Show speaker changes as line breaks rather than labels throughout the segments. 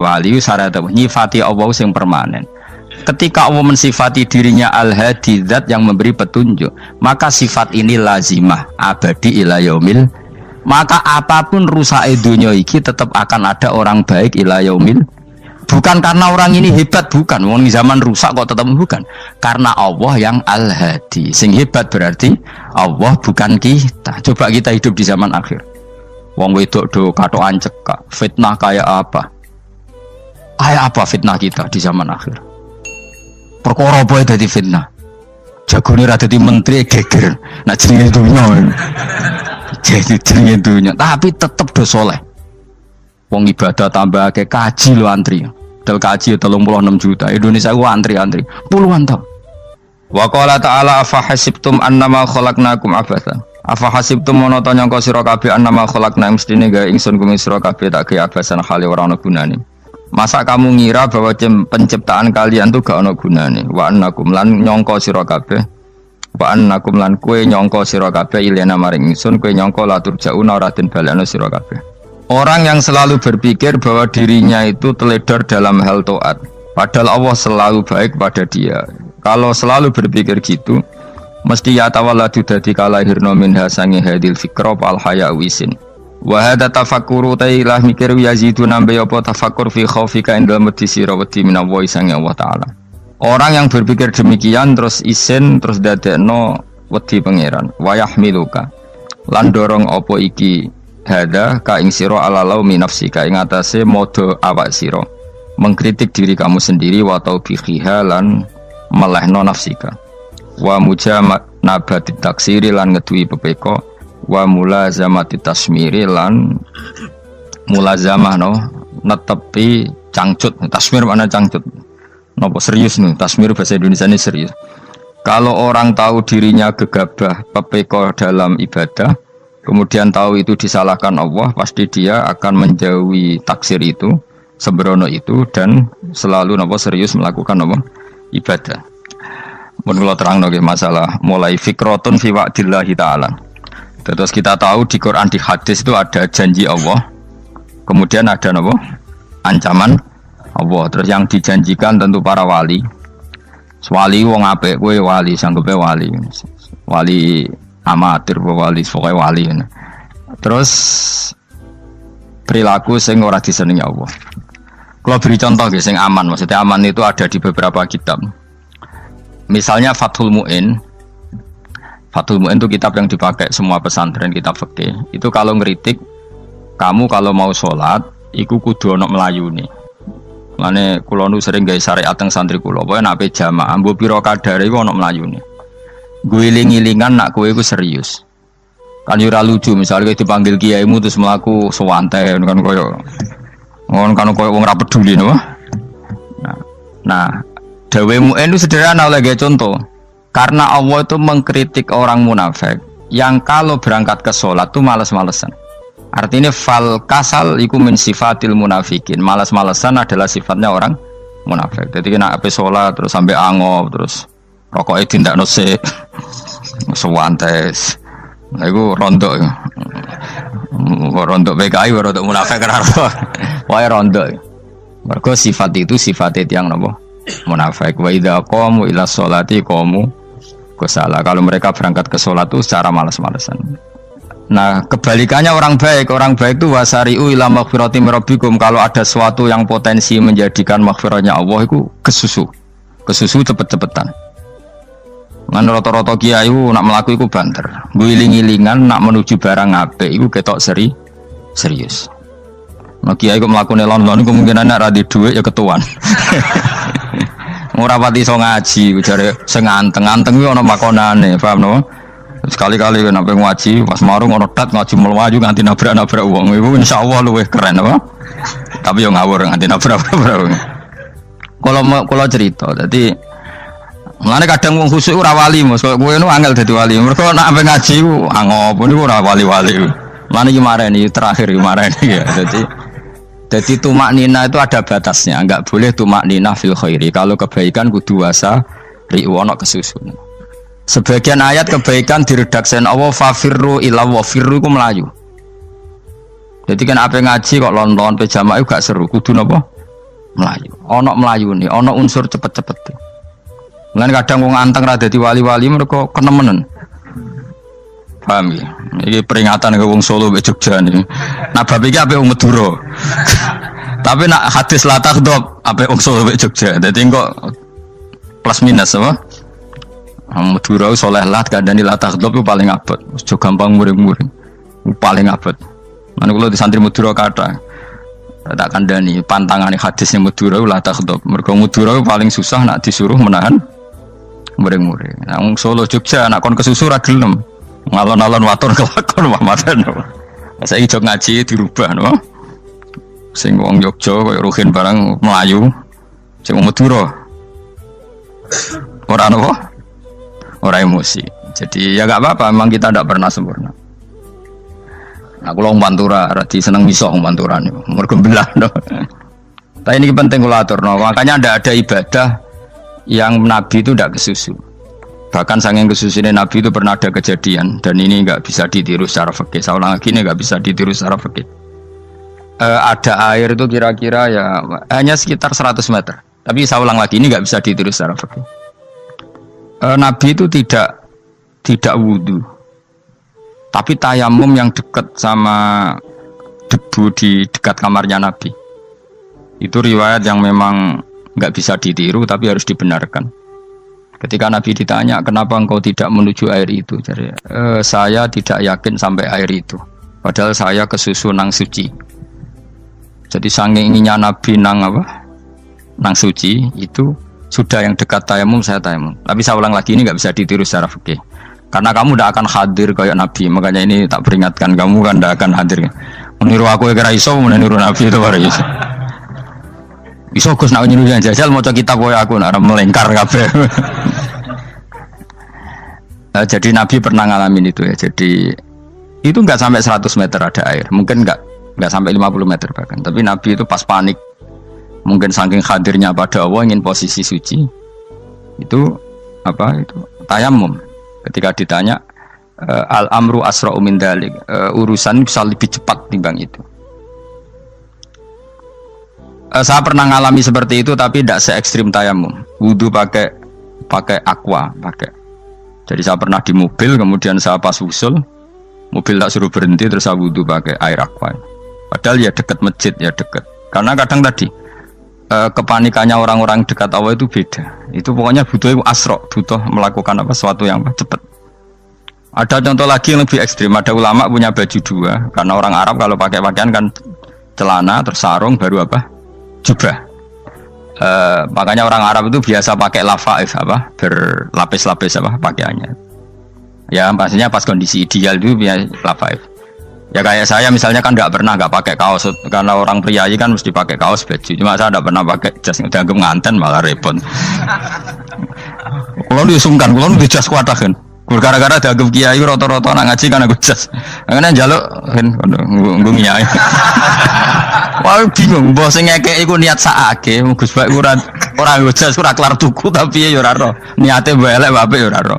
Wali syarat nyifati Allah sing permanen. Ketika Allah mensifati dirinya Al-Hadi, zat yang memberi petunjuk, maka sifat ini lazimah abadi ila yaumil. Maka apapun rusak dunia iki tetap akan ada orang baik ila yaumil. Bukan karena orang ini hebat, bukan. Wong zaman rusak kok tetap bukan. Karena Allah yang Al-Hadi. Sing hebat berarti Allah, bukan kita. Coba kita hidup di zaman akhir. Wong wedok do katokan cekak, fitnah kayak apa? Kayak apa fitnah kita di zaman akhir? Perkara apa dadi fitnah? Jagone ra dadi menteri geger. Nah jenenge dunya. Jadi jenenge dunya, tapi tetep do saleh. Wong ibadah tambah ke kaji lo antri. Del kaji 36 juta. Indonesia ku antri-antri puluhan tahun. Wa qala ta'ala afa hasibtum annama khalaqnakum abatsan. Afa hasibtum mono to nyangka sira kabeh annama khalaqna mestine gawe ingsun kuwi sira kabeh tak gawe abasan khali ora ana gunane. Masa kamu ngira bahwa penciptaan kalian tuh gak ono gunane? Wa annakum lan nyangka sira kabeh. Wa annakum lan kowe nyangka sira kabeh ilena maring ingsun kowe nyangka la turjauna ora den balekno sira kabeh. Orang yang selalu berpikir bahwa dirinya itu teledor dalam hal taat, padahal Allah selalu baik pada dia. Kalau selalu berpikir gitu, mesti ya tawalladu dadi kalahirna minha sange hadil fikra al haya wisin. Wa hadza tafakkuru tailah mikir yazidu nambe apa tafakkur fi khaufika indal medisi rawati minallahi sange Allah taala. Orang yang berpikir demikian terus isin terus dadekno wedi pangeran. Wa yahmiluka lan dorong apa iki hadza ka ing sira alalau min nafsika ing atase modo awak sira mengkritik diri kamu sendiri wa taubihiha lan melehno nafsika. Wa mujamabati taksiri lan ngeduwi pepeko wa mulazamati tasmiri lan mulazamah no netepi cangcut. Tasmir mana cangcut? Nopo serius nih, tasmir bahasa Indonesia ini serius. Kalau orang tahu dirinya gegabah pepeko dalam ibadah, kemudian tahu itu disalahkan Allah, pasti dia akan menjauhi taksir itu, sembrono itu, dan selalu nopo serius melakukan nopo ibadah. Menurut terang nopo masalah mulai fikrotun fi wa'dillahi ta'ala. Terus kita tahu di Quran, di hadis itu ada janji Allah, kemudian ada nopo ancaman Allah. Terus yang dijanjikan tentu para wali. Wali wong apik kowe wali, sanggepe wali. Wali amatir wali, pokoknya wali. Terus perilaku sing ora disenengi Allah. Kalau beri contoh nggih sing aman, maksudnya aman itu ada di beberapa kitab. Misalnya Fathul Mu'in. Fathul Mu'in itu kitab yang dipakai semua pesantren, kitab fikih. Itu kalau ngeritik, kamu kalau mau sholat, iku kudu ono melayune. Mane kula nu sering gawe syariat teng santri kula, pokoke nek ape jamaah mbok pira kadare iku ono melayune. Guling-gilingan nak kowe iku serius. Kan yo ora lucu misalnya dipanggil kiaimu terus mlaku sewantai kan koyo wong ora peduli no. Nah, dawe Mu'in itu sederhana lagi contoh. Karena Allah itu mengkritik orang munafik yang kalau berangkat ke sholat itu malas-malesan. Artinya fal kasal iku min sifatil munafikin. Malas-malesan adalah sifatnya orang munafik. Jadi kena ape sholat terus sampai angop terus rokoknya tindak nose sewantes. Nah itu rontok. Rontok PKI rontok munafik kenapa? Wah rontok. Mergo sifat itu sifatnya yang nopo munafik. Wa idza qamu ila sholati qamu kusala. Kalau mereka berangkat ke sholat itu secara malas-malesan. Nah kebalikannya orang baik itu wasari'u ila maghfirati rabbikum. Kalau ada sesuatu yang potensi menjadikan maghfirahnya Allah itu kesusu cepet-cepetan. Ngan rata-rata kiai nak melaku itu banter, guling-gilingan nak menuju barang apik itu ketok serius. Nah kiai kok melaku nelon-nelon kemungkinan nak radi duit ya ketuan. Ora pati iso ngaji, jare sing anteng-anteng iki ana makonane, paham no? Sekali-kali nek ngaji pas marung ana tat ngaji mlayu nganti nabrak-nabrak wong. Iku insyaallah luwih keren apa? Tapi yo ngawur nganti nabrak-nabrak. Kalau cerita, dadi mulane kadang wong khusuk ora wali, Mas. Kowe nu angel dadi wali. Mergo nek ampe ngaji ku angop niku ora wali-wali. Mulane iki mareni terakhir iki mareni ya. Jadi tumak nina itu ada batasnya, enggak boleh tumak nina fil khairi. Kalau kebaikan kudu wasa ri'wana kesusun. Sebagian ayat kebaikan diredaksen Allah fafirru ila wa firru ku melayu. Jadi kan apa ngaji kok lon-lon pe jamaah gak seru, kudu napa? Melayu. Ono melayune, ono unsur cepet-cepet. Lan kadang wong anteng ra dadi wali-wali mereka kenemenen. Paham ya? Ini peringatan ke wong Solo mbek Jogja nih. Nah bab iki ape wong Madura. Tapi nak hadis la takhdab ape wong Solo mbek Jogja. Dadi kok plus minus apa? Madura soleh lah kandhani la takhdab itu paling abot. Aja gampang muring-muring. Paling abot. Lan kula di santri Madura kathah. Tak kandhani pantangane hadis ning Madura la takhdab. Mergo Madura paling susah nak disuruh menahan muring-muring. Nah wong Solo Jogja nak kon kesusu ra gelem. Ngalon-alon watur kelakon Muhammadan. Saiki jog ngaji dirubah no. Sing wong Jogja koyo Ruhin barang Melayu, sing wong Madura. Ora napa? Ora emosi. Jadi ya enggak apa-apa, memang kita tidak pernah sempurna. Nah, kula wong Pantura radi seneng misah wong Pantura niku. Mergo belah no. Tapi ini penting kula aturno, makanya ndak ada ibadah yang Nabi itu tidak kesusu. Bahkan saking kesusunya Nabi itu pernah ada kejadian dan ini nggak bisa ditiru secara fikih. Saya ulang lagi ini nggak bisa ditiru secara fikih. Ada air itu kira-kira ya hanya sekitar 100 meter. Tapi saya ulang lagi ini nggak bisa ditiru secara fikih. Nabi itu tidak wudu, tapi tayamum yang dekat sama debu di dekat kamarnya Nabi. Itu riwayat yang memang nggak bisa ditiru tapi harus dibenarkan. Ketika Nabi ditanya, kenapa engkau tidak menuju air itu? Jadi, saya tidak yakin sampai air itu. Padahal saya kesusu nang suci. Jadi saking inginnya Nabi nang suci itu sudah yang dekat tayamum saya tayamum. Tapi saya ulang lagi ini nggak bisa ditiru secara fikih. Karena kamu tidak akan hadir kayak Nabi. Makanya ini tak peringatkan kamu kan tidak akan hadir. Meniru aku yang kira iso, meniru Nabi itu baru iso. Iso Gus nak nyuruh jajal maca kitab koyo aku nak melengkar kabeh. Jadi Nabi pernah ngalamin itu ya. Jadi itu enggak sampai 100 meter ada air. Mungkin enggak sampai 50 meter bahkan. Tapi Nabi itu pas panik. Mungkin saking hadirnya pada Allah ingin posisi suci. Itu tayamum. Ketika ditanya al-amru asra'u min dzalik. Urusan bisa lebih cepat timbang itu. Saya pernah ngalami seperti itu tapi tidak se ekstrim tayamum. Wudu pakai aqua, pakai. Jadi saya pernah di mobil, kemudian saya pas usul, mobil tak suruh berhenti terus saya wudu pakai air aqua. Padahal ya dekat masjid ya dekat. Karena kadang tadi kepanikannya orang-orang dekat Allah itu beda. Itu pokoknya butuh asro, butuh melakukan sesuatu yang cepat. Ada contoh lagi yang lebih ekstrim. Ada ulama punya baju dua, karena orang Arab kalau pakai pakaian kan celana terus sarung baru jubah. Makanya orang Arab itu biasa pakai lafaif berlapis-lapis pakaiannya. Ya pastinya pas kondisi ideal itu biasa lafaif. Ya kayak saya misalnya kan nggak pakai kaos karena orang priayi kan mesti pakai kaos baju. Cuma saya nggak pernah pakai jas dianggap nganten malah repot. Kalau disungkan, kalau di jas kuatakan. Gara-gara dianggap kiai rata-rata nak ngaji kan aku jas. Karena jaluk kan nggung kiai. Wah bingung, bos ngekek iku niat sakake, Gus Bak ora ngojas ora kelar tuku tapi ya ora ro. Niate elek apik ya ora ro.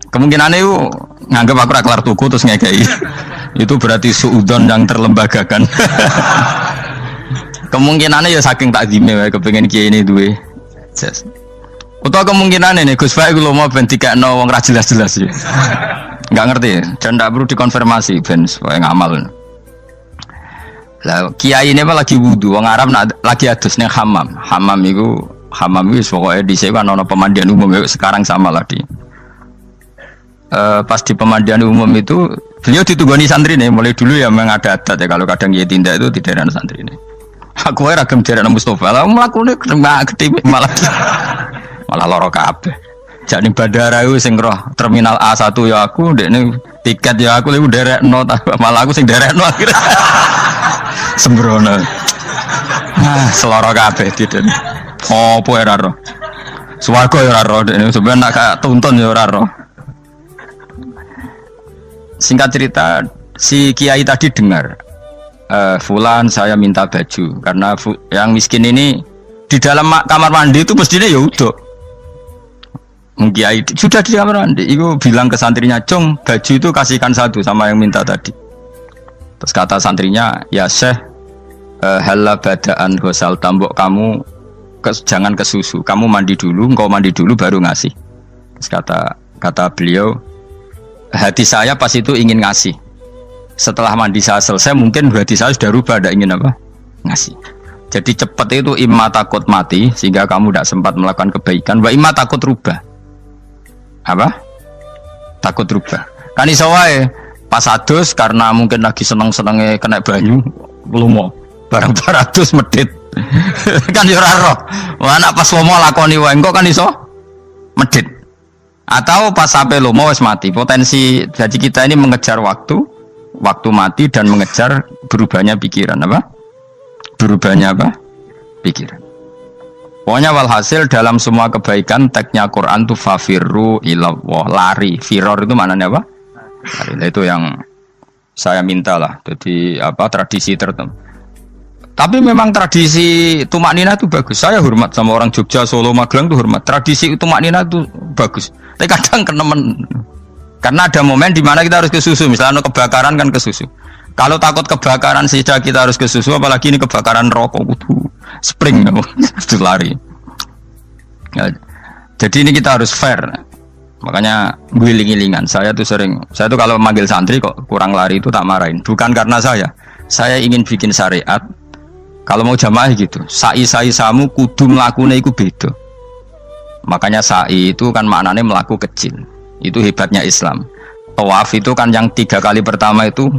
Kemungkinane iku nganggep aku ora kelar tuku terus ngekeki. Itu berarti suudzon yang terlembagakan. Kemungkinane ya saking takzime wae kepengin kiai ini duwe jas. Utawa kemungkinane nih Gus Bak iku lomo ben dikekno wong ra jelas-jelas ya. Enggak ngerti dan ndak perlu dikonfirmasi ben supaya ngamal. Lah kiai ini lagi wudu, wong Arab lagi adus ning hammam. Hammam itu pokoknya di sini kan ono pemandian umum sekarang sama lah di. Pas di pemandian umum itu beliau ditugani santri nih, mulai dulu ya memang ada adat ya kalau kadang dia tindak itu di daerah santri nih. Aku ragam daerah Mustafa, lah melakukan gede malah loro kabeh. Jadi bandara itu sing roh terminal A1 ya aku, ini tiket ya aku lewat derek no, malah aku sing derek no akhirnya. Sembrono. Seloro kabeh tidak. Opo ora ro. Swarga ya ora ro, ini sebenarnya nak tuntun ya ora ro. Singkat cerita, si kiai tadi dengar, Fulan saya minta baju karena yang miskin ini di dalam kamar mandi itu mestinya ya udah. Kiai sudah di kamar mandi, itu bilang ke santrinya, Cung baju itu kasihkan satu sama yang minta tadi. Terus kata santrinya, ya Syekh, Halla badaan gosal tambok kamu jangan ke susu, kamu mandi dulu, engkau mandi dulu baru ngasih. Terus kata beliau, hati saya pas itu ingin ngasih. Setelah mandi saya selesai, mungkin hati saya sudah rubah, tidak ingin apa? Ngasih. Jadi cepat itu imma takut mati sehingga kamu tidak sempat melakukan kebaikan, wa imma takut rubah. Apa? Takut rubah. Kan iso wae pas adus karena mungkin lagi seneng-senenge kena banyu, lumo. Barang 200 medit. Kan yo ora roh. Anak pas lomo lakoni wae engko kan iso medit. Atau pas sampai lomo wis mati. Potensi jadi kita ini mengejar waktu mati dan mengejar berubahnya pikiran apa? Berubahnya apa? Pikiran. Pokoknya walhasil dalam semua kebaikan teksnya Quran itu fafirru ilallah, lari. Firor itu maknanya apa? Lari. Nah, itu yang saya minta lah. Jadi apa tradisi tertentu. Tapi memang tradisi tumak nina itu bagus. Saya hormat sama orang Jogja, Solo, Magelang itu hormat. Tradisi tumak nina itu bagus. Tapi kadang kenemen. Karena ada momen di mana kita harus ke susu. Misalnya kebakaran kan ke susu. Kalau takut kebakaran sehingga kita harus ke susu, apalagi ini kebakaran rokok, spring, itu lari. Ya, jadi ini kita harus fair. Makanya guling-gilingan. Saya tuh kalau manggil santri kok kurang lari itu tak marahin. Bukan karena saya ingin bikin syariat. Kalau mau jamaah gitu, sa'i samu kudu mlakune iku beda. Makanya sa'i itu kan maknanya melaku kecil. Itu hebatnya Islam. Tawaf itu kan yang 3 kali pertama itu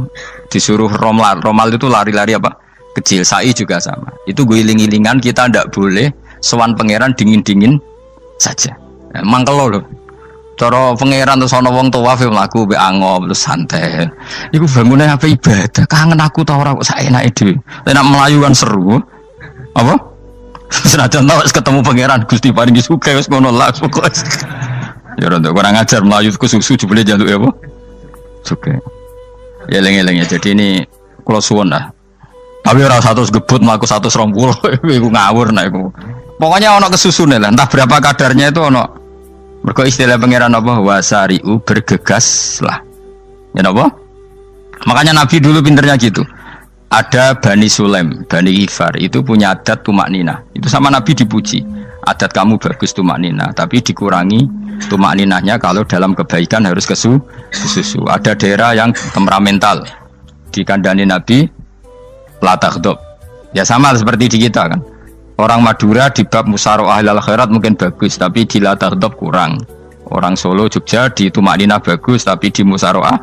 disuruh romal itu lari-lari apa? Kecil. Sa'i juga sama. Itu guling-gilingan, kita ndak boleh sowan pangeran dingin-dingin saja. Emang kalau loh. Cara pangeran terus ana wong tawaf mlaku mbek angop terus santai. Iku bangune apa ibadah. Kangen aku ta ora kok saenake dhewe. Nek melayu kan seru. Apa? Senajan wis ketemu pangeran Gusti paringi sugih wis ngono lah pokoke. Ya ora kurang ajar melayu ku susu jebule njaluk ya apa? Sugih. Ya eling-eling ya. Jadi ini kula suwun lah. Tapi ora 100 gebut mlaku 120 iku ngawur nek iku. Pokoknya ana kesusune lah. Entah berapa kadarnya itu ana. Mergo istilah pangeran apa wasari'u bergegas lah. Ya apa? Makanya Nabi dulu pinternya gitu. Ada Bani Sulaim, Bani Ghifar itu punya adat tumak nina. Itu sama Nabi dipuji. Adat kamu bagus tumak nina, tapi dikurangi tumak ninahnya kalau dalam kebaikan harus ke susu. Ada daerah yang temperamental. Dikandani Nabi la taghdab. Ya sama seperti di kita kan. Orang Madura di bab musyawarah ahlal khairat mungkin bagus, tapi di la taghdab kurang. Orang Solo, Jogja di tumak nina bagus, tapi di musyawarah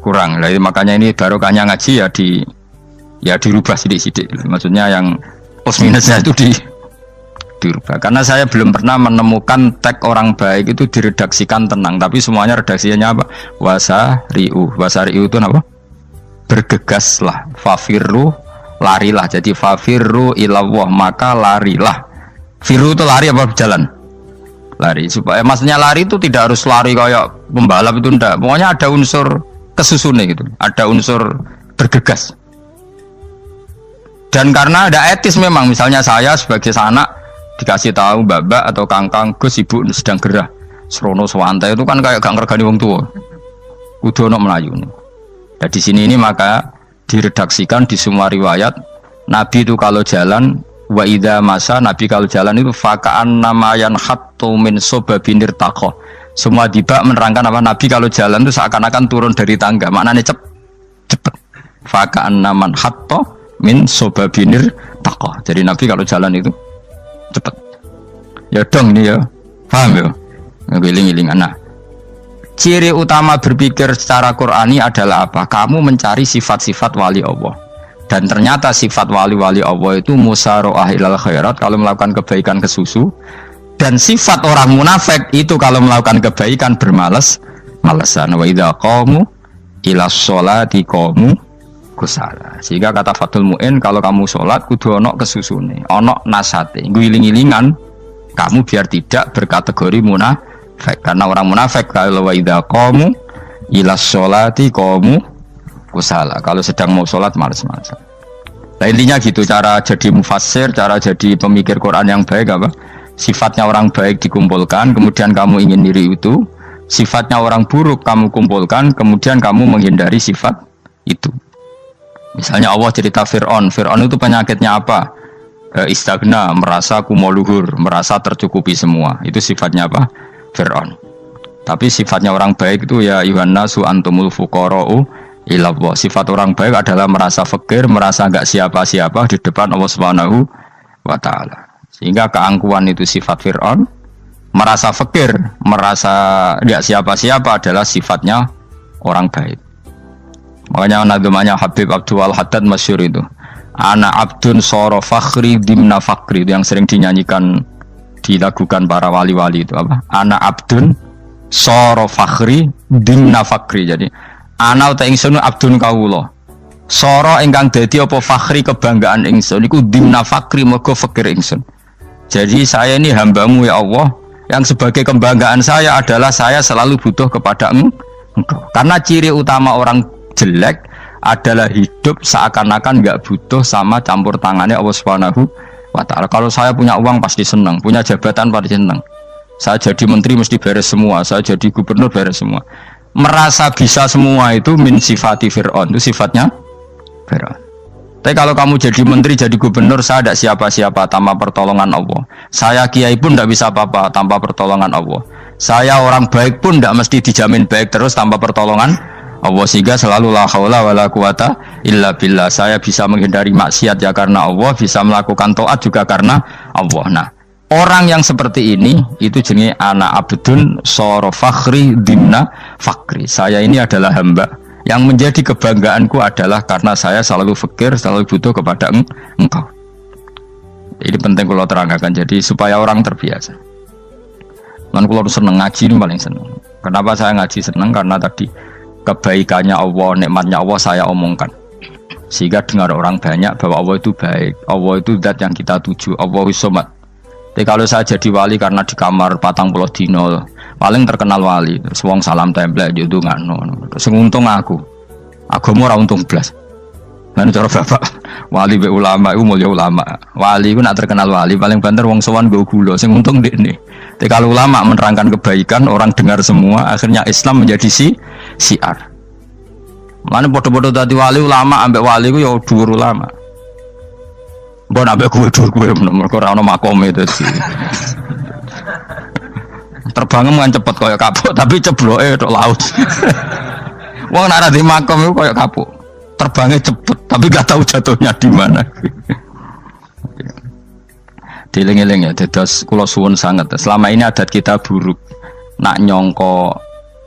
kurang. Jadi makanya ini barokahnya ngaji ya dirubah sidik-sidik. Maksudnya yang plus minusnya itu dirubah. Karena saya belum pernah menemukan tag orang baik itu diredaksikan tenang, tapi semuanya redaksinya apa? Wasari'u. Wasari'u itu apa? Bergegaslah. Fafirru, larilah. Jadi fafirru ilallah, maka larilah. Firu itu lari apa berjalan? Lari. Supaya maksudnya lari itu tidak harus lari kayak pembalap itu enggak. Pokoknya ada unsur kesusunnya gitu. Ada unsur bergegas. Dan karena ada etis memang, misalnya saya sebagai anak dikasih tahu babak atau kangkang Gus ibu sedang gerah. Serono swantai itu kan kayak gak ngergani wong tua. Kudu ono Melayu. Nah di sini ini maka diredaksikan di semua riwayat Nabi itu kalau jalan wa idza masa, Nabi kalau jalan itu fakaan namayan hattu min sobabinir taqo. Semua dibak menerangkan apa Nabi kalau jalan itu seakan-akan turun dari tangga. Maknanya cepet. Fakaan naman hatto min sobabinir taqo. Jadi Nabi kalau jalan itu cepet. Ya dong ini ya. Paham ya? Ngiling-ngilingan. Nah, ciri utama berpikir secara Qur'ani adalah apa? Kamu mencari sifat-sifat wali Allah. Dan ternyata sifat wali-wali Allah itu musyaroah ilal khairat, kalau melakukan kebaikan ke susu. Dan sifat orang munafik itu kalau melakukan kebaikan bermalas-malasan. Wa idza qamu ilas sholati qamu kusala. Sehingga kata Fathul Mu'in, kalau kamu sholat kudu ono kesusune, ono nasate, guling-gilingan kamu biar tidak berkategori munafik. Karena orang munafik kalau wa idza qamu ilas sholati qamu kusala, kalau sedang mau sholat malas-malasan. Nah intinya gitu, cara jadi mufassir, cara jadi pemikir Quran yang baik apa? Sifatnya orang baik dikumpulkan, kemudian kamu ingin diri itu. Sifatnya orang buruk kamu kumpulkan, kemudian kamu menghindari sifat itu. Misalnya Allah cerita Fir'aun. Fir'aun itu penyakitnya apa? Istagna, merasa kumoluhur, merasa tercukupi semua. Itu sifatnya apa? Fir'aun. Tapi sifatnya orang baik itu ya Yuhannasu antumul fuqara'u ilallah. Sifat orang baik adalah merasa fakir, merasa enggak siapa-siapa di depan Allah Subhanahu wa taala. Sehingga keangkuhan itu sifat Fir'aun, merasa fakir, merasa enggak siapa-siapa adalah sifatnya orang baik. Makanya nadumanya Habib Abdul Haddad masyhur itu. Ana abdun soro fakhri dimna fakri, itu yang sering dinyanyikan dilakukan para wali-wali itu apa? Ana abdun soro fakhri dimna fakri. Jadi ana uta ingsun abdun kawula. Soro ingkang dadi apa fakhri kebanggaan ingsun iku dimna fakri mergo fakir ingsun. Jadi saya ini hambamu ya Allah, yang sebagai kebanggaan saya adalah saya selalu butuh kepada Engkau. Karena ciri utama orang jelek adalah hidup seakan-akan nggak butuh sama campur tangannya Allah Subhanahu wa taala. Kalau saya punya uang pasti senang, punya jabatan pasti senang. Saya jadi menteri mesti beres semua, saya jadi gubernur beres semua. Merasa bisa semua itu min sifati Fir'aun, itu sifatnya Fir'aun. Tapi kalau kamu jadi menteri, jadi gubernur, saya tidak siapa-siapa tanpa pertolongan Allah. Saya kiai pun tidak bisa apa-apa tanpa pertolongan Allah. Saya orang baik pun tidak mesti dijamin baik terus tanpa pertolongan Allah, sehingga selalu la haula wala quwata illa billah. Saya bisa menghindari maksiat ya karena Allah, bisa melakukan taat juga karena Allah. Nah, orang yang seperti ini itu jenis ana abdun soro fakhri dimna fakri. Saya ini adalah hamba yang menjadi kebanggaanku adalah karena saya selalu fakir, selalu butuh kepada Engkau. Ini penting kalau terangkan, jadi supaya orang terbiasa. Man kalau seneng ngaji ini paling seneng. Kenapa saya ngaji seneng? Karena tadi kebaikannya Allah, nikmatnya Allah saya omongkan, sehingga dengar orang banyak bahwa Allah itu baik, Allah itu zat yang kita tuju, Allahu Somad. Tapi kalau saya jadi wali karena di kamar 40 dino paling terkenal wali, terus wong salam template yo ndongakno, terus untung aku ora untung blas. Lan cara bapak wali be ulama iku mulya ulama, wali iku nak terkenal wali paling banter wong sowan nggo gula, sing untung ndekne. Tapi kalau ulama menerangkan kebaikan, orang dengar semua, akhirnya Islam menjadi siar. Mana bodoh-bodoh tadi wali ulama, ambek wali ku ya dhuwur ulama. Mbon ambek kuwe dhuwur kuwe mergo ora ono makome itu sih. Terbangem kan cepet koyo kapuk, tapi cebloke tok laut. Wong nek ora di makom iku koyo kapuk. Terbangnya cepet, tapi gak tahu jatuhnya di mana. Dieling-eling ya, dados kula suwun sangat. Selama ini adat kita buruk. Nak nyongko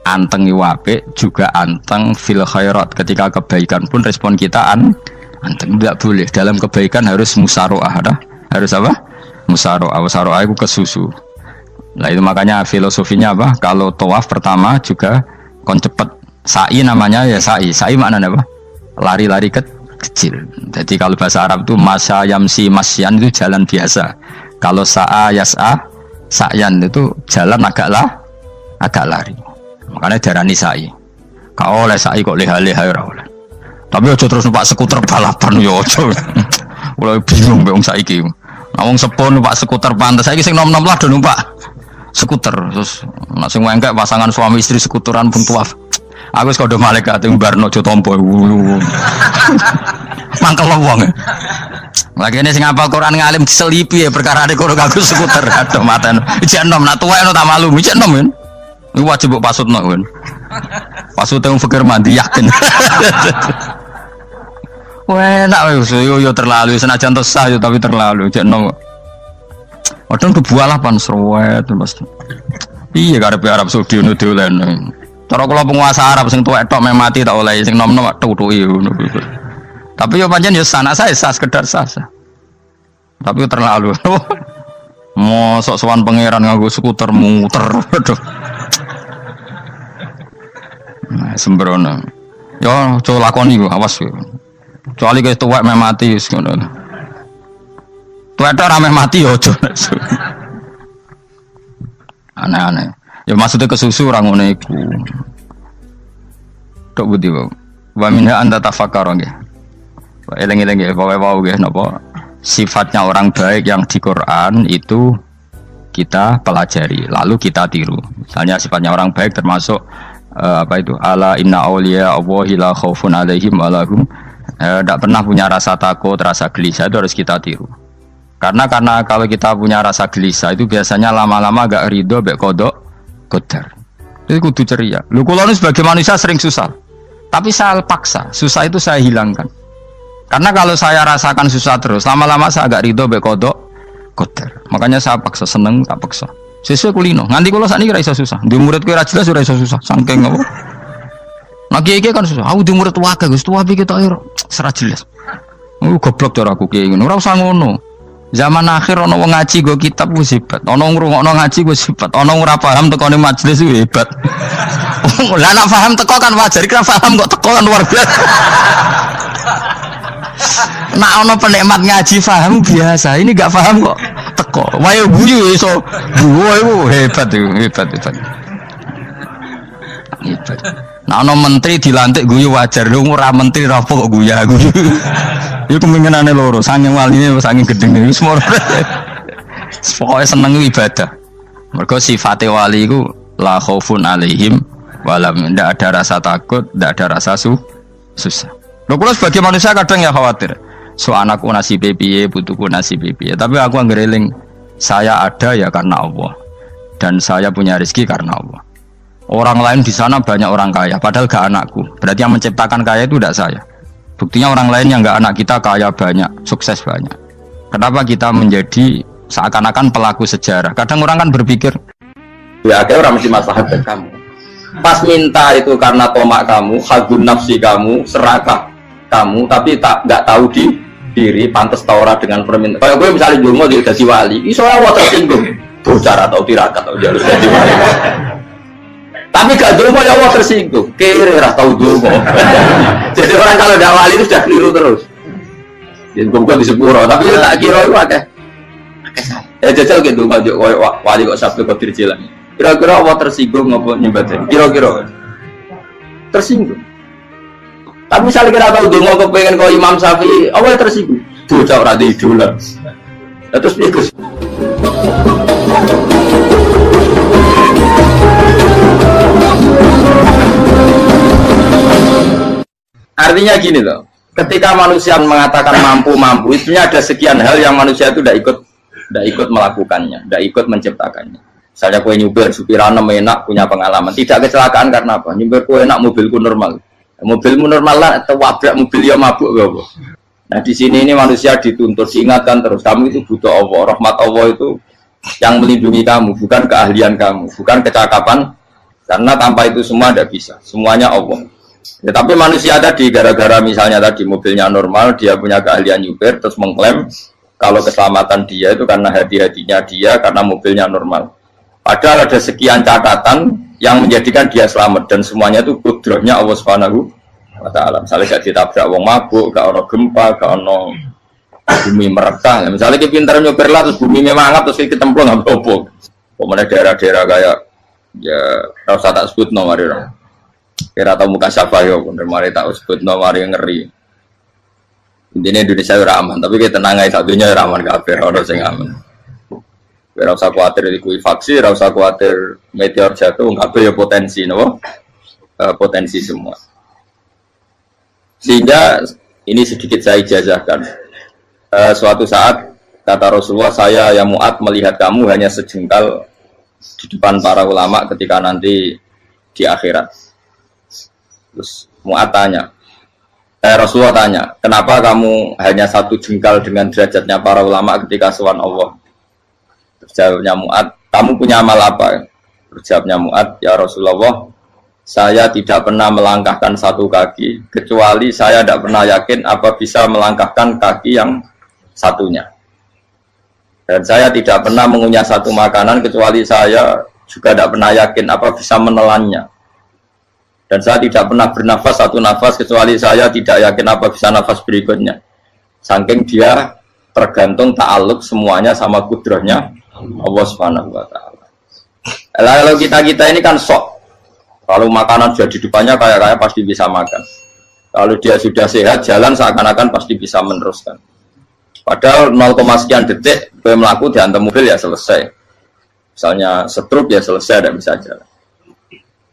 anteng apik juga anteng fil khairat. Ketika kebaikan pun respon kita anteng, tidak boleh. Dalam kebaikan harus musaroah, harus apa? Musaroah. Musaroah itu kesusu. Nah itu makanya filosofinya apa? Kalau tawaf pertama juga kon cepet. Sa'i namanya ya sa'i. Sa'i maknanya apa? Lari-lari kecil. Jadi kalau bahasa Arab itu masya yamsi masyan itu jalan biasa. Kalau sa'a yas'a sa'yan itu jalan agak lari. Makanya darani sa'i. Kau oleh sa'i kok leha-leha ora oleh. Tapi aja terus numpak skuter balapan yo aja. Mulai bingung mbek wong saiki. Wong sepuh numpak skuter pantes. Saiki sing nom-nom lah do numpak skuter. Terus nek sing wengkek pasangan suami istri skuteran pun tuaf. Aku wis kodho malaikat ing barno aja tampa. Mangkel wong. Lagi ini sing hafal Quran ngalim diselipi ya perkara ade kono kanggo skuter. Aduh maten. Ijek enom nak tuwek tak malu. Ijek enom kan. Iku wajib mbok pasutno kan. Pasute wong fikir mandi yakin. Wah, enak yo terlalu senajan to sah yo tapi terlalu ijek enom. Padahal kebualah pan serwet Mas. Iya karepe Arab Saudi ngono dolen. Cara kula penguasa Arab sing tuwek tok mati tak oleh sing nom-nom tutuki ngono. Tapi yo pancen yo sanak saya sah sekedar sah. Tapi yo terlalu. Mosok sowan pangeran nganggo skuter muter. Aduh. Nah, sembrono. Yo coba lakoni yo awas yo. Kecuali wis tuwek mati wis ngono. Tuwek tok rame mati yo aja. Aneh-aneh. Ya maksudnya kesusu orang ngono iku. Tok budi wae. Wa minha anta tafakkar nggih. Eleng-eleng nggih, wae-wae nggih napa? Sifatnya orang baik yang di Quran itu kita pelajari, lalu kita tiru. Misalnya sifatnya orang baik termasuk apa itu? Ala inna auliya Allahi la khaufun alaihim wa lahum Tidak pernah punya rasa takut, rasa gelisah itu harus kita tiru. Karena kalau kita punya rasa gelisah itu biasanya lama-lama agak ridho, bek kodok, kodar. Itu kudu ceria. Lu kalau sebagai manusia sering susah, tapi saya paksa, susah itu saya hilangkan. Karena kalau saya rasakan susah terus, lama-lama saya agak ridho, bek kodok, kodar. Makanya saya paksa, seneng tak paksa. Sesuai kulino. Nganti kalau saat ini kira iso susah. Di murid kira jelas sudah iso susah. Sangking apa? Nah kiai kan susah. Aku di murid tua Gus tua pikir tak air serah jelas. Goblok cara aku kiai ngono. Ora usah ngono. Zaman akhir ono wong ngaji go kitab wis hebat. Ono ngrungokno ngaji wis hebat. Ono ora paham tekone majelis wis hebat. Lah nek paham teko kan wajar, kira paham kok teko kan luar biasa. Nak ono penikmat ngaji paham biasa. Ini enggak paham kok teko. Wae guyu iso. Guyu hebat itu, hebat. Hebat. Nah ono menteri dilantik guyu wajar. Lu ora menteri ra kok guyu. Iku kemungkinane loro, saking waline saking gedene wis moro. Pokoke seneng ibadah. Mergo sifate wali iku la khaufun alaihim walam, ndak ada rasa takut, ndak ada rasa susah. Lho kula sebagai manusia kadang ya khawatir. So anakku nasibe piye, putuku nasibe piye. Tapi aku anggereling saya ada ya karena Allah. Dan saya punya rezeki karena Allah. Orang lain di sana banyak orang kaya, padahal gak anakku. Berarti yang menciptakan kaya itu tidak saya. Buktinya orang lain yang nggak anak kita kaya banyak, sukses banyak. Kenapa kita menjadi seakan-akan pelaku sejarah? Kadang orang kan berpikir, ya kayak orang mesti maslahat ke kamu. Pas minta itu karena tomak kamu, hadun nafsi kamu, serakah kamu, tapi nggak tahu diri, pantas taura dengan permintaan. Kalau gue misalnya dulu dia jadi wali, iso awal tersinggung, bocor atau tirakat atau jalur jadi wali. Tapi gak dulu ya Allah tersinggung, kira tahu dulu. Jadi orang kalau tidak wali itu sudah keliru terus. Jadi bukan di sepuro, tapi tak kira itu ada. Jajal gitu maju wali kok sabtu kok dirjilan. Kira-kira Allah tersinggung ngapa nyembah? Kira-kira tersinggung. Tapi misalnya kita tahu dulu mau kepengen kau Imam Syafi'i, Allah tersinggung. Bocah ora di idola. Terus ikut. Artinya gini loh, ketika manusia mengatakan mampu, itu ada sekian hal yang manusia itu tidak ikut melakukannya, tidak ikut menciptakannya. Misalnya kue nyupir, supirana enak, punya pengalaman, tidak kecelakaan karena apa? Nyupir kue enak, mobilku normal, mobilmu normal lah, atau wabrak mobil ya mabuk gak apa? Nah di sini ini manusia dituntut, diingatkan terus, kamu itu butuh Allah, rahmat Allah itu yang melindungi kamu, bukan keahlian kamu, bukan kecakapan, karena tanpa itu semua tidak bisa, semuanya Allah. Ya, tapi manusia tadi gara-gara misalnya tadi mobilnya normal, dia punya keahlian nyupir, terus mengklaim kalau keselamatan dia itu karena hati-hatinya dia, karena mobilnya normal. Padahal ada sekian catatan yang menjadikan dia selamat dan semuanya itu kudrahnya Allah Subhanahu wa Ta'ala. Misalnya gak ditabrak wong mabuk, gak ono gempa, gak ono bumi merekah. Misalnya kita pintar nyupir lah terus bumi mangap terus kita templung nggak apa-apa. Kemudian daerah-daerah kayak ya rasa tak sebut nomor itu. Kira tahu muka siapa yo, bener mari tak sebut nomor yang ngeri. Intinya Indonesia ora aman, tapi kita tenang aja satunya ora aman kabeh, ora sing aman. Ora usah kuwatir likuifaksi, ora usah kuwatir meteor jatuh, kabeh ya potensi nopo? Potensi semua. Sehingga ini sedikit saya ijazahkan. Suatu saat kata Rasulullah, saya yang Mu'ad melihat kamu hanya sejengkal di depan para ulama ketika nanti di akhirat. Terus Mu'ad tanya, Rasulullah tanya, kenapa kamu hanya satu jengkal dengan derajatnya para ulama ketika sowan Allah? Terus jawabnya Mu'ad, kamu punya amal apa? Terus jawabnya Mu'ad, ya Rasulullah, saya tidak pernah melangkahkan satu kaki, kecuali saya tidak pernah yakin apa bisa melangkahkan kaki yang satunya. Dan saya tidak pernah mengunyah satu makanan, kecuali saya juga tidak pernah yakin apa bisa menelannya. Dan saya tidak pernah bernafas satu nafas kecuali saya tidak yakin apa bisa nafas berikutnya. Saking dia tergantung ta'aluk semuanya sama kudrahnya Allah Subhanahu wa Ta'ala. Kalau kita ini kan sok. Kalau makanan sudah di depannya kayak pasti bisa makan. Kalau dia sudah sehat jalan seakan-akan pasti bisa meneruskan. Padahal 0, sekian detik gue melaku dihantam mobil ya selesai. Misalnya stroke ya selesai, tidak bisa jalan.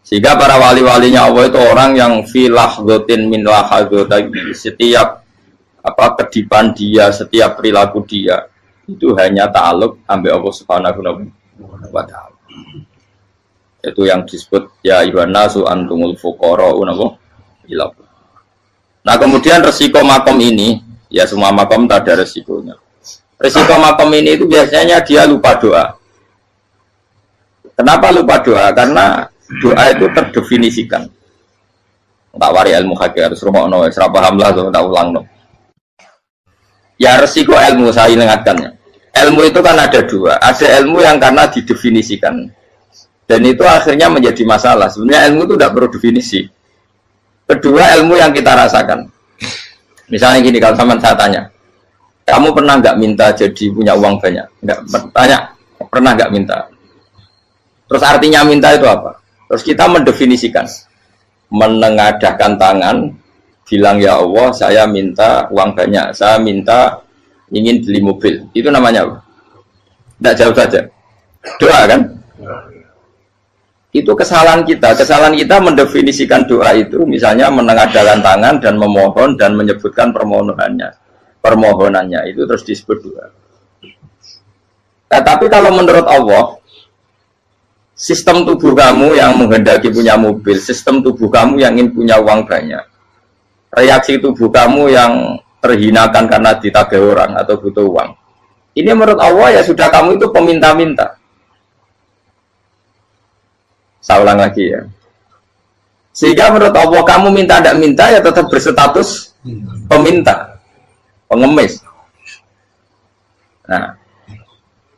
Sehingga para wali-walinya Allah itu orang yang fi lahzatin min lahadzati, setiap kedipan dia, setiap perilaku dia itu hanya ta'alluq ambil Allah Subhanahu wa ta'ala. Itu yang disebut ya ayyuhan nasu antumul fuqara'u ila. Nah, kemudian resiko makom ini, ya semua makom tak ada resikonya. Resiko makom ini itu biasanya dia lupa doa. Kenapa lupa doa? Karena doa itu terdefinisikan. Tak wari ilmu hakikat harus rumakno wis ra paham lah tak ulangno. Ya resiko ilmu saya ingatkannya. Ilmu itu kan ada dua. Ada ilmu yang karena didefinisikan. Dan itu akhirnya menjadi masalah. Sebenarnya ilmu itu tidak perlu definisi. Kedua, ilmu yang kita rasakan. Misalnya gini, kalau sama saya tanya, kamu pernah nggak minta jadi punya uang banyak? Nggak tanya, pernah nggak minta? Terus artinya minta itu apa? Terus kita mendefinisikan, menengadahkan tangan, bilang ya Allah, saya minta uang banyak, saya minta ingin beli mobil. Itu namanya apa? Tidak jauh saja. Doa kan? Itu kesalahan kita. Kesalahan kita mendefinisikan doa itu, misalnya menengadahkan tangan dan memohon dan menyebutkan permohonannya itu terus disebut doa. Nah, tapi kalau menurut Allah, sistem tubuh kamu yang menghendaki punya mobil, sistem tubuh kamu yang ingin punya uang banyak, reaksi tubuh kamu yang terhinakan karena ditagih orang atau butuh uang, ini menurut Allah ya sudah kamu itu peminta-minta. Saya ulang lagi ya. Sehingga menurut Allah kamu minta tidak minta ya tetap berstatus peminta, pengemis. Nah,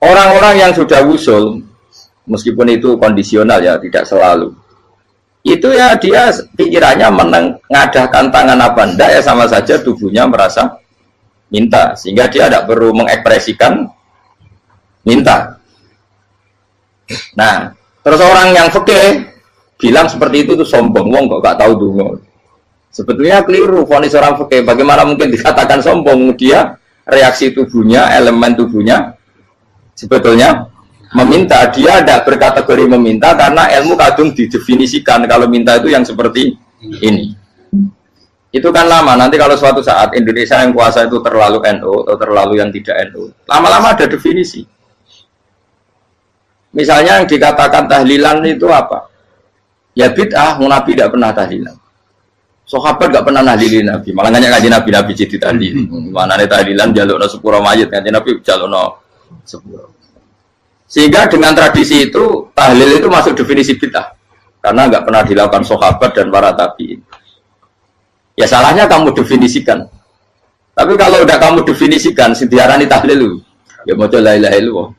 orang-orang yang sudah wusul, meskipun itu kondisional ya, tidak selalu. Itu ya dia pikirannya menengadahkan tangan apa enggak ya sama saja tubuhnya merasa minta. Sehingga dia tidak perlu mengekspresikan minta. Nah, terus orang yang fikih bilang seperti itu sombong, wong kok gak tahu dungo. Sebetulnya keliru vonis orang fikih. Bagaimana mungkin dikatakan sombong? Dia reaksi tubuhnya, elemen tubuhnya sebetulnya meminta. Dia tidak berkategori meminta karena ilmu kadung didefinisikan kalau minta itu yang seperti ini. Itu kan lama. Nanti kalau suatu saat Indonesia yang kuasa itu terlalu NU atau terlalu yang tidak NU, lama-lama ada definisi. Misalnya yang dikatakan tahlilan itu apa? Ya bid'ah, Nabi tidak pernah tahlilan. Sahabat tidak pernah nahlilin Nabi. Malah nanya kaji Nabi jadi tahlil. Mana nih tahlilan jalukno sepuro mayit, kaji Nabi jalukno sepuro. Sehingga dengan tradisi itu tahlil itu masuk definisi bid'ah. Karena nggak pernah dilakukan sahabat dan para tabi'in. Ya salahnya kamu definisikan. Tapi kalau udah kamu definisikan, diarani tahlil, ya mau la ilaha illallah.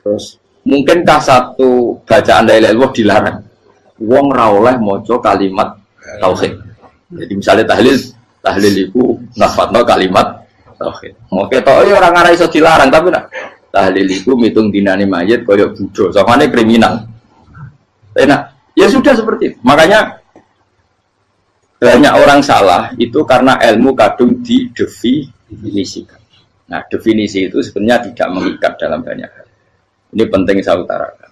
Terus mungkinkah satu bacaan la ilaha illallah dilarang? Wong ra oleh maca kalimat tauhid. Jadi misalnya tahlil itu nafatno kalimat tauhid. Mau ketok ya orang arah iso dilarang tapi nak tahlil itu mitung dinane mayit koyo budo, samane kriminal. Enak. Ya sudah seperti itu. Makanya banyak orang salah itu karena ilmu kadung didefinisikan. Nah, definisi itu sebenarnya tidak mengikat dalam banyak hal. Ini penting saya utarakan.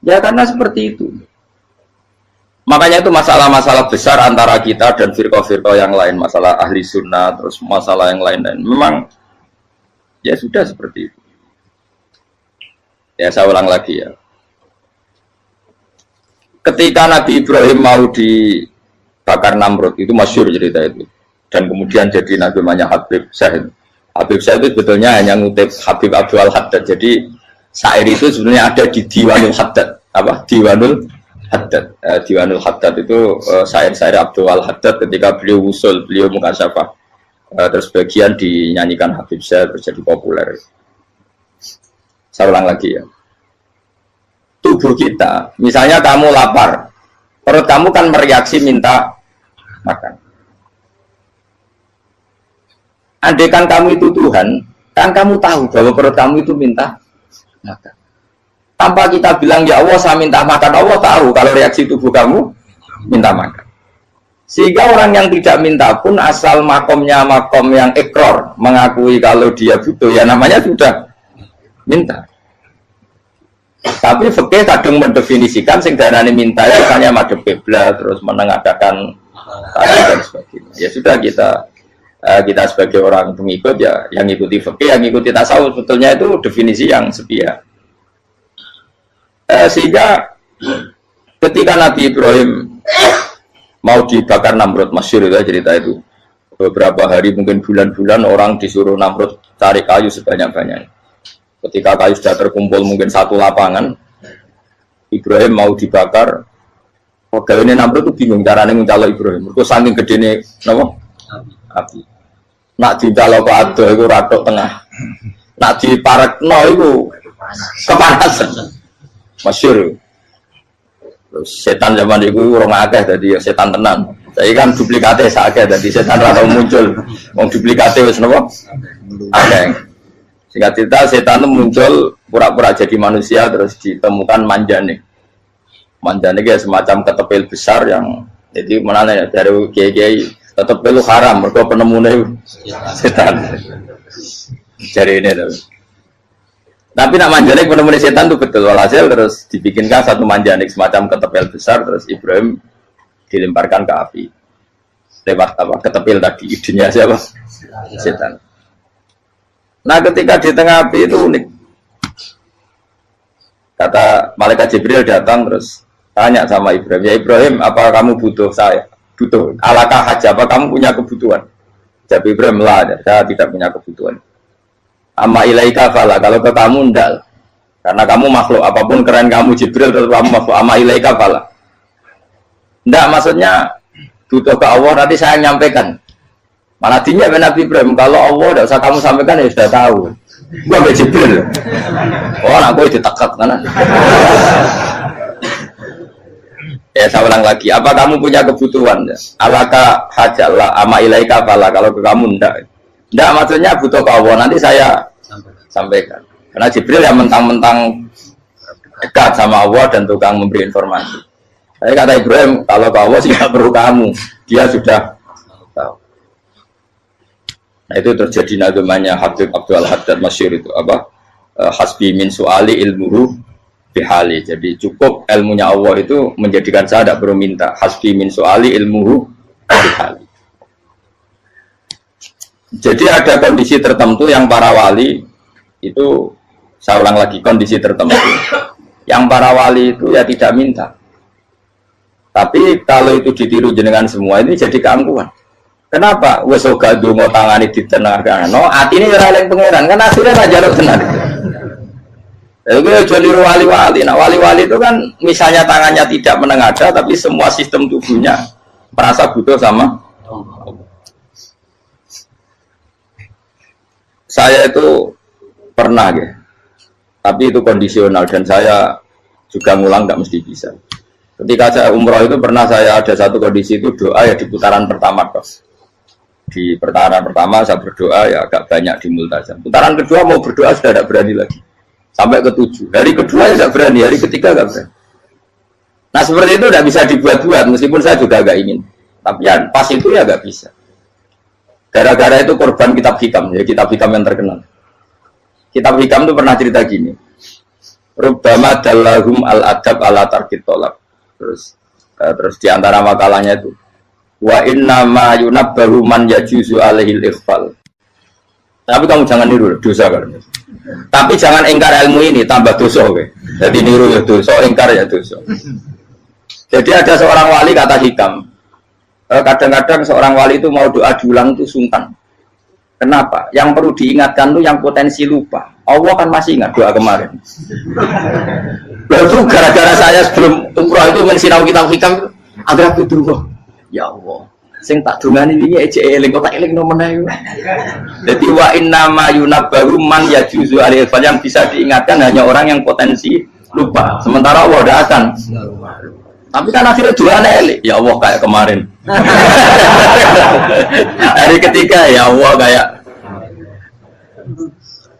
Ya karena seperti itu. Makanya itu masalah-masalah besar antara kita dan firqah-firqah yang lain. Masalah ahli sunnah, terus masalah yang lain-lain. Memang, ya sudah seperti itu. Ya saya ulang lagi ya. Ketika Nabi Ibrahim mau dibakar Namrud, itu masyhur cerita itu. Dan kemudian jadi namanya Habib Syahid. Habib Syahid itu sebetulnya hanya ngutip Habib Abdul Haddad. Jadi syair itu sebenarnya ada di Diwanul Haddad. Apa? Diwanul Haddad. Diwanul Haddad itu syair-syair Abdul Haddad ketika beliau usul, beliau mukasyafah. Terus bagian dinyanyikan Habib Syahid terjadi populer. Saya ulang lagi ya. Tubuh kita, misalnya kamu lapar, perut kamu kan mereaksi minta makan. Andaikan kamu itu Tuhan, kan kamu tahu bahwa perut kamu itu minta makan. Tanpa kita bilang ya Allah saya minta makan, Allah tahu kalau reaksi tubuh kamu minta makan. Sehingga orang yang tidak minta pun asal makomnya makom yang ikror, mengakui kalau dia butuh, ya namanya sudah minta. Tapi fikih kadang mendefinisikan sing darane minta itu hanya madhep kiblat terus menengadakan dan sebagainya. Ya sudah kita sebagai orang pengikut ya yang ikuti fikih, yang ikuti tasawuf sebetulnya itu definisi yang sepihak. Sehingga ketika Nabi Ibrahim mau dibakar Namrud, masyhur itu cerita itu. Beberapa hari mungkin bulan-bulan orang disuruh Namrud cari kayu sebanyak-banyaknya. Ketika kayu sudah terkumpul mungkin satu lapangan, Ibrahim mau dibakar. Pegawai Namrud itu bingung caranya mencalok Ibrahim. Mereka saking gedene napa? Api. Nak dicalok ke ado itu ratok tengah. Nak diparekno itu kepanasan. Masyhur. Setan zaman itu orang akeh tadi ya setan tenan. Saya kan duplikatnya sakit tadi setan rata muncul. Wong duplikatnya wis napa? Akeh. Singkat cerita setan itu muncul pura-pura jadi manusia terus ditemukan manjane. Manjane kayak semacam ketepil besar yang jadi mana ya dari kiai ketepil haram mergo penemune setan. Jari ini tuh. Tapi nak manjanik penemuan setan itu betul walhasil terus dibikinkan satu manjanik semacam ketepil besar terus Ibrahim dilemparkan ke api lewat apa ketepil tadi idenya siapa setan. Nah ketika di tengah api itu unik, kata malaikat Jibril datang terus tanya sama Ibrahim, ya Ibrahim apa kamu butuh saya? Butuh alakah haja apa kamu punya kebutuhan? Jawab Ibrahim lah saya tidak punya kebutuhan. Amma ilaika fala, kalau ke kamu ndak, karena kamu makhluk apapun keren kamu Jibril tetap kamu makhluk. Amma ilaika fala, ndak maksudnya butuh ke Allah nanti saya nyampaikan. Malah dinya Nabi Ibrahim kalau Allah ndak usah kamu sampaikan ya sudah tahu. Gua be Jibril. Oh aku ditekak kan. Ya saya ulang lagi, apa kamu punya kebutuhan? Alaka hajalah amma ilaika fala, kalau ke kamu ndak. Nggak maksudnya butuh ke Allah nanti saya sampaikan. Karena Jibril yang mentang-mentang dekat sama Allah dan tukang memberi informasi. Saya kata Ibrahim kalau ke Allah sih nggak perlu kamu, dia sudah tahu. Nah itu terjadi nagamanya Habib Abdul Haddad masyhur itu apa? Hasbi min su'ali ilmuhu bihali. Jadi cukup ilmunya Allah itu menjadikan saya tidak perlu minta. Hasbi min su'ali ilmuhu bihali. Jadi ada kondisi tertentu yang para wali itu, saya ulang lagi kondisi tertentu yang para wali itu ya tidak minta. Tapi kalau itu ditiru jenengan semua ini jadi keangkuhan. Kenapa? Wes ora ndonga tangane ditenangkan. No, atine ora eling pangeran kan akhirnya ra jaluk tenan. Itu aja niru wali-wali. Nah, wali-wali itu kan misalnya tangannya tidak menengadah tapi semua sistem tubuhnya merasa butuh sama saya itu pernah ya, tapi itu kondisional dan saya juga ngulang nggak mesti bisa. Ketika saya umroh itu pernah saya ada satu kondisi itu doa ya di putaran pertama kos. Di putaran pertama saya berdoa ya agak banyak di multazam. Putaran kedua mau berdoa sudah tidak berani lagi. Sampai ke-7. Hari kedua ya tidak berani, hari ketiga nggak berani. Nah seperti itu tidak bisa dibuat-buat meskipun saya juga agak ingin. Tapi ya pas itu ya nggak bisa. Gara-gara itu korban kitab hikam, ya kitab hikam yang terkenal. Kitab hikam itu pernah cerita gini. Rubbama dallahum al-adab ala tarkit tolak. Terus di antara makalahnya itu wa inna ma yunabbahu man yajuzu alaihil ikhfal. Tapi kamu jangan niru dosa kan. Tapi jangan ingkar ilmu ini tambah dosa kowe. Jadi niru ya dosa, ingkar ya dosa. Jadi ada seorang wali kata hikam. Kadang-kadang seorang wali itu mau doa diulang itu sungkan. Kenapa? Yang perlu diingatkan itu yang potensi lupa. Allah kan masih ingat doa kemarin. Lalu gara-gara saya sebelum umroh itu mensinau kitab hikam itu agar aku dulu. Ya Allah, sing tak dungani ini aja eling kok tak eling nomene. Jadi wa inna ma yunabbahu man yajuzu alil yang bisa diingatkan hanya orang yang potensi lupa. Sementara Allah tidak akan. Tapi kan akhirnya dua elik. Ya Allah kayak kemarin. Hari ketiga ya Allah kayak.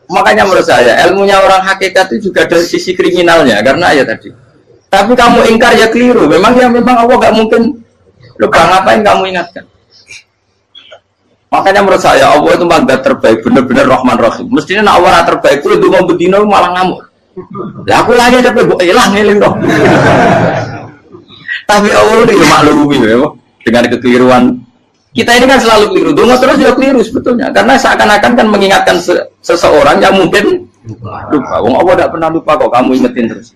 Makanya menurut saya ilmunya orang hakikat itu juga dari sisi kriminalnya karena ya tadi. Tapi kamu ingkar ya keliru. Memang Allah nggak mungkin lupa, ngapain kamu ingatkan. Makanya menurut saya Allah itu mazat terbaik, benar-benar Rahman Rahim. Mestinya Allah terbaik itu mau bedino malah ngamuk. Lah aku lagi tapi mbok ilang eling kok. Tapi Allah itu maklumi ya, dengan kekeliruan. Kita ini kan selalu keliru. Donga terus juga keliru sebetulnya. Karena seakan-akan kan mengingatkan seseorang yang mungkin lupa. Wong Allah tidak pernah lupa kok, kamu ingetin terus.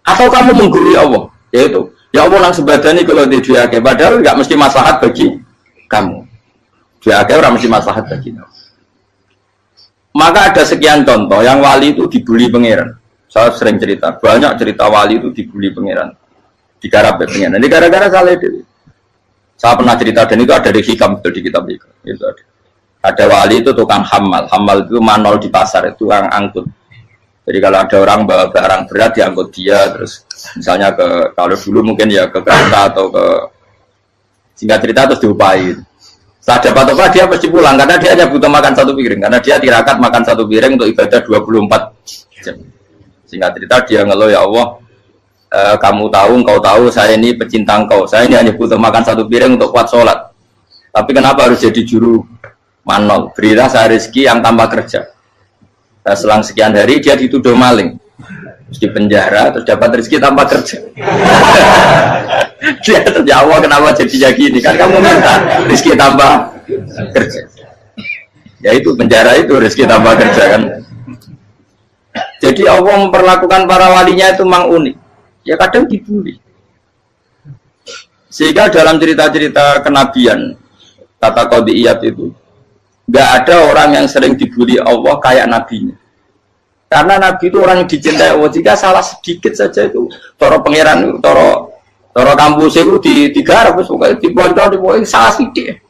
Atau kamu menggurui Allah, yaitu ya Allah nang sebadani kalau di diake, padahal nggak mesti maslahat bagi kamu. Diake orang mesti maslahat bagi kamu. Maka ada sekian contoh yang wali itu dibully pangeran. Saya sering cerita, banyak cerita wali itu dibully pangeran. Digarap pangeran. Ini gara-gara salah itu. Saya pernah cerita dan itu ada di hikam itu di kitab itu. Itu ada. Ada wali itu tukang hamal. Hamal itu manol di pasar, itu tukang angkut. Jadi kalau ada orang bawa barang berat diangkut dia, terus misalnya kalau dulu mungkin ya ke kereta atau ke singkat cerita terus diupai. Setelah dapat apa dia pasti pulang karena dia hanya butuh makan satu piring karena dia tirakat makan satu piring untuk ibadah 24 jam. Singkat cerita dia ngeluh ya Allah, kamu tahu, engkau tahu saya ini pecinta engkau, saya ini hanya butuh makan satu piring untuk kuat sholat. Tapi kenapa harus jadi juru manol? Berilah saya rezeki yang tanpa kerja. Nah, selang sekian hari dia dituduh maling, terus di penjara, terus dapat rezeki tanpa kerja. Dia terjawab kenapa jadinya gini? Kan kamu minta rezeki tanpa kerja. Ya itu penjara itu rezeki tanpa kerja kan. Jadi Allah memperlakukan para walinya itu memang unik. Ya kadang dibully. Sehingga dalam cerita-cerita kenabian, kata Qadiyat itu, nggak ada orang yang sering dibully Allah kayak nabinya. Karena nabi itu orang yang dicintai Allah. Jika salah sedikit saja itu, toro pangeran, toro kampus itu digarap, pokoknya dibontor, salah sedikit.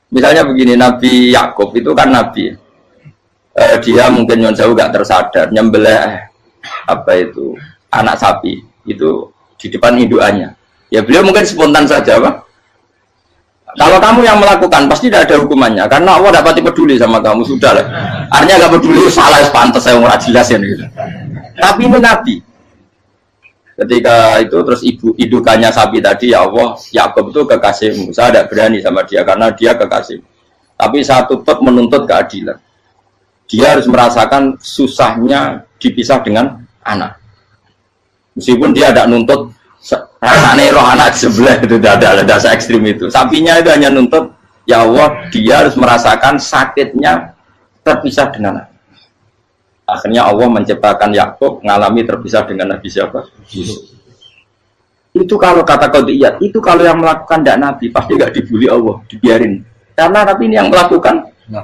Misalnya begini, Nabi Yakub itu kan nabi. Dia mungkin yang jauh nggak tersadar, nyembelih apa itu anak sapi itu di depan indukannya. Ya beliau mungkin spontan saja, Pak. Kalau kamu yang melakukan pasti tidak ada hukumannya karena Allah dapat peduli sama kamu sudah lah. Artinya nggak peduli salah pantas saya nggak jelas ya gitu. Tapi ini Nabi. Ketika itu terus indukannya sapi tadi ya Allah, Yakub itu kekasihmu. Saya tidak berani sama dia karena dia kekasih. Tapi saya tutup menuntut keadilan. Dia harus merasakan susahnya dipisah dengan anak. Meskipun dia tidak nuntut rasanya roh anak sebelah itu tidak ada se-ekstrim itu. Sapinya itu hanya nuntut ya Allah dia harus merasakan sakitnya terpisah dengan anak. Akhirnya Allah menciptakan Yakub mengalami terpisah dengan Nabi siapa? Yusuf. Itu kalau kata Qadiyat, itu kalau yang melakukan tidak Nabi pasti nggak dibully Allah, dibiarin. Karena Nabi ini yang melakukan. Nah.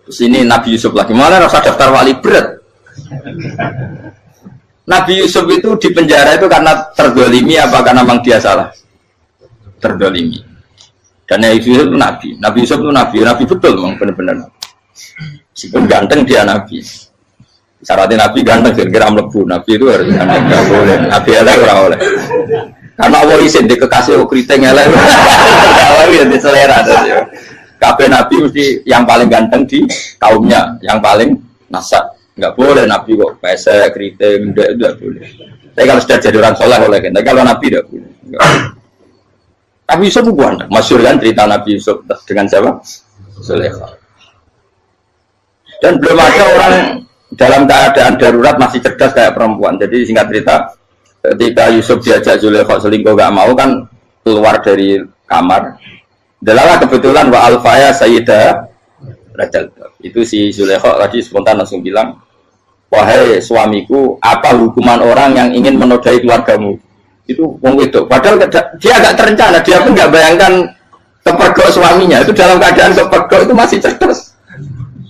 Terus ini Nabi Yusuf lagi, malah rasa daftar wali berat. Nabi Yusuf itu di penjara itu karena terdolimi apa karena memang dia salah? Terdolimi. Karena Yusuf itu Nabi. Nabi Yusuf itu Nabi betul memang benar-benar. Meskipun ganteng dia Nabi. Syaratnya Nabi ganteng kira-kira mlebu. Nabi itu harus ganteng, nggak boleh. Nabi elek ora oleh. Karena Allah isin di kekasih keriting elek. Allah ya di selera. Kabeh Nabi mesti yang paling ganteng di kaumnya, yang paling nasab. Nggak boleh Nabi kok pesek, keriting, tidak boleh. Tapi kalau sudah jadi orang soleh boleh kan. Tapi kalau Nabi tidak boleh. Nabi Yusuf bukan, masyhur kan cerita Nabi Yusuf dengan siapa? Zulaikha. Dan belum ada orang dalam keadaan darurat masih cerdas kayak perempuan. Jadi singkat cerita, ketika Yusuf diajak Zulaikha selingkuh nggak mau kan keluar dari kamar. Dalalah kebetulan wa alfaya sayyidah Rajal. Itu si Zulaikha tadi spontan langsung bilang, wahai suamiku, apa hukuman orang yang ingin menodai keluargamu? Itu wong wedok. Padahal dia agak terencana, dia pun nggak bayangkan kepergok suaminya. Itu dalam keadaan kepergok itu masih cerdas.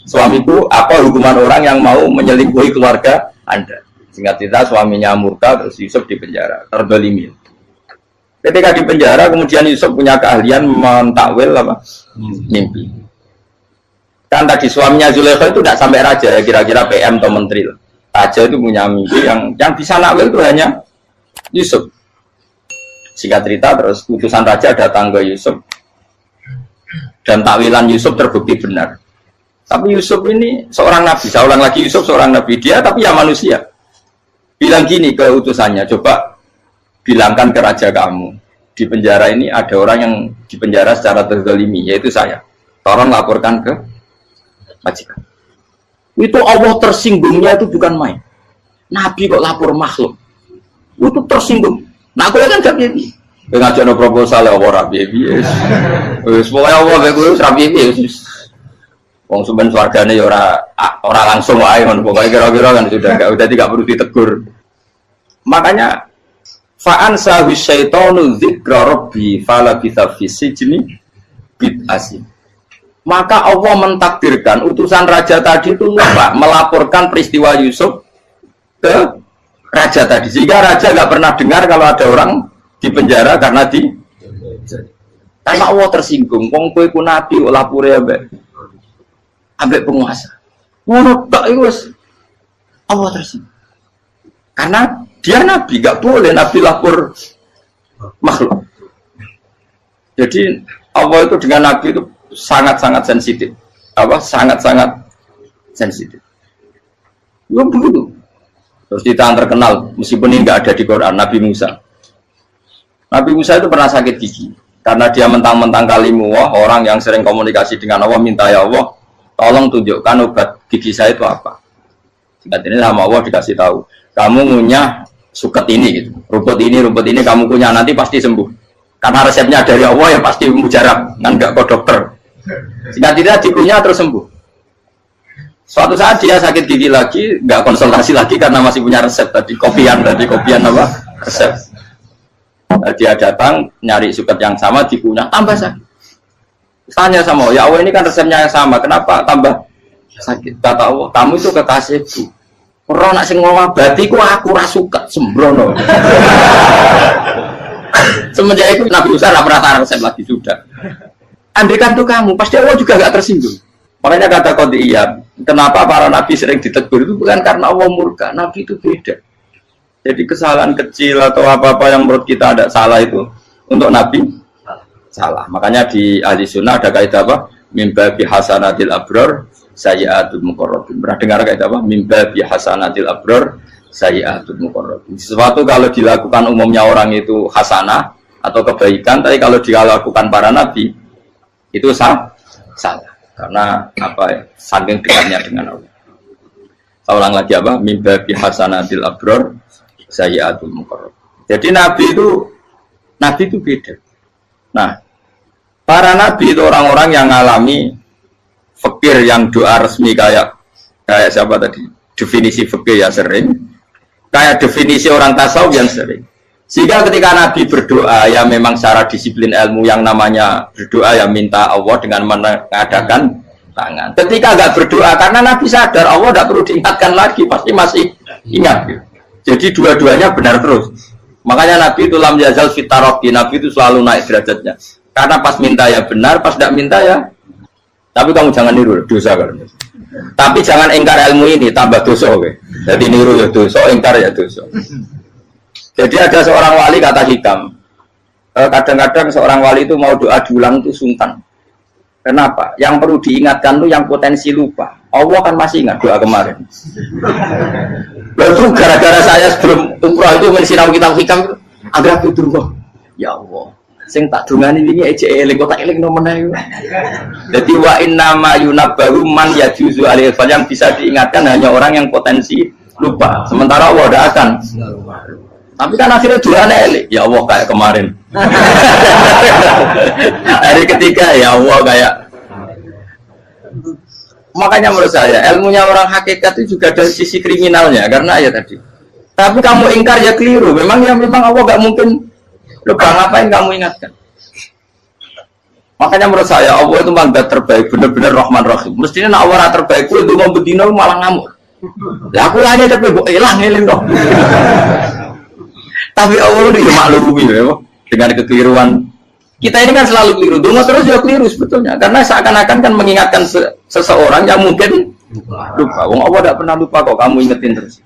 Suamiku, apa hukuman orang yang mau menyelingkuhi keluarga Anda? Singkat cerita suaminya murka, terus Yusuf di penjara, terdolimi. Ketika di penjara, kemudian Yusuf punya keahlian mentakwil apa? Mimpi. Kan tadi suaminya Zulaikha itu tidak sampai raja ya, kira-kira PM atau menteri. Raja itu punya mimpi yang bisa nakwil itu hanya Yusuf. Singkat cerita terus utusan raja datang ke Yusuf dan takwilan Yusuf terbukti benar. Tapi Yusuf ini seorang nabi, saya ulang lagi Yusuf seorang nabi dia tapi ya manusia. Bilang gini ke utusannya, coba bilangkan ke raja kamu di penjara ini ada orang yang di penjara secara terzalimi yaitu saya. Tolong laporkan ke majikan. Itu Allah tersinggungnya itu bukan main. Nabi kok lapor makhluk. Itu tersinggung. Nah aku kan gak piye. Ngajak proposal ya Allah rapi wis pokoknya Allah wis rapi wis wong sampean swargane ya ora langsung wae ngono pokoke kira-kira kan sudah enggak perlu ditegur. Makanya fa'an sahu syaitanu dzikra rabbi fala bisa fi sijni bid'asin. Maka Allah mentakdirkan utusan raja tadi itu lupa melaporkan peristiwa Yusuf ke raja tadi, sehingga raja nggak pernah dengar kalau ada orang di penjara karena Allah tersinggung. Wong kowe ku nabi kok lapure ambek penguasa. Ngono tok iku wis Allah tersinggung. Karena dia nabi, nggak boleh nabi lapor makhluk. Jadi Allah itu dengan nabi itu sangat-sangat sensitif. Sangat-sangat sensitif. Ya begitu. Terus kita terkenal, meskipun ini nggak ada di Quran, Nabi Musa. Nabi Musa itu pernah sakit gigi karena dia mentang-mentang kalimullah, orang yang sering komunikasi dengan Allah, minta ya Allah, tolong tunjukkan obat gigi saya itu apa. Singkat ini sama Allah dikasih tahu, kamu ngunyah suket ini, gitu. rumput ini kamu kunyah nanti pasti sembuh. Karena resepnya dari Allah ya pasti mujarab, kan nggak kok dokter. Singkat ini dikunyah terus sembuh. Suatu saat dia sakit gigi lagi, nggak konsultasi lagi karena masih punya resep tadi kopian apa resep. Dia datang nyari suket yang sama dikunyah tambah sakit. Tanya sama Allah, ya Allah ini kan resepnya yang sama, kenapa tambah sakit? Kata Allah, kamu itu kekasihku. Orang nak sing ngobati ku aku ra suket sembrono. Semenjak itu Nabi Musa nggak pernah taruh resep lagi sudah. Andaikan tuh kamu, pasti Allah juga nggak tersinggung. Makanya kata Qadiyat, kenapa para nabi sering ditegur itu bukan karena Allah murka, nabi itu beda. Jadi kesalahan kecil atau apa-apa yang menurut kita ada salah itu untuk nabi salah. Makanya di ahli sunnah ada kaidah apa? Mimba bihasanatil abror sayyi'atul muqarrabin. Pernah dengar kaidah apa? Mimba bihasanatil abror sayyi'atul muqarrabin. Sesuatu kalau dilakukan umumnya orang itu hasanah atau kebaikan, tapi kalau dilakukan para nabi itu salah. Karena apa ya, saking dekatnya dengan Allah. Saya ulang lagi apa? Mimba bihasanatil abror sayyi'atul muqarrab. Jadi nabi itu beda. Nah, para nabi itu orang-orang yang mengalami fikir yang doa resmi kayak siapa tadi? Definisi fikir ya sering. Kayak definisi orang tasawuf yang sering. Sehingga ketika Nabi berdoa, ya memang secara disiplin ilmu yang namanya berdoa ya minta Allah dengan mengadakan tangan. Ketika nggak berdoa, karena Nabi sadar Allah tidak perlu diingatkan lagi, pasti masih ingat. Jadi dua-duanya benar terus. Makanya Nabi itu lam yazal fitaroki, Nabi itu selalu naik derajatnya. Karena pas minta ya benar, pas tidak minta ya. Tapi kamu jangan niru dosa kan. Tapi jangan ingkar ilmu ini, tambah dosa. Jadi niru ya dosa, ingkar ya dosa. Jadi ada seorang wali kata Hikam, kadang-kadang seorang wali itu mau doa diulang itu sungkan. Kenapa? Yang perlu diingatkan itu yang potensi lupa. Allah kan masih ingat doa kemarin. Lalu gara-gara saya sebelum umrah itu mensinau kitab Hikam itu, agar aku turun. Ya Allah, sing tak dungani ini aja eling, kok tak eling nomornya. Jadi wa inna ma yunabbahu man yajuzu alaihi, yang bisa diingatkan hanya orang yang potensi lupa. Sementara Allah tidak akan. Tapi kan akhirnya doanya elik, ya Allah kayak kemarin. Hari ketiga ya Allah kayak. Makanya menurut saya ilmunya orang hakikat itu juga dari sisi kriminalnya, karena ya tadi. Tapi kamu ingkar ya keliru. Memang Allah gak mungkin lupa, ngapain kamu ingatkan. Makanya menurut saya Allah itu mandat terbaik, benar-benar Rahman Rahim. Mestinya Allah terbaik itu mau bedino malah ngamuk. Ya aku hanya tapi hilang dong. Tapi Allah itu maklumi ya, dengan kekeliruan. Kita ini kan selalu keliru, dungo terus ya keliru sebetulnya. Karena seakan-akan kan mengingatkan seseorang yang mungkin lupa. Wong Allah tidak pernah lupa kok, kamu ingetin terus.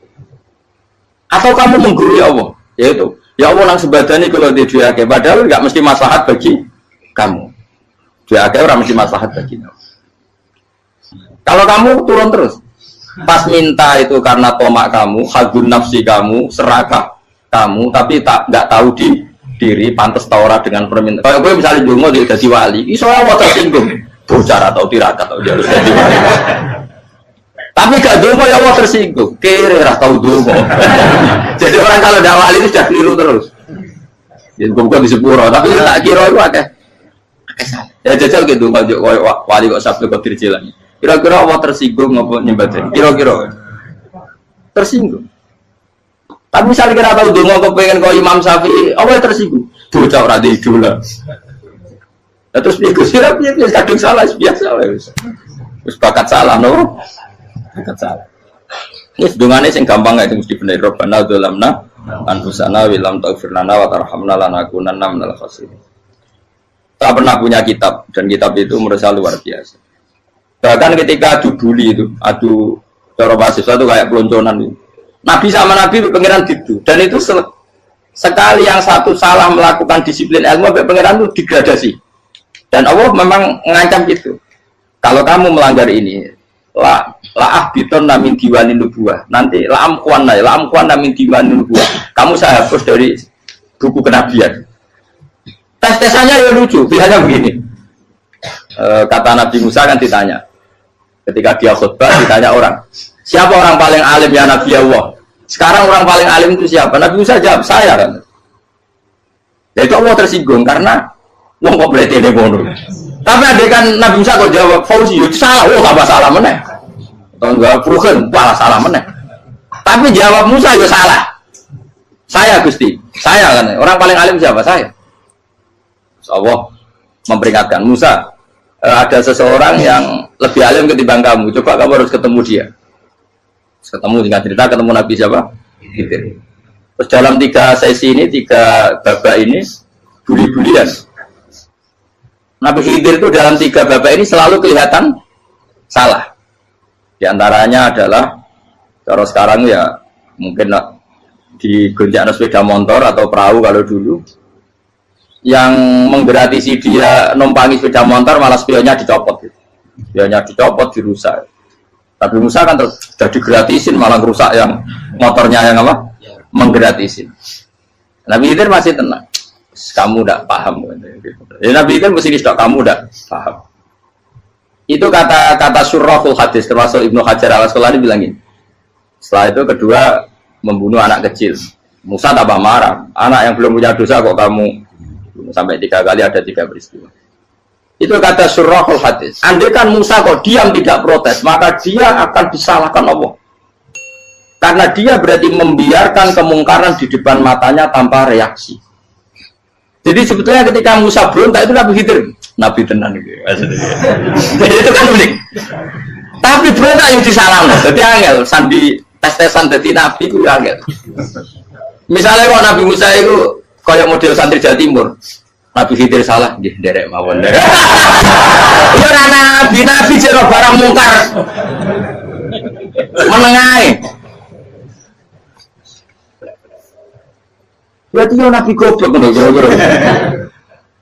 Atau kamu menggurui Allah, yaitu ya Allah nang sebadani kalau di diake, padahal nggak mesti maslahat bagi kamu. Diake orang mesti maslahat bagi kamu. Kalau kamu turun terus, pas minta itu karena tomak kamu, hadun nafsi kamu, serakah kamu, tapi nggak tahu diri pantas taura dengan permintaan. Kalau gue misalnya dungo dia jadi wali, iso Allah tersinggung, bocor atau tirakat atau dia harus jadi wali. Tapi gak dongo ya Allah tersinggung. Kere ra tau dongo. Jadi orang kalau dakwah itu sudah keliru terus. Jadi bukan di sepuro, tapi tak kira itu akeh salah. Ya jajal gitu kalau wali kok sabtu kok dirjilan. Kira-kira Allah tersinggung ngapa nyembah? Kira-kira tersinggung. Tapi misalnya kira tahu dongo kepengen kau Imam Syafi'i, Allah tersinggung. Bocah ora di idola. Lah terus piye Gus? Piye kadung salah biasa wis. Wis bakat salah no. Bakat salah. Wis dongane sing gampang ae mesti bener. Rabbana dzalamna anfusana wa lam taghfir lana wa tarhamna lanakunanna minal khasirin. Tak pernah punya kitab dan kitab itu menurut saya luar biasa. Bahkan ketika adu bully itu, adu cara mahasiswa itu kayak pelonconan itu. Nabi sama Nabi pengiran gitu dan itu sekali yang satu salah melakukan disiplin ilmu sampai pengiran itu degradasi. Dan Allah memang mengancam gitu. Kalau kamu melanggar ini, la biton namin diwanin nubuah. Nanti la amkuan namin diwanin nubuah. Kamu saya hapus dari buku kenabian. Tes-tesannya ya lucu, biasanya begini. Kata Nabi Musa kan ditanya. Ketika dia khutbah ditanya orang, siapa orang paling alim ya Nabi Allah? Sekarang orang paling alim itu siapa? Nabi Musa jawab, saya kan. Ya itu Allah tersinggung karena wong kok berarti ini bodoh. Tapi ada kan Nabi Musa kok jawab Fauzi itu salah, tambah salah meneh. Atau enggak Fugen, malah salah meneh. Tapi jawab Musa itu salah. Saya Gusti, saya kan. Orang paling alim siapa? Saya. Allah memperingatkan Musa, ada seseorang yang lebih alim ketimbang kamu. Coba kamu harus ketemu dia. Ketemu dengan cerita ketemu Nabi siapa? Khidir. Terus dalam 3 sesi ini, 3 babak ini buli-bulian. Nabi Khidir itu dalam 3 babak ini selalu kelihatan salah. Di antaranya adalah cara sekarang ya mungkin di gonjak sepeda motor atau perahu kalau dulu yang menggratisi dia numpangi sepeda motor malah spionnya dicopot gitu. Spionnya dicopot, dirusak. Tapi Musa kan sudah digratisin malah rusak yang motornya yang apa? Menggratisin. Nabi Khidir masih tenang. Kamu tidak paham. Ya, Nabi Khidir mesti tidak kamu tidak paham. Itu kata surahul hadis termasuk Ibnu Hajar al-Asqalani bilang ini. Setelah itu kedua membunuh anak kecil. Musa tambah marah. Anak yang belum punya dosa kok kamu sampai 3 kali ada 3 peristiwa. Itu kata surahul hadis. Andai kan Musa kok diam tidak protes, maka dia akan disalahkan Allah. Karena dia berarti membiarkan kemungkaran di depan matanya tanpa reaksi. Jadi sebetulnya ketika Musa berontak itu Nabi Khidir, Nabi tenan gitu. Jadi itu kan unik. Tapi berontak yang disalahkan. Jadi angel sandi tes-tesan jadi Nabi itu angel. Misalnya kok Nabi Musa itu kayak model santri Jawa Timur. Nabi Khidir salah, derek mawon. Ya nabi jero barang mungkar. Menengae. Berarti ya nabi goblok ngono kira-kira.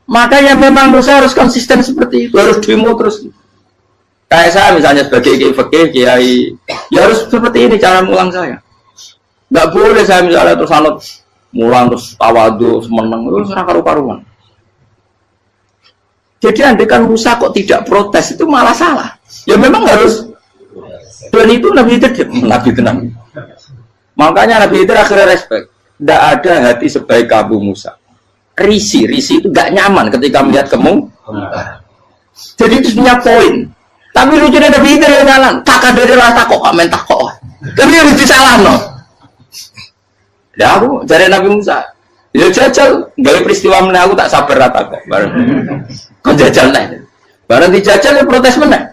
Makanya memang Musa harus konsisten seperti itu, harus demo terus. Kayak saya misalnya sebagai kiai fikih, kiai, ya harus seperti ini cara mulang saya. Enggak boleh saya misalnya terus anut mulang terus tawadhu, meneng terus ora karu-karuan. Jadi andaikan Musa kok tidak protes itu malah salah. Ya memang harus. Dan itu Nabi tenang. Makanya Nabi itu akhirnya respect. Tidak ada hati sebaik Abu Musa. Risi itu gak nyaman ketika melihat kemungkaran. Jadi itu punya poin. Tapi lucunya Nabi itu yang jalan. Tak ada rasa kok komen tak kok. Tapi harus disalah no. Ya aku cari Nabi Musa. Ya jajal, dari peristiwa meneh aku tak sabar rata kok. Bareng. Kon jajal nih. Bareng dijajal ya protes meneh.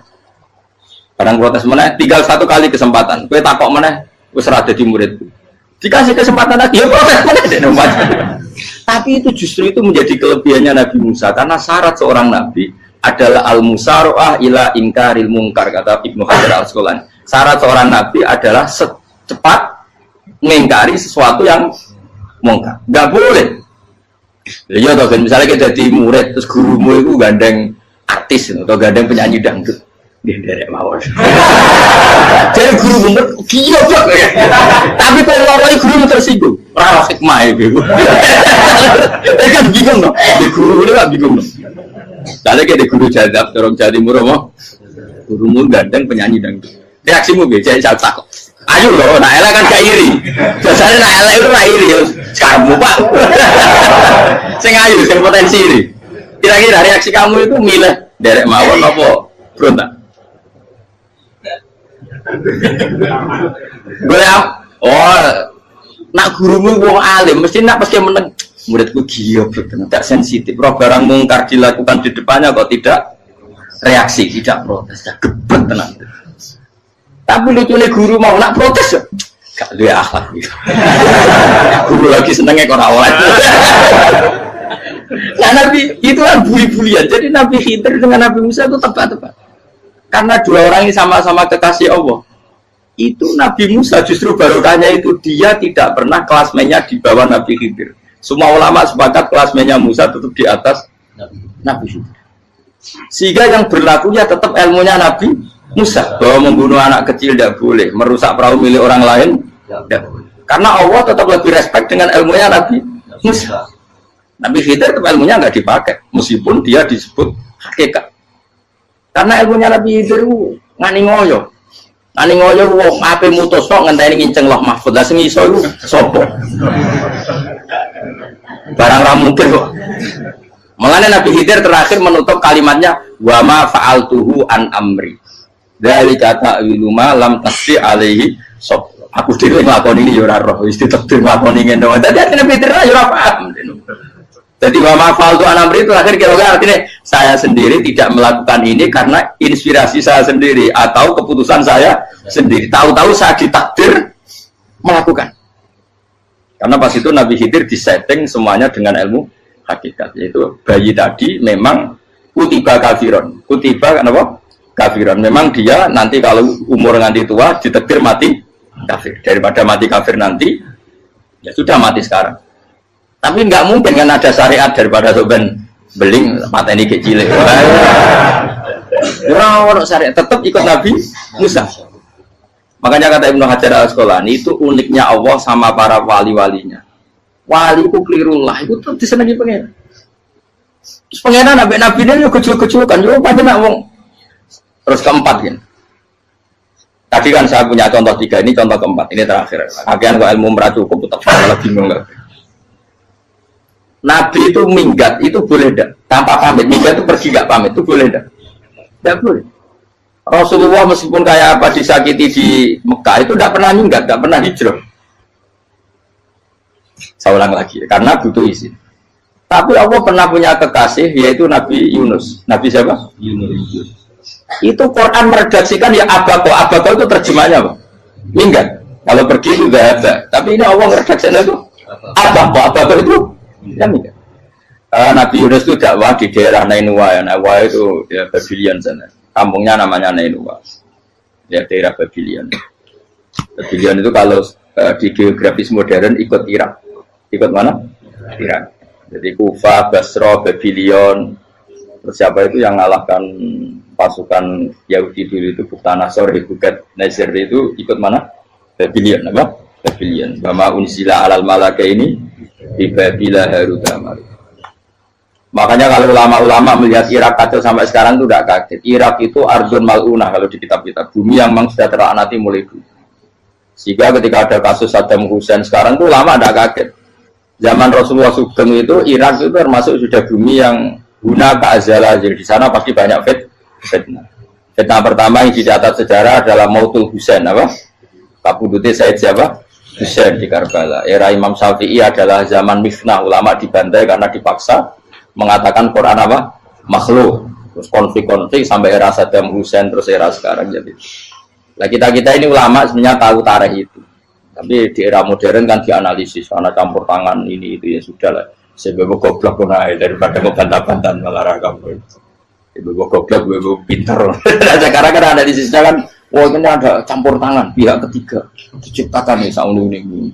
Barang protes meneh, tinggal 1 kali kesempatan. Kowe takok meneh, wis ora dadi muridku. Dikasih kesempatan lagi, ya protes meneh dek nomor. Tapi itu justru itu menjadi kelebihannya Nabi Musa karena syarat seorang nabi adalah al-musara'ah ila inkaril munkar kata Ibnu Hajar al-Asqalani. Syarat seorang nabi adalah secepat mengingkari sesuatu yang mungkar. Enggak boleh. Ya toh kan misalnya kita jadi murid terus gurumu itu gandeng artis atau gandeng penyanyi dangdut. Nggih derek mawon. Jadi guru bener gila banget. Tapi kalau orang guru tersinggung, ora hikmah itu. Kan bingung no. Di guru ini kan bingung no. Soalnya kayak di guru jadab, orang Jawa Timur apa? Gurumu gandeng penyanyi dangdut. Reaksimu piye? Jadi saya takut. Ayo loh, nak elek kan gak iri. Biasanya nak elek itu nak iri. Sekarang Pak. Sing ayu, sing potensi iri. Kira-kira reaksi kamu itu milih derek mawon apa berontak? Nak gurumu wong alim, mesti nak pasti meneng. Muridku giyo, tidak sensitif. Roh barang mungkar dilakukan di depannya kok tidak reaksi, tidak protes, gebet tenang. Tapi lucunya guru mau nak protes, gak luwe akhlak. Guru lagi senengnya kok rawat. Nah Nabi itu kan buli-bulian. Jadi Nabi Khidir dengan Nabi Musa itu tepat-tepat. Karena dua orang ini sama-sama kekasih Allah. Itu Nabi Musa justru barokahnya itu dia tidak pernah kelasmennya di bawah Nabi Khidir. Semua ulama sepakat kelasmennya Musa tetap di atas Nabi Khidir. Sehingga yang berlakunya tetap ilmunya Nabi Musa, bahwa membunuh anak kecil tidak boleh, merusak perahu milik orang lain tidak boleh. Karena Allah tetap lebih respect dengan ilmunya Nabi Musa. Nabi Khidir tetap ilmunya nggak dipakai, meskipun dia disebut hakikat. Karena ilmunya Nabi Khidir ngani ngoyo, wong ape mutus kok ngenteni nginceng loh mahfud, lah sing iso iku sapa? Barang ra mungkin kok. Makanya Nabi Khidir terakhir menutup kalimatnya wa ma fa'altuhu an amri. Dzalika ta'wilu ma lam tasdi alaihi sob. Aku dhewe nglakoni iki ya ora roh, wis ditakdir nglakoni ngene. Dadi Nabi Khidir ora paham. Jadi wa ma fa'altu an amri itu akhir kira-kira artinya saya sendiri tidak melakukan ini karena inspirasi saya sendiri atau keputusan saya sendiri. Tahu-tahu saya ditakdir melakukan. Karena pas itu Nabi Khidir disetting semuanya dengan ilmu hakikat, yaitu bayi tadi memang kutiba kafiron, kutiba kenapa? Kafiron. Memang dia nanti kalau umur nganti tua ditakdir mati kafir. Daripada mati kafir nanti, ya sudah mati sekarang. Tapi nggak mungkin kan ada syariat daripada soben beling mateni kecil. Orang syariat tetap ikut Nabi Musa. Makanya kata Ibnu Hajar Al-Asqalani itu uniknya Allah sama para wali-walinya. Wali ku klirullah itu tetap disenangi pengen. Terus pengenan nabi-nabi ini kecil-kecil kan, yo pada nak wong. Terus keempat kan. Tadi kan saya punya contoh 3, ini contoh keempat, ini terakhir. Agian kok ilmu merah cukup, tetap malah bingung nggak? Nabi itu minggat itu boleh tidak? Tanpa pamit, minggat itu pergi nggak pamit itu boleh tidak? Tidak boleh. Rasulullah meskipun kayak apa disakiti di Mekah itu tidak pernah minggat, tidak pernah hijrah. Saya ulang lagi, karena butuh izin. Tapi Allah pernah punya kekasih, yaitu Nabi Yunus. Nabi siapa? Yunus. Itu Quran meredaksikan ya abako. Abako itu terjemahnya apa? Minggat. Kalau pergi itu gak ada. Tapi ini Allah meredaksikan itu abako. Abako itu ya minggat. Nabi Yunus itu dakwah di daerah Nainua. Ya. Nainua itu ya Babylon sana. Kampungnya namanya Nainua. Ya daerah Babylon. Babylon itu kalau di geografis modern ikut Irak. Ikut mana? Irak. Jadi Kufa, Basra, Babylon. Terus siapa itu yang ngalahkan pasukan Yahudi dulu itu Buktanasor, Hebukat, Nasir itu ikut mana? Babylon, apa? Babylon. Bama unsila alal malaka ini di Babila Harutama. Makanya kalau ulama-ulama melihat Irak kacau sampai sekarang itu tidak kaget. Irak itu Ardun Mal'unah kalau di kitab-kitab. Bumi yang memang sudah terlaknati mulai dulu. Sehingga ketika ada kasus Saddam Hussein sekarang itu ulama tidak kaget. Zaman Rasulullah Sugeng itu Irak itu termasuk sudah bumi yang guna keazalah. Jadi di sana pasti banyak fitnah. Fitnah pertama yang dicatat sejarah adalah Mautul Husain, apa? Kabudutnya Said siapa? Husain di Karbala. Era Imam Syafi'i adalah zaman mifnah, ulama dibantai karena dipaksa mengatakan Quran apa? Makhluk. Terus konflik-konflik sampai era Saddam Hussein terus era sekarang jadi. Nah kita ini ulama sebenarnya tahu tarikh itu. Tapi di era modern kan dianalisis karena campur tangan ini itu ya sudah lah. Sebab goblok pun daripada ngebantah-bantah malah ragam. Ibu goblok, ibu pintar. Sekarang kan analisisnya kan, wah ini ada campur tangan pihak ketiga diciptakan nih saunu ini.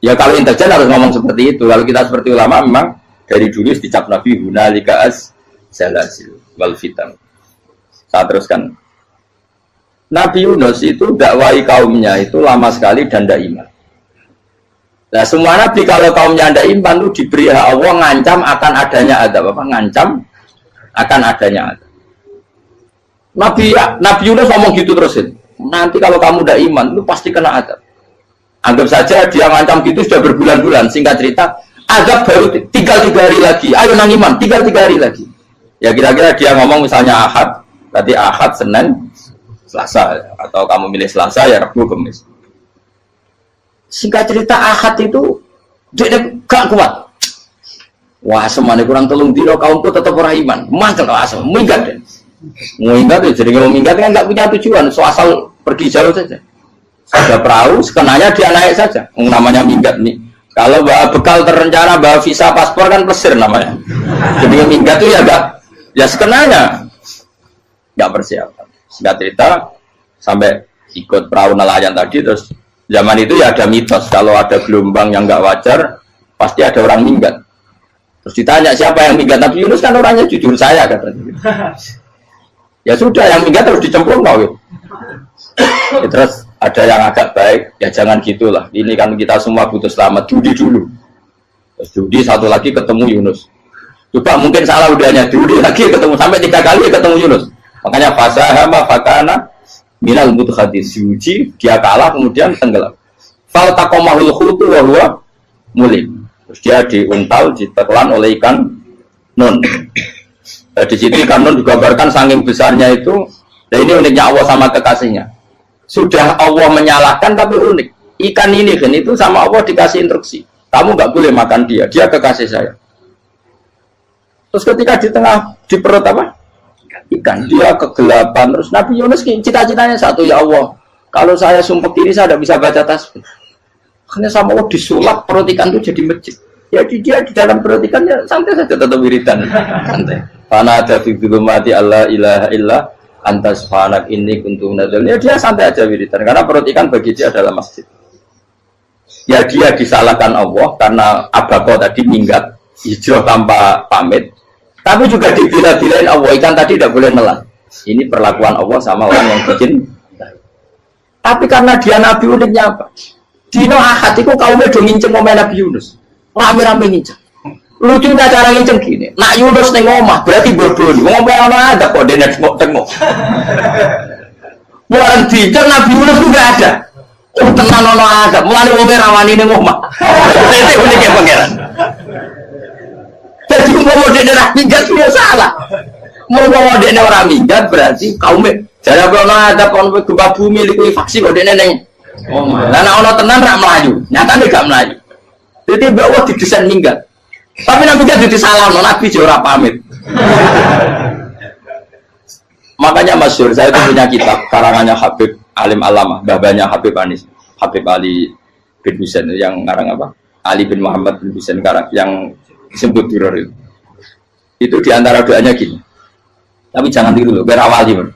Ya kalau intelijen harus ngomong seperti itu. Kalau kita seperti ulama memang dari dulu dicap Nabi hunalika az-zalazil wal fitan. Saya teruskan. Nabi Yunus itu dakwai kaumnya itu lama sekali dan tidak iman. Nah semua nabi kalau kaumnya tidak iman itu diberi hak Allah ngancam akan adanya adab apa? Ngancam akan adanya adab. Nabi Yunus ngomong gitu terusin. nanti kalau kamu udah iman, lu pasti kena azab. Anggap saja dia ngancam gitu sudah berbulan-bulan. Singkat cerita, azab baru tinggal 3 hari lagi. Ayo nang iman, tinggal 3 hari lagi. Ya kira-kira dia ngomong misalnya Ahad, tadi Ahad, Senin, Selasa, atau kamu milih Selasa ya Rabu, Kamis. Singkat cerita Ahad itu dia gak kuat. Wah, semuanya kurang telung dino kaumku tetap orang iman. Mantel asal, minggat deh. Minggat ya, jadi kalau minggat kan nggak punya tujuan, so asal pergi jauh saja. Ada perahu, sekenanya dia naik saja. Namanya minggat nih. Kalau bawa bekal terencana, bawa visa, paspor kan plesir namanya. Jadi minggat itu ya enggak, ya sekenanya nggak persiapan. Singkat cerita sampai ikut perahu nelayan tadi, terus zaman itu ya ada mitos kalau ada gelombang yang nggak wajar pasti ada orang minggat. Terus ditanya siapa yang minggat, Nabi Yunus kan orangnya jujur saya katanya. Ya sudah, yang minggat terus dicemplung mau. Ya, terus ada yang agak baik, ya jangan gitulah. Ini kan kita semua butuh selamat, judi dulu. Terus judi satu lagi ketemu Yunus. Coba mungkin salah udahnya, judi lagi ketemu sampai 3 kali ketemu Yunus. Makanya fasahama fakana minal mudhadis, diuji dia kalah kemudian tenggelam. Fal taqamahul khutu wa huwa mulim. Terus dia diuntal, ditelan oleh ikan nun. Di situ ikan nun digambarkan saking besarnya itu. Dan ini uniknya Allah sama kekasihnya. Sudah Allah menyalahkan tapi unik. Ikan ini kan itu sama Allah dikasih instruksi. Kamu nggak boleh makan dia. Dia kekasih saya. Terus ketika di tengah di perut apa? Ikan, dia kegelapan. Terus Nabi Yunus cita-citanya satu, ya Allah, kalau saya sumpah diri saya tidak bisa baca tasbih. Akhirnya sama Allah disulap perut ikan itu jadi masjid. Jadi dia di dalam perut ikan ya santai saja tetap wiridan. Santai. Karena ada figur mati Allah ilaha illa antas fanak ini kuntum nadal. Ya dia santai aja wiridan karena perut ikan bagi dia adalah masjid. Ya dia disalahkan Allah karena abako tadi minggat hijrah tanpa pamit. Tapi juga dibila-bilain Allah, ikan tadi tidak boleh nelan. Ini perlakuan Allah sama orang yang bikin. Tapi karena dia Nabi uniknya apa? Dino Ahad itu kaumnya udah nginceng ngomong Nabi Yunus. Rame-rame nginceng. Lucunya cara nginceng gini. Nak Yunus ning omah berarti bodoh. Ngomong ana ada kok dene tengok. Bukan dinceng Nabi Yunus juga ada. Oh tenan ono ada. Mulane wong rawani ning omah. Itu uniknya pangeran. Jadi mau dia minggat dia salah. Mau dia orang minggat berarti kaumnya. Jadi kalau ada kaum gempa bumi liku faksi kok dia neng. Oh, karena orang tenan rak Melayu. Nyatanya gak Melayu. Jadi bahwa didesain minggat. Tapi nabi kan jadi salah. Nabi jora pamit. Makanya masyhur saya itu punya kitab karangannya Habib Alim Alamah, babanya Habib Anis, Habib Ali bin Husain yang ngarang apa? Ali bin Muhammad bin Husain karang yang disebut duror itu diantara doanya gini. Tapi jangan tiru loh, biar awali bro.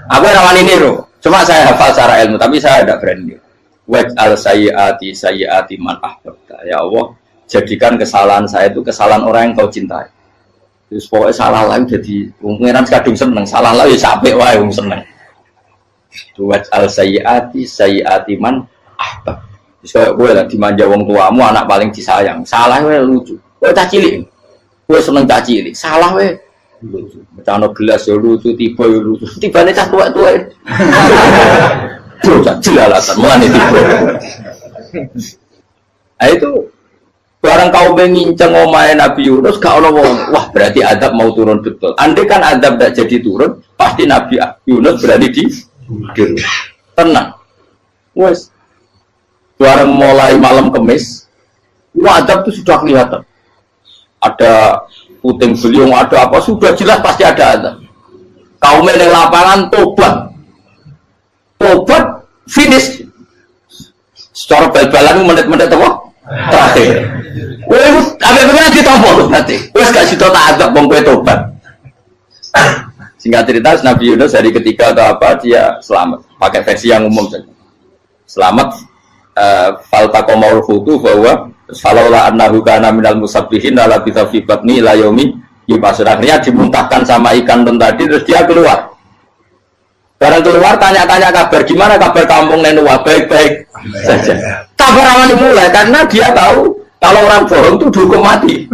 Aku rawani niru, cuma saya hafal secara ilmu, tapi saya tidak berani. Waj'al sayyiati man ahbabta. Ya Allah, jadikan kesalahan saya itu kesalahan orang yang kau cintai. Terus pokoknya salah lain jadi pengiran kadung seneng, salah lain ya sampai wae wong seneng. Waj'al sayyiati man ahbab. Terus kayak gue lah dimanja wong tuamu, anak paling disayang. Salah wae lucu. Kowe cah cilik. Kowe seneng cah cilik. Salah wae lucu. Becano gelas ya lucu, tiba ya lucu. Tibane cah tuwek-tuwek. Terus jelalatan mulane tiba. Nah itu barang kau menginceng omahe Nabi Yunus gak ono wong. Wah, berarti adab mau turun betul. Andai kan adab tidak jadi turun, pasti Nabi Yunus berarti di tenang. Wes. Barang mulai malam Kamis, adab itu sudah kelihatan. Ada puting beliung, ada apa, sudah jelas pasti ada adab. Kaum yang lapangan tobat finish. Secara bal-balan menit-menit apa? Terakhir. Wes, apa-apa ditompo tuh nanti. Wes gak sido tak adab wong kowe tobat. Singkat cerita Nabi Yunus hari ketiga atau apa dia selamat. Pakai versi yang umum saja. Selamat. Faltaqamaul hutu bahwa falaula annahu kana minal musabbihin la bisa fi batni ila yaumi yub'atsun. Akhirnya dimuntahkan sama ikan tadi terus dia keluar. Barang keluar tanya-tanya kabar gimana kabar kampung Nenua baik-baik saja. Kabar awal dimulai karena dia tahu kalau orang bohong itu dihukum mati.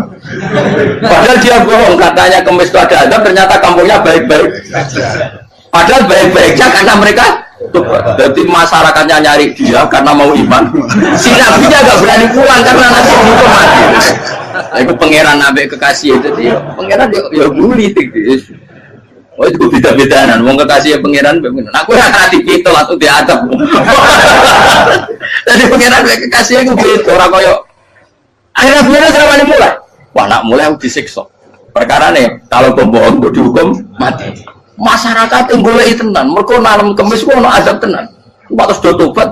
Padahal dia bohong katanya Kemis itu ada adab ternyata kampungnya baik-baik. Padahal baik-baiknya karena mereka Jadi masyarakatnya nyari dia karena mau iman. Si nabinya gak berani pulang karena nanti hukum mati. Itu pangeran nabi kekasih itu dia. Pangeran ya bully gitu. Oh itu beda-bedaan. Mau kekasih pangeran, aku yang hati itu langsung diadab. Jadi pangeran kekasih itu gitu. Orang koyo. Akhirnya pangeran sama mulai. Wah nak mulai aku disiksa. Perkara nih kalau pembohong itu dihukum mati. Masyarakat yang boleh tenan. Mereka malam kemis kok nak azab tenan. Waktu sudah tobat.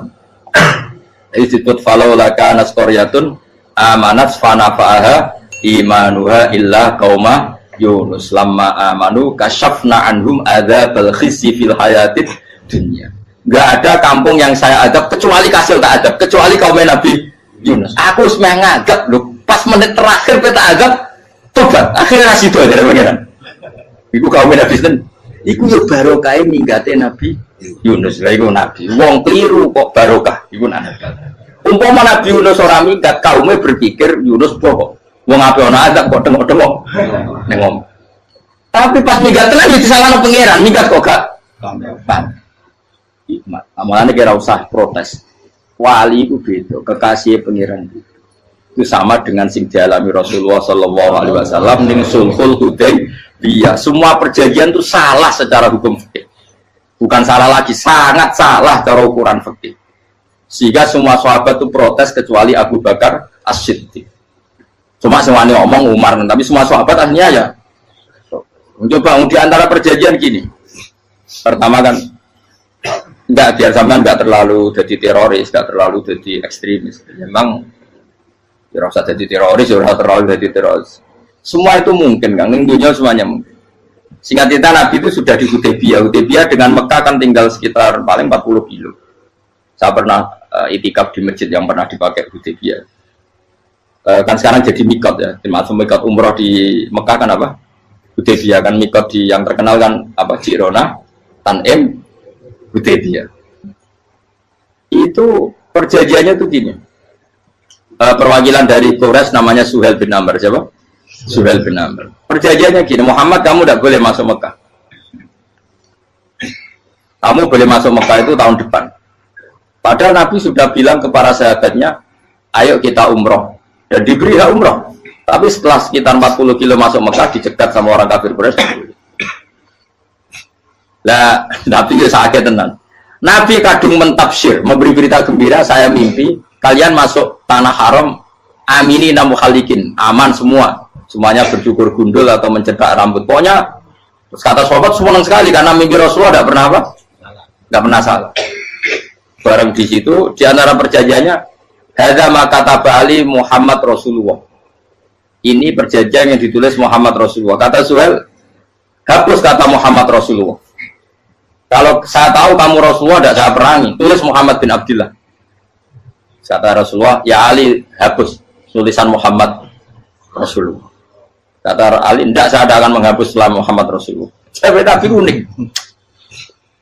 Disebut falau laka naskoryatun amanat fanafa'aha imanuha illa qauma Yunus lamma amanu kasyafna anhum adzabal khizyi fil hayatid dunya. Enggak ada kampung yang saya adab kecuali kasih tak adab, kecuali kaum Nabi Yunus. Aku semeh ngadab lho, pas menit terakhir peta adab tobat. Akhirnya sido dari pangeran. Iku kaum Nabi sinten? Iku yo barokah ninggate Nabi Yunus. Lah iku nabi. Wong kliru kok barokah iku nabi. Umpama Nabi Yunus ora minggat, kaumnya berpikir Yunus bohong. Wong ape ana azab kok tengok-tengok ning ngomong. Tapi pas minggat tenan iki salahno pangeran, minggat kok gak gampang. Hikmat. Amalane kira usah protes. Wali itu beda, kekasih pangeran itu sama dengan sing dialami Rasulullah sallallahu alaihi wasallam ning Sulhul Hudaybiyah. Semua perjanjian itu salah secara hukum fikih. Bukan salah lagi, sangat salah cara ukuran fikih. Sehingga semua sahabat itu protes kecuali Abu Bakar As-Siddiq. Cuma semuanya ngomong Umar, tapi semua sahabat akhirnya ya mencoba di antara perjanjian gini. Pertama kan enggak biar sampean enggak terlalu jadi teroris, enggak terlalu jadi ekstremis. Memang ya usah jadi teroris, ya terlalu jadi teroris. Semua itu mungkin kan, dunia semuanya mungkin. Singkat cerita Nabi itu sudah di Hudaybiyah. Hudaybiyah dengan Mekah kan tinggal sekitar paling 40 kilo. Saya pernah itikaf di masjid yang pernah dipakai Hudaybiyah. Kan sekarang jadi mikot ya, termasuk mikot umroh di Mekah kan apa? Hudaybiyah kan mikot di yang terkenal kan apa? Jirona, Tanim, Hudaybiyah. Itu perjanjiannya tuh gini. Perwakilan dari Quraisy namanya Suhail bin Amr, siapa? Suhail bin Amr. Perjanjiannya gini, Muhammad kamu tidak boleh masuk Mekah. Kamu boleh masuk Mekah itu tahun depan. Padahal Nabi sudah bilang ke para sahabatnya, ayo kita umroh. Dan diberi hak umroh. Tapi setelah sekitar 40 kilo masuk Mekah dicegat sama orang kafir Quraisy. Lah, Nabi itu sakit tenang. Nabi kadung mentafsir, memberi berita gembira, saya mimpi kalian masuk tanah haram amini namu khalikin, aman semua. Semuanya bercukur gundul atau mencetak rambut. Pokoknya kata sahabat senang sekali karena mimpi Rasulullah tidak pernah apa? Tidak pernah salah. Bareng di situ di antara perjanjiannya hadza ma kataba ali Muhammad Rasulullah. Ini perjanjian yang ditulis Muhammad Rasulullah. Kata Suhail, hapus kata Muhammad Rasulullah. Kalau saya tahu kamu Rasulullah tidak saya perangi, tulis Muhammad bin Abdullah. Kata Rasulullah, ya Ali hapus tulisan Muhammad Rasulullah. Kata Ali, tidak saya akan menghapus setelah Muhammad Rasulullah. Saya tapi unik.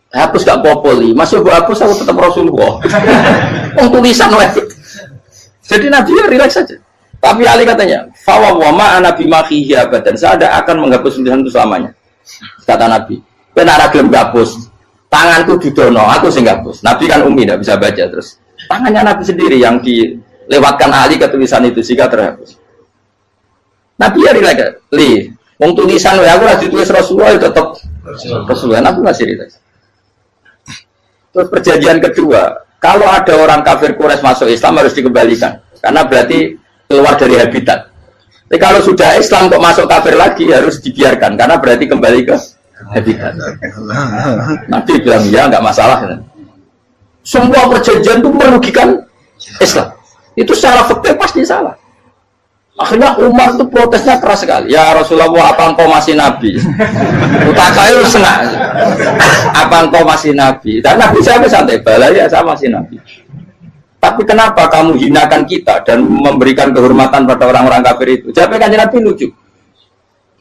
Hapus gak populi, masih aku hapus aku tetap Rasulullah. Tulisan wajib. Jadi Nabi ya relax saja. Tapi Ali katanya, fawwama ana bimakhihi abadan. Saya tidak akan menghapus tulisan itu selamanya. Kata Nabi, benar gelem hapus. Tanganku didono, aku sing hapus. Nabi kan umi tidak bisa baca terus. Tangannya Nabi sendiri yang dilewatkan Ali ke tulisan itu sehingga terhapus. Nabi ya relax. Wong tulisan aku lagi tulis Rasulullah itu tetap Rasulullah. Nabi masih relax. Terus perjanjian kedua, kalau ada orang kafir Quraisy masuk Islam harus dikembalikan, karena berarti keluar dari habitat. Tapi kalau sudah Islam kok masuk kafir lagi harus dibiarkan, karena berarti kembali ke habitat. Nabi bilang ya nggak masalah. Semua perjanjian itu merugikan Islam. Itu secara fikih pasti salah. Akhirnya Umar itu protesnya keras sekali. Ya Rasulullah, apa engkau masih Nabi? Utakail senang. Apa engkau masih Nabi? Dan Nabi saya santai, balai ya saya masih Nabi. Tapi kenapa kamu hinakan kita dan memberikan kehormatan pada orang-orang kafir itu? Jawabnya kan Nabi lucu.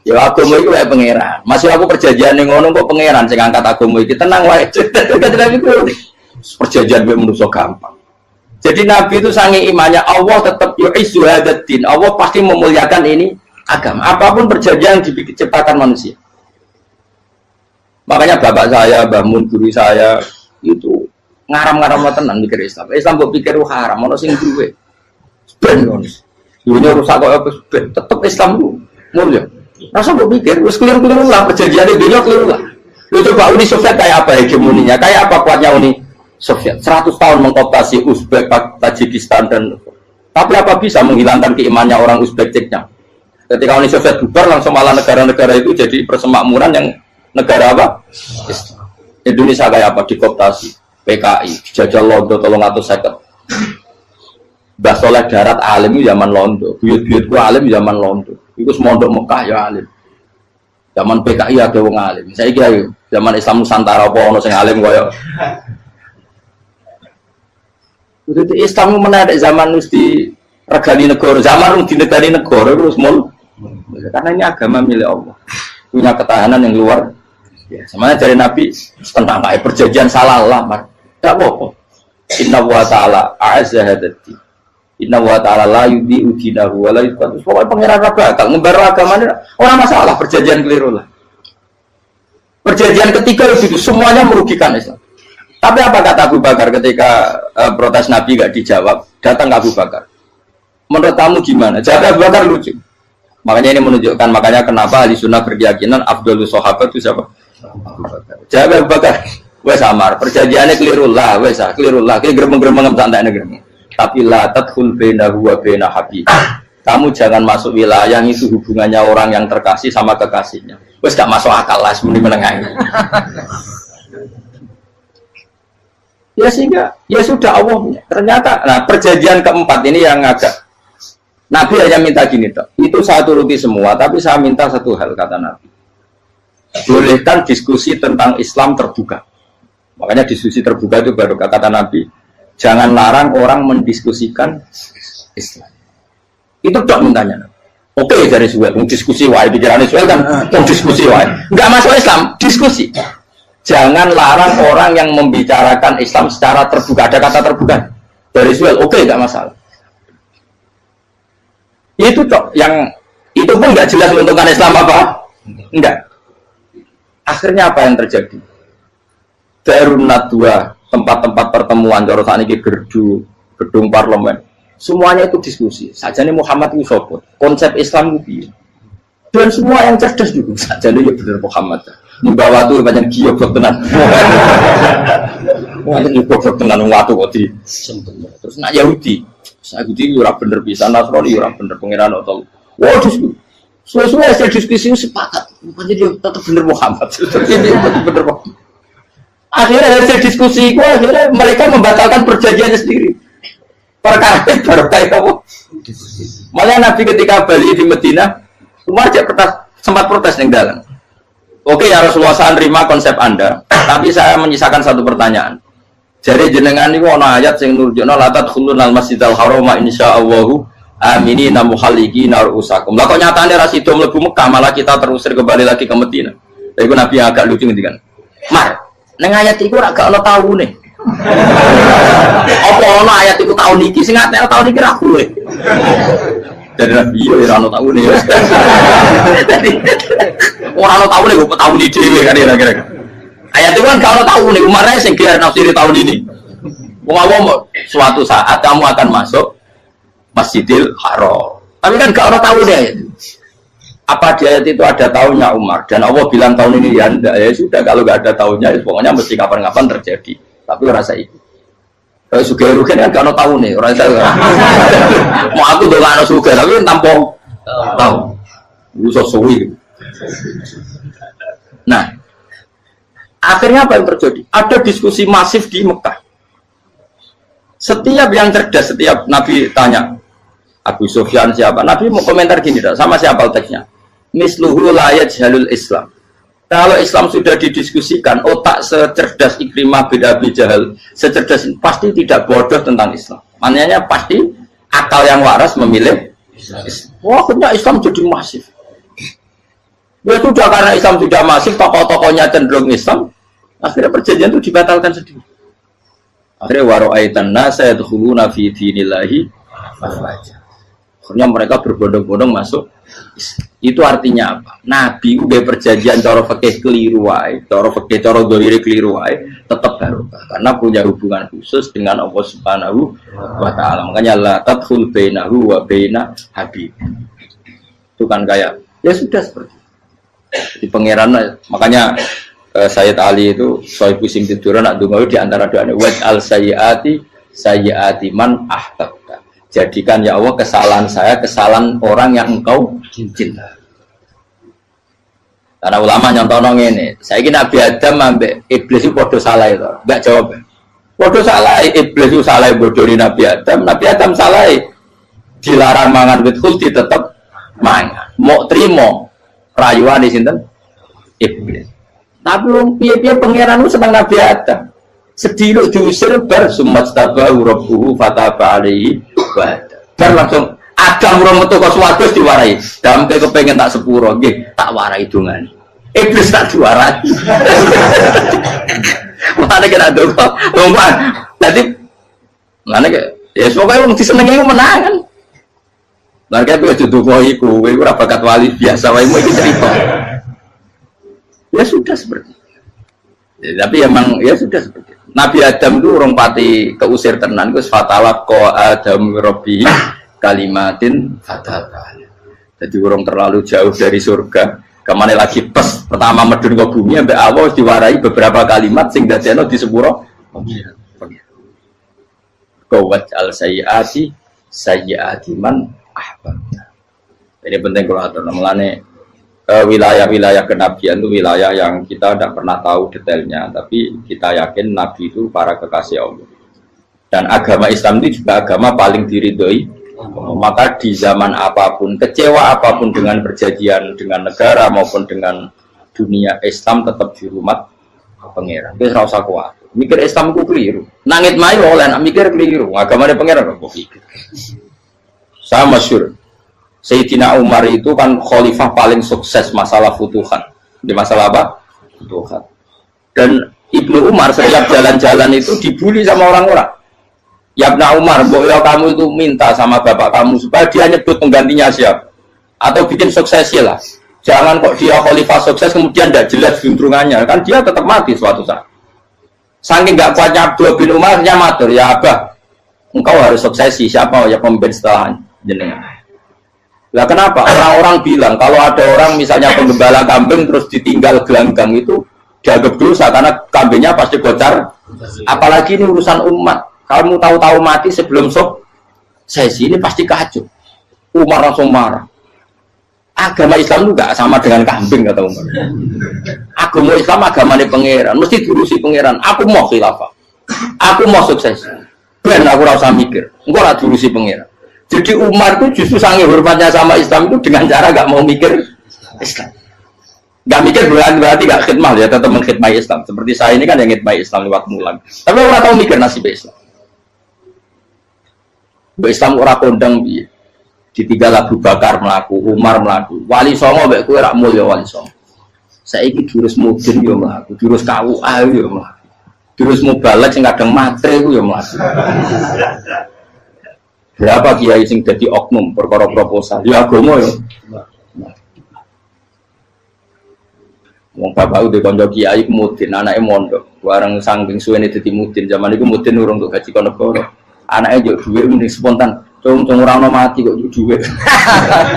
Ya agama itu kayak pangeran. Masih aku perjanjian yang ngono kok pangeran sing angkat agama iki tenang wae. Kan Nabi itu perjanjian gue manusia gampang. Jadi Nabi itu sange imannya Allah tetap yu'izzu hadzal-din. Allah pasti memuliakan ini agama. Apapun perjanjian yang diciptakan manusia. Makanya bapak saya, Mbah Mun, guru saya itu ngaram-ngaram tenan mikir Islam. Islam mbok pikir haram, ono sing duwe. Ben ngono. Dunya rusak kok apa ben tetep Islam ku mulia. Rasa mbok pikir wis keliru-keliru lah perjanjiane dunya keliru lah. Lu coba Uni Soviet kayak apa hegemoninya? Kayak apa kuatnya Uni Soviet? 100 tahun mengkooptasi Uzbek, Tajikistan dan tapi apa bisa menghilangkan keimannya orang Uzbek Ceknya? Ketika Uni Soviet bubar langsung malah negara-negara itu jadi persemakmuran yang negara apa? Indonesia kayak apa? Dikooptasi PKI, dijajah Londo 350. Mbah Soleh Darat alim itu zaman Londo, buyut-buyutku alim zaman Londo. Iku semondok Mekah ya alim. Zaman PKI ada wong alim. Saiki ayo zaman Islam Nusantara apa ono sing alim koyo. Jadi Islam menarik zaman wis di regani negara, zaman di negari negara terus mul. Karena ini agama milik Allah. Punya ketahanan yang luar ya, semuanya dari Nabi tentang kayak perjanjian salah lamar. Tidak apa-apa. Inna wa ta'ala a'azza hadati. Inna wa ta'ala la yudhi udinahu wa la yudhi. Pokoknya pengiran bakal ngebaru agamanya orang masalah perjanjian keliru lah. Perjanjian ketiga itu semuanya merugikan Islam. Tapi apa kata Abu Bakar ketika protes Nabi gak dijawab? Datang ke Abu Bakar. Menurut kamu gimana? Jawab Abu Bakar lucu. Makanya ini menunjukkan makanya kenapa ahli sunnah berkeyakinan Abdul Sahabat itu siapa? Jawab Abu Bakar. Wes samar, perjanjiannya keliru lah, wes keliru lah. Kayak geremeng-geremeng santai negeri. Tapi la tadkhul bainahu wa baina habib. Kamu jangan masuk wilayah itu hubungannya orang yang terkasih sama kekasihnya. Wes gak masuk akal lah sebenarnya menengah. Ya sehingga ya sudah Allah punya. Ternyata nah perjanjian keempat ini yang agak Nabi hanya minta gini toh. Itu saya turuti semua, tapi saya minta satu hal kata Nabi. Bolehkan diskusi tentang Islam terbuka. Makanya diskusi terbuka itu baru kata Nabi. Jangan larang orang mendiskusikan Islam. Itu dok mintanya. Oke dari Suel, diskusi wae pikirannya Suel kan, diskusi wae. Enggak masuk Islam, diskusi. Jangan larang orang yang membicarakan Islam secara terbuka. Ada kata terbuka dari Suel, oke enggak masalah. Itu dok yang itu pun enggak jelas menentukan Islam apa? Enggak. Akhirnya apa yang terjadi? Darun Nadwa, tempat-tempat pertemuan, cara saat ini gerdu, gedung parlemen, semuanya itu diskusi. Sajane Muhammad itu sopot, konsep Islam itu, dan semua yang cerdas juga. Sajane ya benar Muhammad. Membawa tuh banyak giok tenan. Wonten giok tenan waktu kok di. Terus nak Yahudi, Yahudi ora bener bisa, Nasrani ora bener pangeran atau. Wah diskusi. Sesuai hasil diskusi sepakat, bukannya dia tetap bener Muhammad. Tetap bener Muhammad. Akhirnya hasil diskusi itu akhirnya mereka membatalkan perjanjiannya sendiri. Perkara baru kayak kamu. Malah Nabi ketika balik di Medina, Umar sempat protes yang dalam. Oke ya Rasulullah, saya terima konsep Anda, tapi saya menyisakan satu pertanyaan. Jadi jenengan ini ada ayat yang nurjuna la tadkhulunal masjidal harama insyaallahu aminina muhalliqina ru'usakum. Lah kok nyatane ra sida mlebu Mekah malah kita terusir kembali lagi ke Medina. Iku Nabi agak lucu ngendikan. Mar, ning ayat iku ora gak ono taune. Apa ono ayat iku taun iki sing ngatene taun iki ra kowe. Dari Nabi yo ora ono taune. Dadi ora ono taune kok taun iki dhewe kan kira-kira. Ayat itu kan gak ono taune, Umar sing kira nafsiri tahun ini. Wong suatu saat kamu akan masuk Masjidil Haram. Tapi kan gak ada tahu deh. Apa di ayat itu ada tahunnya Umar? Dan Allah bilang tahun ini ya enggak. Ya sudah kalau gak ada tahunnya, ya pokoknya mesti kapan-kapan terjadi. Tapi rasa itu. Kalau suka rugen kan gak ada tahun nih. Orang saya mau aku udah gak ada suka, tapi kan tampung tahu. Usah suwi. Nah, akhirnya apa yang terjadi? Ada diskusi masif di Mekah. Setiap yang cerdas, setiap Nabi tanya Abu Sufyan siapa, Nabi mau komentar gini sama siapa teksnya, misluhu layat jalul Islam. Kalau Islam sudah didiskusikan, otak secerdas Ikrimah bin Abi Jahal, secerdas pasti tidak bodoh tentang Islam. Maknanya pasti akal yang waras memilih Islam. Wah, akhirnya Islam jadi masif. Ya sudah, karena Islam sudah masif, tokoh-tokohnya cenderung Islam, akhirnya perjanjian itu dibatalkan sendiri. Akhirnya waro'aitan nasa yadkhuluna fi dinillahi afwaja. Akhirnya mereka berbondong-bondong masuk. Itu artinya apa? Nabi udah perjanjian cara fikih keliru wae, cara fikih cara dzahir keliru wae, tetap barokah karena punya hubungan khusus dengan Allah Subhanahu wa taala. Makanya la tadkhul bainahu wa baina habib. Itu kan kayak ya sudah seperti di pangeran. Makanya Sayyid Ali itu soal pusing tiduran nak donga di antara doanya waj al sayyiati man ahtabta. Jadikan ya Allah kesalahan saya kesalahan orang yang engkau cinta. Karena ulama nyontono ngene, saiki Nabi Adam ambek iblis itu padha salah itu. Enggak jawab. Padha salah, iblis itu salah bodoni Nabi Adam salah. Dilarang mangan wit khuldi tetep mangan. Mau trimo rayuane sinten? Iblis. Tapi wong piye-piye pangeran itu seneng Nabi Adam. Sediluk diusir bar sumat tabahu rabbuhu fataba alaihi wa bar langsung Adam ora metu kok swarga diwarai. Dampe kepengin tak sepuro nggih tak warai dongane. Iblis tak diwarai. Mana kena donga. Ngomong. Dadi mana ke ya pokoke wong disenengi menangan. Lah kaya kudu donga iku kowe ora bakat wali biasa wae iki cerita. Ya sudah seperti itu. Ya, tapi emang ya sudah seperti itu. Nabi Adam itu orang pati keusir tenan itu fatala ko Adam Robbi kalimatin fatala. Jadi orang terlalu jauh dari surga. Kemana lagi pas pertama medun ke bumi sampai awal diwarai beberapa kalimat sing dadekno di sepuro. Qawat al sayyiati man ahbabta. Ini penting kalau atur namanya. Wilayah-wilayah kenabian itu wilayah yang kita tidak pernah tahu detailnya, tapi kita yakin Nabi itu para kekasih Allah. Dan agama Islam itu juga agama paling diridhoi. Maka di zaman apapun, kecewa apapun dengan perjanjian dengan negara maupun dengan dunia, Islam tetap di rumah pangeran. Itu ora usah kuat. Mikir Islam itu keliru. Nangit mayu oleh mikir keliru. Agama pangeran kok pikir. Saya masyhur. Sayyidina Umar itu kan khalifah paling sukses masalah futuhan. Di masalah apa? Futuhan. Dan Ibnu Umar setiap jalan-jalan itu dibully sama orang-orang. Ya Ibnu Umar, boleh kamu itu minta sama bapak kamu supaya dia nyebut penggantinya siapa? Atau bikin suksesi lah. Jangan kok dia khalifah sukses kemudian tidak jelas juntrungannya. Kan dia tetap mati suatu saat. Saking nggak kuatnya Abdul bin Umar, dia matur, ya Abah, engkau harus suksesi. Siapa ya pemimpin setelah jenengan? Lah kenapa? Orang-orang bilang kalau ada orang misalnya penggembala kambing terus ditinggal gelanggang itu dianggap dosa karena kambingnya pasti bocor. Apalagi ini urusan umat. Kamu tahu-tahu mati sebelum sesi ini pasti kacau. Umar langsung marah. Agama Islam juga sama dengan kambing kata Umar. Agama Islam agamanya pangeran, mesti diurusi pangeran. Aku mau khilafah. Aku mau sukses. Ben aku rasa mikir. Engkau lah diurusi pangeran. Jadi Umar itu justru sangat hormatnya sama Islam itu dengan cara gak mau mikir Islam. Gak mikir berarti gak khidmah ya, tetap mengkhidmati Islam. Seperti saya ini kan yang khidmati Islam lewat mulan. Tapi orang tahu mikir nasib Islam. Islam orang kondang biye. Ditinggal Abu Bakar melaku, Umar melaku. Wali Songo mbek kowe rak mulya Wali Songo. Saiki jurus mudin yo mlaku, jurus KUA yo mlaku. Jurus mubalek sing kadang matre ku yo mlaku. Berapa kiai sing dadi oknum perkara proposal? Ya agama ya. Wong bapak udah kanca kiai mudin, anake mondok. Bareng saking suwene dadi mudin, zaman iku mudin urung untuk gaji negara. Anake njuk dhuwit mending spontan. Cung ora ono mati kok njuk dhuwit.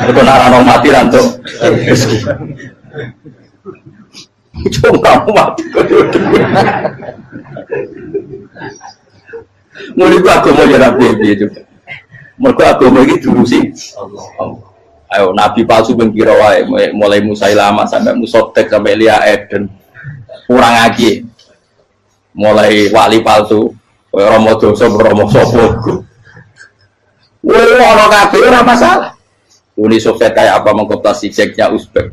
Betul ora ono mati ra entuk rezeki. Cung ora mati kok njuk dhuwit. Mulai agama ya rapi juga. Mereka agama ini diurusi Allah. Ayo Nabi palsu pengkira wae mulai Musailama sampai Musotek sampai Lia Eden kurang lagi mulai wali palsu Romo dosa Romo sopo. Orang kabeh ora masalah. Uni Soviet kayak apa mengkooptasi ceknya Uzbek.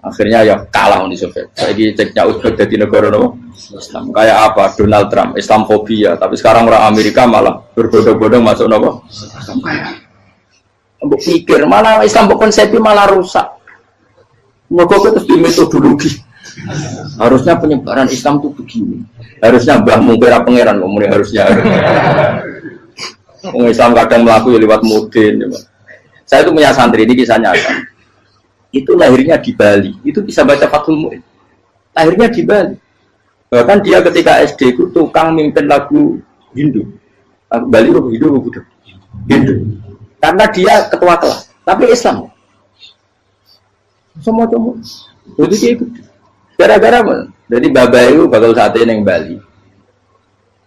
Akhirnya ya kalah Uni Soviet. Lagi ceknya Uzbek jadi negara Islam. Kayak apa Donald Trump Islamfobia, tapi sekarang orang Amerika malah berbodong-bodong masuk nopo. Mbok pikir malah Islam konsepnya malah rusak. Mergo terus di metodologi. Harusnya penyebaran Islam itu begini. Harusnya Mbah Mungkira pangeran harusnya. Wong Islam kadang mlaku ya lewat mudin ya. Saya itu punya santri, ini kisahnya apa? Itu lahirnya di Bali, itu bisa baca Fathul Mu'in. Lahirnya di Bali. Bahkan dia ketika SD itu tukang mimpin lagu Hindu. Bali itu Hindu, Hindu. Karena dia ketua kelas, tapi Islam. Semua cuma. Jadi dia ikut. Gara-gara jadi bapak itu bakal sate yang Bali.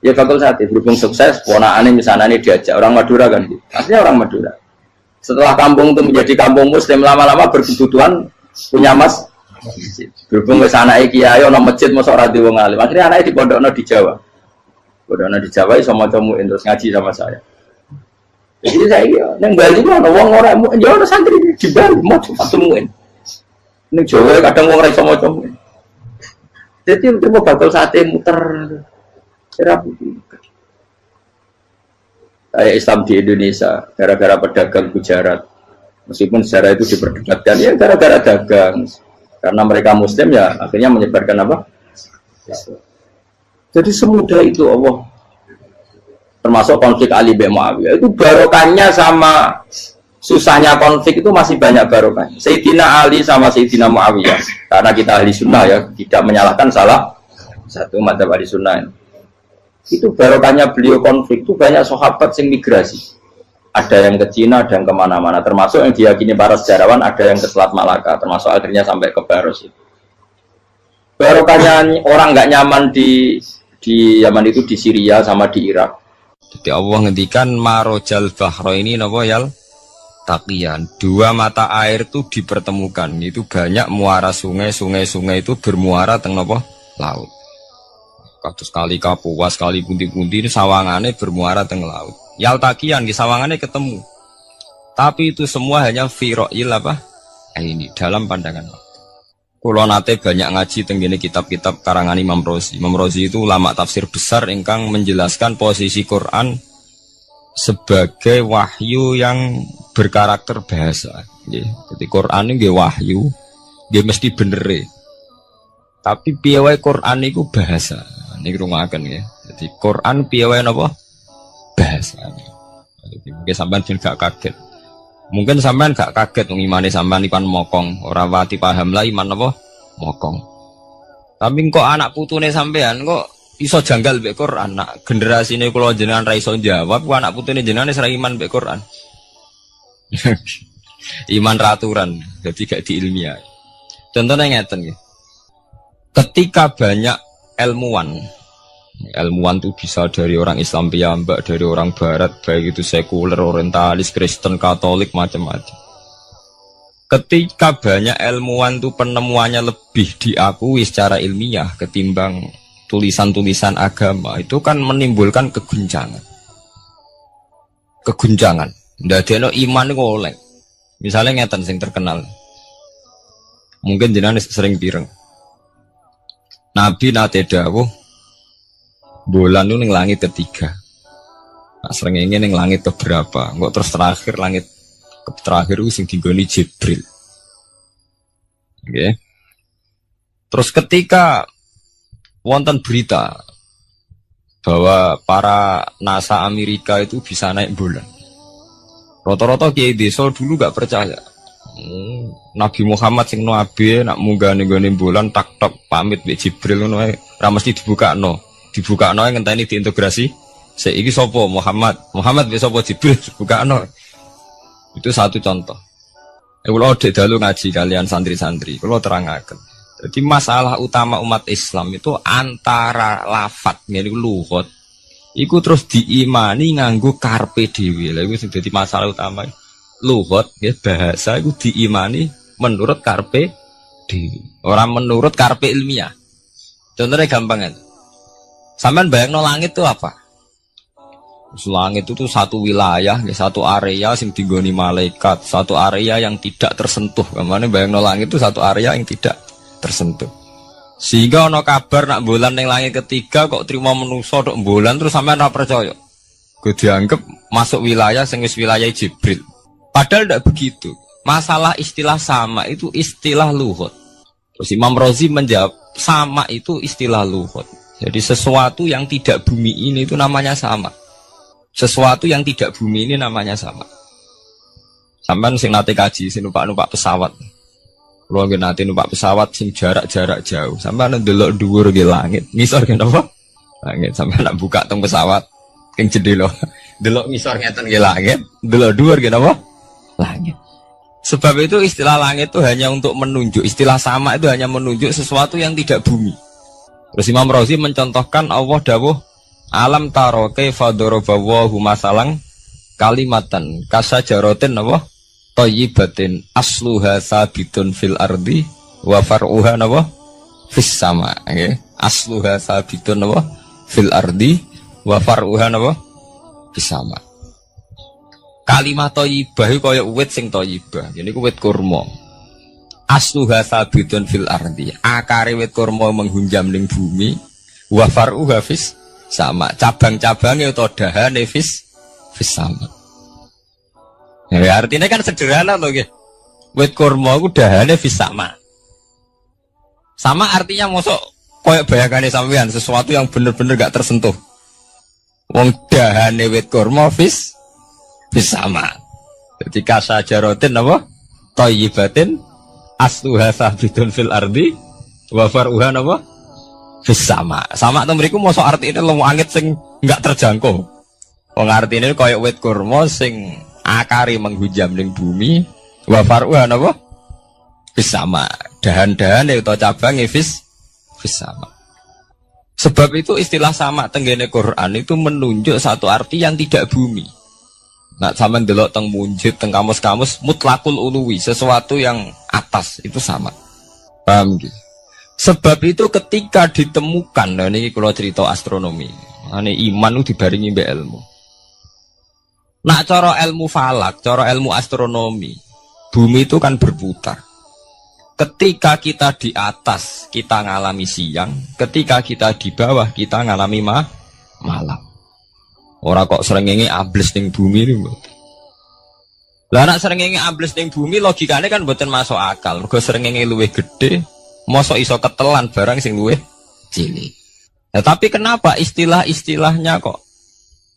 Ya bakal sate, berhubung sukses, ponakannya misalnya ini diajak orang Madura kan, aslinya orang Madura. Setelah kampung itu menjadi kampung Muslim, lama-lama berkebutuhan punya mas. Berhubung ke sana kiai, ono masjid, masuk radio wong alim. Akhirnya anaknya di pondokno di Jawa. Pondokno di Jawa, sama cemuin terus ngaji sama saya. Jadi saya yang Bali itu ono wong orang muin, ya ono santri di Bali mau cepat temuin. Ini Jawa kadang wong rai sama cemuin. Jadi itu mau bakal sate muter. Kayak Islam di Indonesia gara-gara pedagang Gujarat, meskipun sejarah itu diperdebatkan ya gara-gara dagang, karena mereka Muslim ya akhirnya menyebarkan apa? Jadi semudah itu Allah. Termasuk konflik Ali bin Muawiyah itu barokahnya sama susahnya konflik itu masih banyak barokahnya. Sayyidina Ali sama Sayyidina Muawiyah, karena kita ahli sunnah ya tidak menyalahkan salah satu madzhab ahli sunnah. Itu barokahnya beliau konflik itu banyak sahabat yang migrasi. Ada yang ke Cina, ada yang kemana-mana. Termasuk yang diyakini para sejarawan ada yang ke Selat Malaka. Termasuk akhirnya sampai ke Baros itu. Barokahnya orang nggak nyaman di Yaman itu di Syria sama di Irak.
Jadi Allah ngendikan marojal bahro ini nopo yal taqiyan. Dua mata air itu dipertemukan. Itu banyak muara sungai itu bermuara teng nopo laut. Kados kali Kapuas, kali pundi-pundi ini sawangannya bermuara teng laut. Yal taqiyan di sawangannya ketemu. Tapi itu semua hanya firoil apa? Ini dalam pandangan. Kulo nate banyak ngaji tenggene kitab-kitab karangan Imam Rozi. Imam Rozi itu ulama tafsir besar ingkang menjelaskan posisi Quran sebagai wahyu yang berkarakter bahasa. Jadi Quran ini wahyu, dia mesti bener. Tapi piye wae Quran itu bahasa. Ini rungaken ya. Jadi Quran piye wae napa? Bahasa. Jadi mungkin sampean gak kaget. Mungkin sampean gak kaget wong imane sampean ikan mokong, ora wati paham lah iman apa mokong. Tapi kok anak putune sampean kok iso janggal mbek Quran. Nak generasine kula jenengan ra iso jawab, kok anak putune jenengan wis ra iman mbek Quran. Iman raturan, jadi gak diilmiah. Contohnya ngeten nggih. Ketika banyak ilmuwan itu bisa dari orang Islam piyambak, dari orang Barat, baik itu sekuler, orientalis, Kristen, Katolik, macam-macam. Ketika banyak ilmuwan itu penemuannya lebih diakui secara ilmiah ketimbang tulisan-tulisan agama, itu kan menimbulkan keguncangan. Ndadekno iman iku oleh. Misalnya ngeten sing terkenal. Mungkin jenengan sering pireng. Nabi nate dawuh bulan itu ning langit ketiga. Nah, srengenge ning langit keberapa? Kok terus terakhir langit terakhir itu sing dinggoni Jibril. Oke. Terus ketika wonten berita bahwa para NASA Amerika itu bisa naik bulan. Rata-rata kiai desa dulu gak percaya. Nabi Muhammad sing nabi nak munggah ning bulan tak pamit mbek Jibril ngono ae ra mesti dibukakno ngenteni diintegrasi saiki sapa Muhammad mbek sapa Jibril dibukakno. Itu satu contoh. Kula dek dalu ngaji kalian santri-santri kula terangaken. Jadi masalah utama umat Islam itu antara lafadz ngene lugat iku terus diimani nganggo karpe dhewe. Lha iku sing dadi masalah utama. Lugat ya bahasa itu diimani menurut karpe dhewe, orang menurut karpe ilmiah. Contohnya gampang kan. Sampean bayangno langit itu apa? Langit itu satu wilayah, ya, satu area sing dinggoni malaikat, satu area yang tidak tersentuh. Kamane bayangno langit itu satu area yang tidak tersentuh. Sehingga ono kabar nak bulan ning langit ketiga kok trimo menungso tok bulan terus sampean ora percaya. Gue dianggap masuk wilayah sing wis wilayah Jibril. Padahal tidak begitu. Masalah istilah sama itu istilah lughat. Terus Imam Rozi menjawab sama itu istilah lughat. Jadi sesuatu yang tidak bumi ini itu namanya sama. Sesuatu yang tidak bumi ini namanya sama.
Sampeyan sing nate kaji sing numpak pesawat. Kulo nggih nate numpak pesawat sing jarak-jarak jauh. Sampeyan ndelok dhuwur nggih langit. Ngisor nggih napa? Langit. Sampeyan nak buka teng pesawat king jendela. Delok ngisor ngeten nggih langit, delok dhuwur nggih napa? Langit. Sebab itu istilah langit itu hanya untuk menunjuk, istilah sama itu hanya menunjuk sesuatu yang tidak bumi. Terus Imam Razi mencontohkan Allah dawuh alam taro kaifa daraballahu masalan kalimatan kasajaratin apa thayyibatin asluha sabitun fil ardi wa far'uha apa fis sama nggih asluha sabitun apa fil ardi wa far'uha apa fis sama. Kalimat thayyibah iku kaya wit sing thayyibah. Jadi ku wit kurma. Asluha sabitun fil ardi. Akare wit kurma menghunjam ning bumi. Wa far'uha fis sama. Cabang-cabange utawa dahane fis sama. Ya artinya kan sederhana to nggih. Wit kurma ku dahane fis sama. Sama artinya mosok koyo bayangane sampean sesuatu yang bener-bener gak tersentuh. Wong dahane wit kurma fis sama. Jadi kasajaratin apa? Thayyibatin asluha sabitun fil ardi wa far'uha apa? Fis sama. Sama to mriku mosok artine lemu angit sing enggak terjangkau. Wong artine kaya wit kurma sing akare menghujam ning bumi wa far'uha apa? Fis sama. Dahan-dahane utawa cabange fis sama. Sebab itu istilah sama tenggene Quran itu menunjuk satu arti yang tidak bumi. Nah, sama delok teng munjid, teng kamus-kamus mutlakul uluwi, sesuatu yang atas itu sama. Paham gitu? Sebab itu ketika ditemukan, nah ini kalau cerita astronomi, ini iman itu dibaringi mbek ilmu. Nah, cara ilmu falak, cara ilmu astronomi, bumi itu kan berputar. Ketika kita di atas, kita ngalami siang. Ketika kita di bawah, kita ngalami malam. Ora kok srengenge ambles ning bumi niku. Lah nek srengenge ambles ning bumi logikane kan mboten masuk akal. Mergo srengenge luwih gedhe, mosok iso ketelan barang sing luwih cilik. Nah, tapi kenapa istilah-istilahnya kok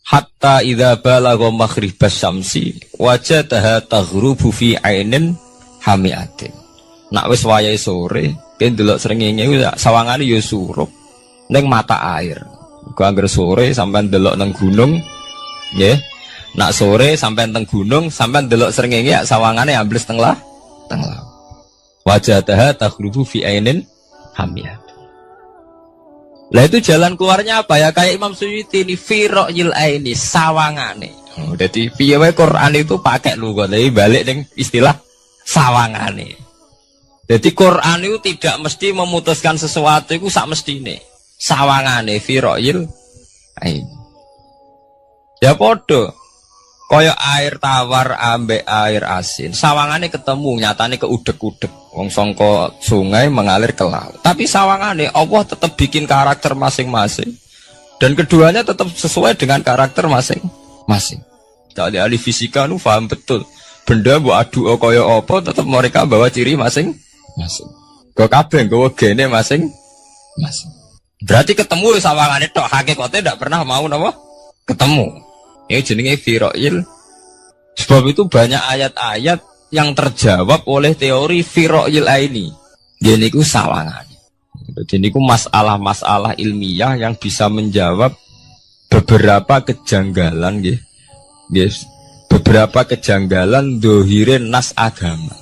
hatta idza balagha maghribas syamsi wajadaha taghrubu fi ainin hamiatin. Nak wis wayahe sore, ben delok srengenge sawangane ya surup ning mata air. Gua anggar sore sampai delok nang gunung, ya. Nak sore sampai teng gunung, sampai delok srengenge ya sawangane ambles teng laut. Wajadaha taghrubu fi ainin hamiyah. Lah itu jalan keluarnya apa ya? Kayak Imam Suyuti ini fi ra'yil aini sawangane. Jadi piye wae Quran itu pakai lugu, tapi balik ning istilah sawangane. Jadi Quran itu tidak mesti memutuskan sesuatu itu sak mestine. Sawangane fi ra'yil ain. Ya podo kaya air tawar ambek air asin. Sawangane ketemu nyatane keudek-udek. Wong sangka sungai mengalir ke laut. Tapi sawangane Allah tetap bikin karakter masing-masing. Dan keduanya tetap sesuai dengan karakter masing-masing. Jadi ahli fisika nu paham betul. Benda mbok adu kaya apa tetap mereka bawa ciri masing-masing. Kok kabeh nggawa gene masing-masing. Berarti ketemu sawangane tok hakikate ndak pernah mau napa? Ketemu. Ini jenenge fira'il. Sebab itu banyak ayat-ayat yang terjawab oleh teori fira'il aini. Jadi niku sawangane. Jadi niku masalah-masalah ilmiah yang bisa menjawab beberapa kejanggalan nggih. Yes. Beberapa kejanggalan dohirin nas agama.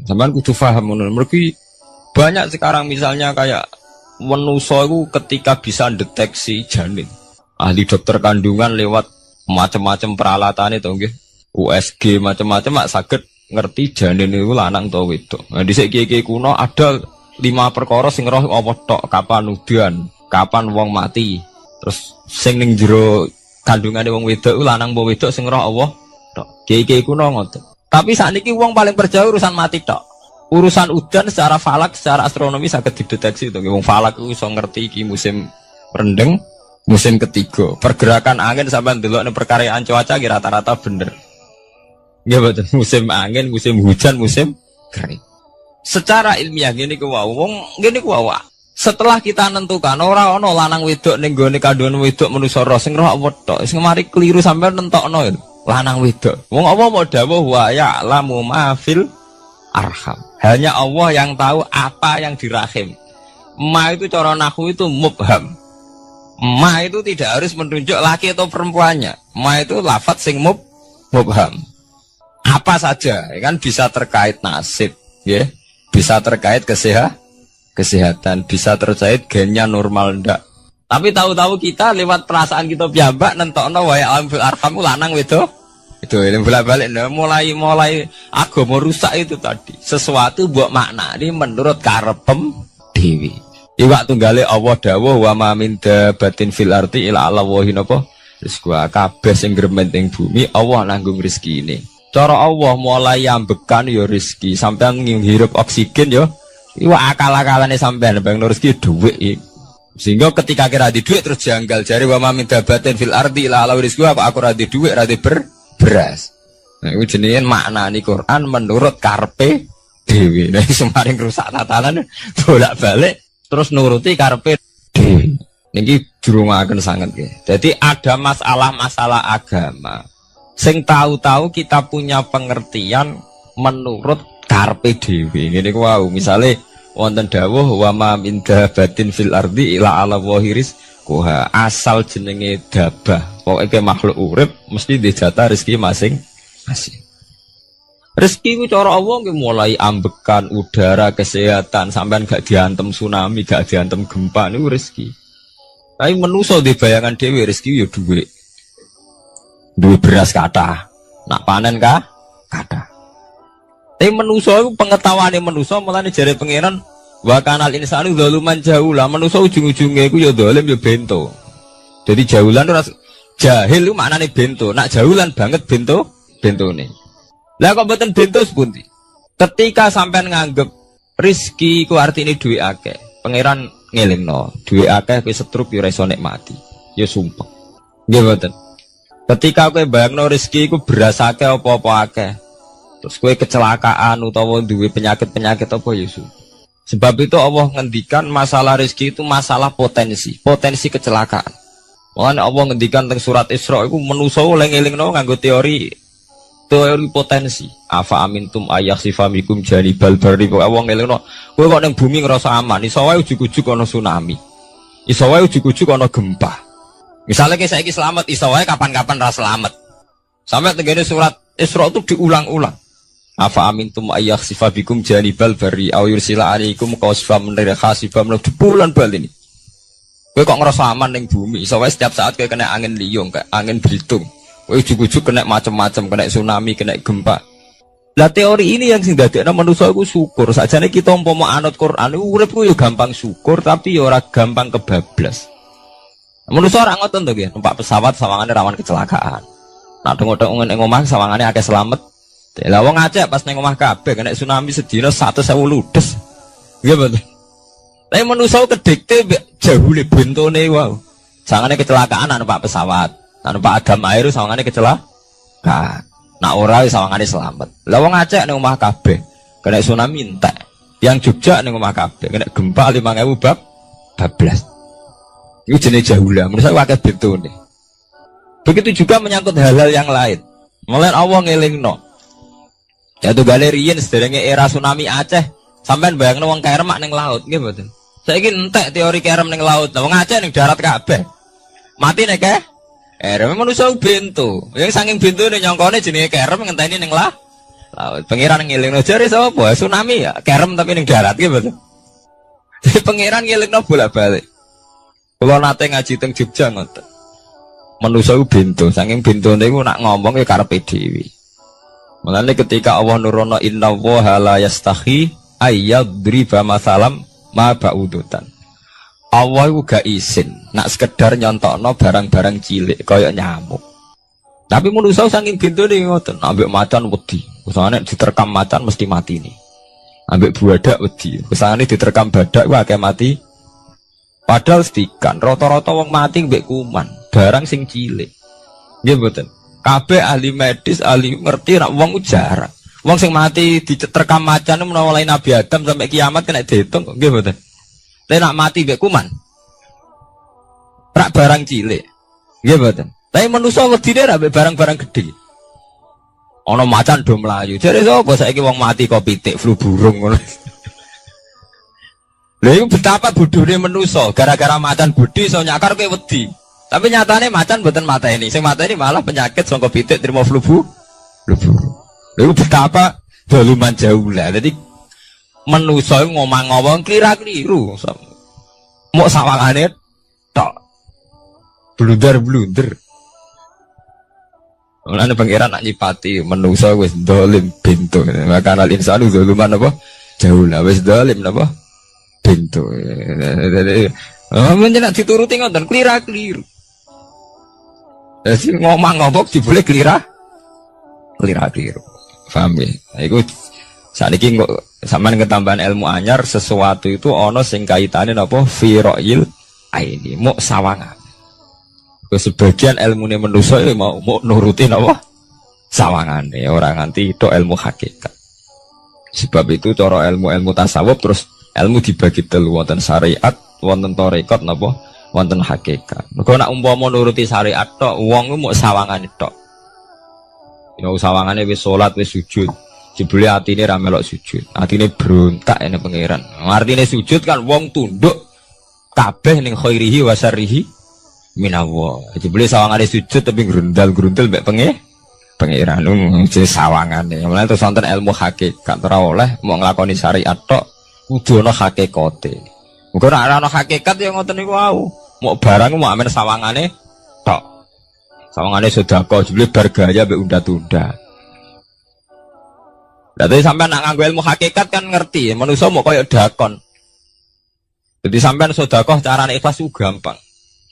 Sampeyan kudu paham ngono. Mergi banyak sekarang misalnya kayak manusia itu ketika bisa deteksi janin, ahli dokter kandungan lewat macam-macam peralatan itu, nggih, USG macam-macam, mak saged ngerti janin itu lanang atau wedok. Nah, di segi kuno ada 5 perkara sing roh apa tok, kapan udan, kapan wong mati, terus sing ning jero kandungane wong wedok lanang apa wedok sing roh Allah tok. Kiai kuno ngoten. Tapi sakniki wong paling percaya urusan mati tok. Urusan udan secara falak, secara astronomi sangat dideteksi itu. Wong falak itu bisa ngerti iki musim rendeng, musim ketiga. Pergerakan angin sampai ndelok ning perkaryaan cuaca rata-rata bener. Nggih betul. Musim angin, musim hujan, musim kering. Secara ilmiah ngene ku wau, wong ngene ku wau. Setelah kita nentukan ora ana lanang wedok ning gone kandungan wedok manusa roh sing roh apa tok. Sing mari keliru sampean nentokno. lanang wedok. Wong Allah mau dawuh wa ya'lamu ma fil arham. Hanya Allah yang tahu apa yang di rahim. Ma itu cara nahwu itu mubham. Ma itu tidak harus menunjuk laki atau perempuannya. Ma itu lafadz sing mubham. Apa saja, ya kan bisa terkait nasib, ya. Bisa terkait kesehatan, bisa terkait gennya normal ndak. Tapi tahu-tahu kita lewat perasaan kita piyambak nentokno wa ya'lamu fil arham lanang wedok. Itu yang bolak-balik mulai agama rusak itu tadi. Sesuatu buat makna ini menurut karepem dewi. Iwak tunggale Allah dawuh wa ma min dabatin fil ardi illa ala wahi napa rizqu kabeh sing gremeng ing bumi Allah nanggung rezeki ini. Cara Allah mulai ambekan ya rezeki sampean ngirup oksigen ya iwak akal-akalane sampean bang rezeki dhuwit. Sehingga ketika kira di dhuwit terus janggal jare wa ma min dabatin fil ardi illa ala rizqu aku ora di dhuwit ora di beras. Nah, itu jenenge maknani Quran menurut karpe dewi. Nah, semaring rusak tatanan bolak-balik terus nuruti karpe dewi. Niki durungaken sanget nggih. Jadi ada masalah-masalah agama. Sing tahu-tahu kita punya pengertian menurut karpe dewi. Ngene ku wau, misale wonten dawuh wa ma min dabatin fil ardi ila ala wahiris kuha asal jenenge dabah pokoknya makhluk urip mesti dijatah rezeki masing-masing. Rezeki ku cara Allah nggih mulai ambekan udara kesehatan sampean gak diantem tsunami gak diantem gempa niku rezeki. Tapi manusa di bayangan dhewe rezeki ya dhuwit. Duwe beras kathah. Nak panen kathah. Tapi manusa iku pengetahuane manusa mulane jare pangeran wa kanal insanu zaluman jahula. Manusa ujung-ujunge iku ya zalim ya bento. Jadi jahulan ora jahil itu maknane bento. Nak jahulan banget bentone. Lah kok mboten bento sepundi? Ketika sampean nganggep rezeki ku artine duwe akeh. Pangeran ngelingno, duwe akeh kowe setruk ya ora iso nikmati. Ya sumpah. Nggih mboten. Ketika kowe bayangno rezeki iku beras akeh apa-apa akeh. Terus kowe kecelakaan utawa duwe penyakit-penyakit apa ya sumpah. Sebab itu Allah ngendikan masalah rezeki itu masalah potensi kecelakaan. Makanya Allah ngendikan tentang surat Isra itu manusa oleh ngelingno nganggo teori potensi. Afa amintum ayakhsifamikum janibal barri. Allah ngelingno kowe kok ning bumi ngerasa aman, iso wae ujug-ujug ana tsunami. Iso wae ujug-ujug ana gempa. Misalnya kayak saiki selamat, iso wae kapan-kapan ra selamat. Sampai tenggene surat Isra itu diulang-ulang. Afa amintum ayakhsifabikum janibal barri aw yursila alaikum qasfam min khasifam bulan bal ini. Kowe kok ngerasa aman ning bumi, iso wae setiap saat kowe kena angin liung, kayak angin belitung. Kowe ujug-ujug kena macam-macam, kena tsunami, kena gempa. Lah teori ini yang sing dadekno manusa iku syukur. Sakjane kita umpama anut Quran iku urip ku yo gampang syukur tapi yo ora gampang kebablas. Manusa ora ngoten to nggih, numpak pesawat sawangane rawan kecelakaan. Nah dong-dong ning omah sawangane akeh slamet. Lah wong Aceh pas ning omah kabeh kena tsunami sedina 100.000 ludes. Nggih betul. Tapi manusa kedikte jahule bentone wae. Sawangane kecelakaan numpak pesawat. Numpak agam air sawangane kecelakaan. Nak ora sawangane selamat. Lah wong Aceh ning omah kabeh kena tsunami entek. Yang Jogja ning omah kabeh kena gempa 5.000 bablas. Itu jenis jahula, menurut saya wakil bentone. Begitu juga menyangkut hal-hal yang lain. Mulai Allah ngelingno. Jatuh galerian sederhana era tsunami Aceh. Sampai bayangno wong kerem ning laut, nggih mboten. Saiki entek teori kerem ning laut. Wong Aceh ning darat kabeh. Mati nek kerem manusa bento. Yang saking bentone nyongkone jenenge kerem ngenteni ning laut. Pangeran ngelingno jare sapa? Tsunami ya, kerem tapi ning darat, nggih mboten. Jadi pangeran ngelingno bolak-balik. Kalau nate ngaji teng Jogja ngoten. Manusa ku bento, saking bentone iku nak ngomong ya karepe dhewe. Mulane ketika Allah nurono innallaha la yastahi ayyadriba masalam ma ba'udutan. Allah iku gak izin nak sekedar nyontokno barang-barang cilik kaya nyamuk. Tapi manusa saking bentone ngoten, ambek macan wedi. Usane diterkam macan mesti mati nih. Ambek buadak wedi. Usane diterkam badak ku akeh mati. Padahal sedikan, rata-rata wong mati mbek kuman, barang sing cilik. Nggih mboten. Kabeh ahli medis, ahli ngerti nek wong jarang. Wong sing mati diterkam macan menawa mulai Nabi Adam sampai kiamat kena diitung kok nggih mboten. Lek nak mati mbek kuman. Rak barang cilik. Nggih mboten. Tapi manusa wedine ra mbek barang-barang gedhe. Ono macan do mlayu. Jare sapa saiki wong mati kok pitik flu burung ngono. Lha iku betapa bodhone manusa, gara-gara macan budi iso nyakar kowe wedi. Tapi nyatane macan mboten mateni. Sing mateni malah penyakit saka pitik trimo flu burung. Lha iku betapa daluman jauh lah. Dadi manusa ngomong-ngomong kira-keliru. Mok sawangane tok. Blunder-blunder. Mulane pangeran nak nyipati manusa wis dolim bintu. Maka al insanu zaluman apa? Jauh lah wis dolim napa? Bintu. Menjenak dituruti ngoten klira-kliru. Dadi ngomong-ngomong dibule klira-kliru. Paham ya? Iku sakniki kok sampean ketambahan ilmu anyar sesuatu itu ana sing kaitane napa? Fi ra'il aini, mok sawangan. Sebagian ilmune manusa mau nurutin apa? Sawangane ora nganti tok ilmu hakikat. Sebab itu cara ilmu-ilmu tasawuf terus ilmu dibagi telu, wonten syariat, wonten tarekat napa? Wonten hakikat. Mergo nek umpama nuruti syariat tok, wong ku mok sawangane tok. Ya sawangane wis salat, wis sujud. Jebule atine ra melok sujud. Atine berontak ene pangeran. Artine sujud kan wong tunduk kabeh ning khairihi wa syarrihi minawa. Jebule sawangane sujud tapi grundal-grundal mbek pangeran jenenge sawangane. Mulane terus wonten ilmu hakikat ora oleh mau nglakoni syariat tok, kudu ana hakikate. Muga nek ana hakikat ya ngoten niku wau. Mau barang mau amen sawangane tok. Sawangane sedekah jebule bar gaya mbek unda-unda. Dadi sampean nak nganggo ilmu hakikat kan ngerti, manusa mau koyo dakon. Jadi sampean sedekah carane ikhlas itu gampang.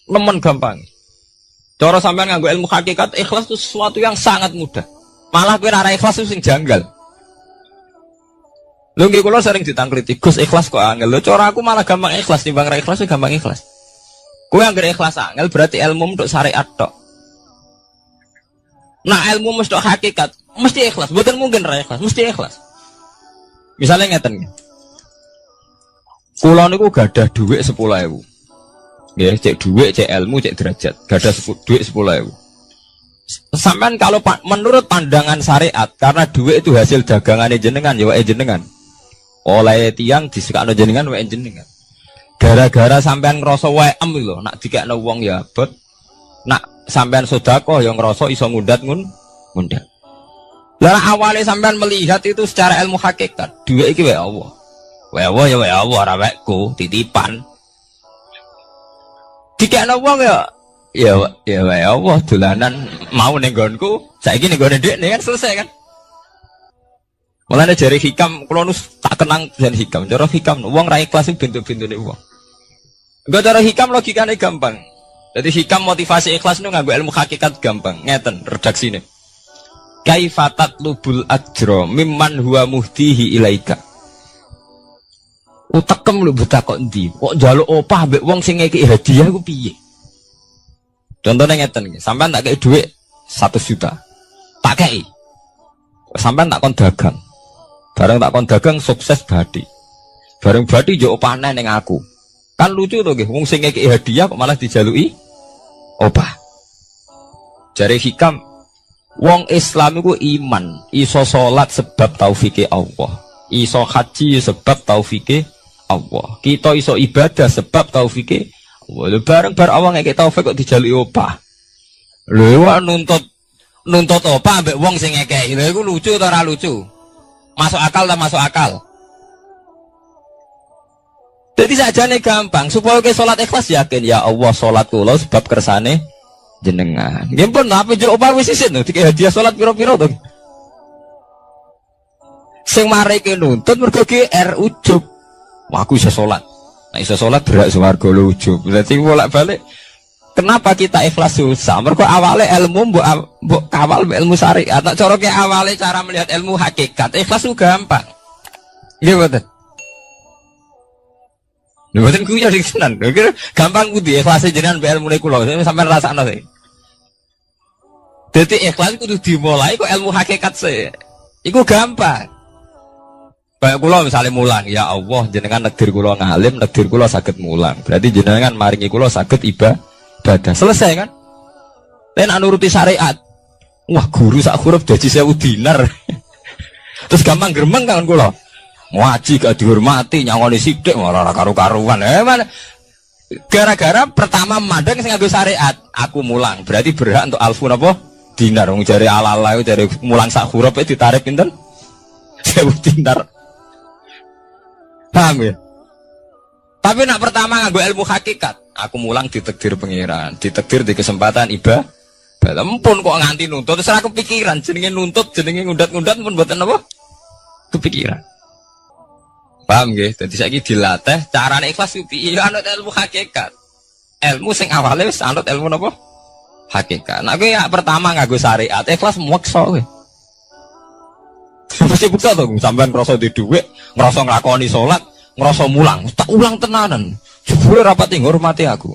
Nemen gampang. Cara sampean nganggo ilmu hakikat ikhlas itu sesuatu yang sangat mudah. Malah kowe ora ikhlas itu sing janggal. Lho nggih kula sering ditangkliti, Gus ikhlas kok angel. Lho cara aku malah gampang ikhlas timbang ra ikhlas gampang ikhlas. Kowe anggere ikhlas angel berarti ilmu untuk syariat tok. Nah ilmu mesti hakikat, mesti ikhlas. Mboten mungkin ra ikhlas, mesti ikhlas. Misalnya ngeten. Kula niku gadah dhuwit 10.000. Ya, cek duit, cek ilmu, cek derajat. Gadah duit 10.000. Sampean kalau menurut pandangan syariat, karena duit itu hasil dagangannya jenengan, ya wae jenengan. Oleh tiang disekakno jenengan, wae jenengan. Gara-gara sampean ngerasa wae lho, nak dikekno wong ya abot. Nak sampean sedekah yang ngerasa iso ngundat. Lah awalnya sampean melihat itu secara ilmu hakikat, duit iki wae Allah. Wae Allah ya wae Allah, ora waeku, titipan. Dikekno wong ya wae Allah dolanan mau ning nggonku, saiki ning nggone dhekne kan selesai kan. Mulane jare hikam kula nu tak kenang jan hikam. Cara hikam wong ra ikhlas bentuk-bentune wong. Engko cara hikam logikane gampang. Jadi hikam motivasi ikhlas nu nganggo ilmu hakikat gampang. Ngeten redaksine. Kaifatat lubul ajra mimman huwa muhtihi ilaika. Utekem lho buta kok endi? Kok njaluk opah mbek wong sing ngeki hadiah ku piye? Contohnya ngeten iki, sampean tak kei dhuwit 100 juta. Tak kei. Sampean tak kon dagang. Bareng tak kon dagang sukses badi. Bareng badi yo opahne ning aku. Kan lucu to nggih, wong sing ngeki hadiah kok malah dijaluki opah. Jare hikam wong Islam iku iman, iso salat sebab taufike Allah. Iso haji sebab taufike Allah. Kita iso ibadah sebab taufike Allah. Bareng-bareng Allah ngekek taufik kok dijaluki opah. Lho nuntut opah mbek wong sing ngekek. Lha iku lucu ta ora lucu? Masuk akal ta masuk akal? Jadi sajane gampang supaya ke salat ikhlas yakin ya Allah salat kula sebab kersane jenengan. Nggih pun apa jero opah wis isin dikek hadiah salat pira-pira to. Sing mareke nuntut mergo GR ujub. Wah, aku iso salat. Nek iso salat berak swarga lho ujub. Berarti bolak-balik kenapa kita ikhlas susah? Mergo awale ilmu mbok kawal ilmu syariat. Nek cara ke awale cara melihat ilmu hakikat, ikhlas ku gampang. Nggih mboten. Lha mboten ku ya dikenan. Lho gampang ku di ikhlas jenengan mbek ilmune kula. Sampeyan rasakno sih. Dadi ikhlas kudu dimulai kok ilmu hakikat sih. Iku gampang. Kayak kula misalnya mulang, ya Allah jenengan negdir kula ngalim, negdir kula saged mulang. Berarti jenengan maringi kula saged ibadah. Selesai kan? Nek nuruti syariat. Wah, guru sak huruf dadi 1000 dinar. Terus gampang gremeng kan kula. Ngaji gak dihormati, nyangoni sithik ora karu-karuan. Mana? Gara-gara pertama mandang sing nganggo syariat, aku mulang. Berarti berhak untuk alfun apa? Dinar. Wong jare ala-ala jare mulang sak huruf ditarik pinten? 1000 dinar. Paham ya? Tapi nak pertama nganggo ilmu hakikat, aku mulang ditakdir pangeran, ditakdir di kesempatan ibadah. Ampun kok nganti nuntut, terus aku pikiran jenenge nuntut, jenenge ngundat-ngundat pun mboten apa? Kepikiran. Paham nggih? Dadi saiki dilatih carane ikhlas piye? Ya anut ilmu hakikat. Ilmu sing awale wis anut ilmu napa? Hakikat. Nek kowe ya pertama nganggo syariat, ikhlas meksa kowe. Mesti bukti to, sampean ngrasa di dhuwit, ngrasa nglakoni salat, ngrasa mulang, tak ulang tenanan. Jebule rapati ngurmati aku.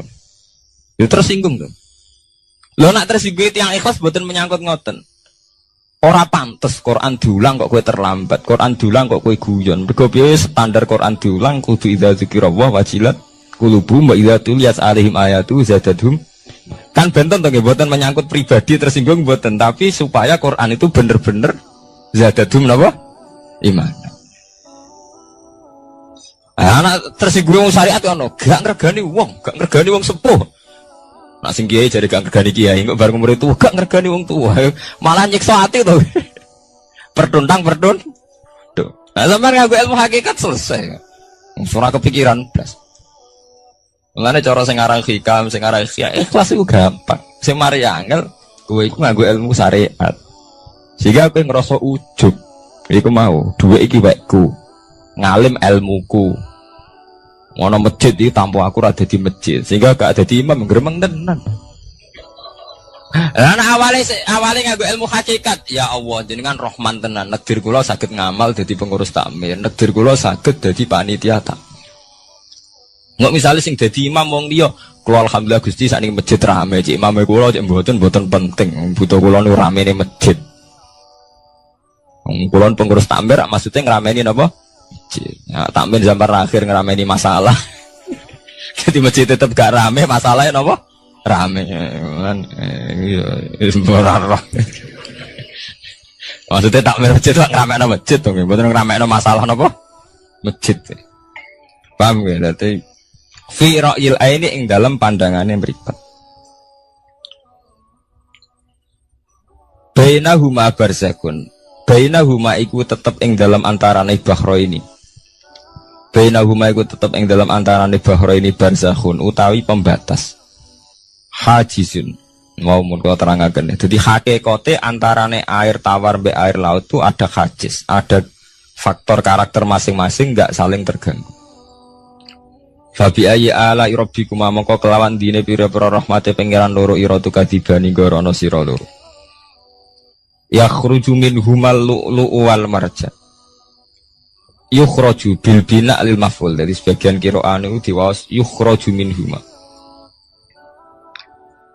Ya tersinggung to. Lho nak tersinggung yang ikhlas mboten menyangkut ngoten. Ora pantes Quran diulang kok kowe terlambat, Quran diulang kok kowe guyon. Mergo piye standar Quran diulang kudu idza dzikrallah wajilat qulubuhum wa idza tuliyat alaihim ayatu zadadhum. Kan benten to nggih mboten menyangkut pribadi tersinggung mboten, tapi supaya Quran itu bener-bener zadadhum napa? Iman. Anak tersinggung syariat ono, gak ngergani wong sepuh. Nak sing kiai jadi gak ngergani kiai, kok bareng umur itu gak ngergani wong tua, malah nyiksa hati tuh. Tuh. Nah, sampeyan nganggo ilmu hakikat selesai. Ora kepikiran blas. Mulane cara sing aran hikam, sing aran ikhlas iku gampang. Sing mari angel, kowe iku nganggo ilmu syariat. Sehingga kowe ngrasa ujug. Iku mau, dhuwit iki wekku. Ngalim ilmuku. Ngono masjid iki tanpa aku ora dadi masjid, sehingga gak dadi imam gremeng tenan. Lah awale nganggo ilmu hakikat, ya Allah jenengan Rahman tenan. Negdir kula saged ngamal dadi pengurus takmir, negdir kula saged dadi panitia tak. Nggak misalnya sing dadi imam wong liya, kula alhamdulillah Gusti sakniki masjid rame, cik imame kula cik mboten penting, butuh kula niku ramene masjid. Wong kula pengurus takmir maksudnya ngrameni napa? Ya, takmir zaman akhir ngerameni masalah. Jadi masjid tetap gak rame, masalahnya apa? Rame kan. Maksudnya takmir masjid itu ngerameni masjid dong, bukan ngerameni masalah apa? Masjid. Paham ya? Berarti fi ra'yil aini ing dalam pandangannya mripat. Bainahuma barzakun. Bainahuma iku tetep ing dalam antarane bahro ini. Bainahuma iku tetep ing dalam antarane bahro ini barzakhun utawi pembatas. Hajizun. Mau mun kula terangaken. Dadi hakikate antarane air tawar mbek air laut itu ada hajiz, ada faktor karakter masing-masing enggak saling terganggu. Fabi ayyi ala rabbikuma mongko kelawan dine pira-pira rahmate pangeran loro ira tukadibani gorono sira loro. Yakhruju minhumal lu'lu'u wal marjan. Yukhraju bil bina' lil maf'ul. Dari sebagian qira'ah itu diwaos yukhraju minhuma.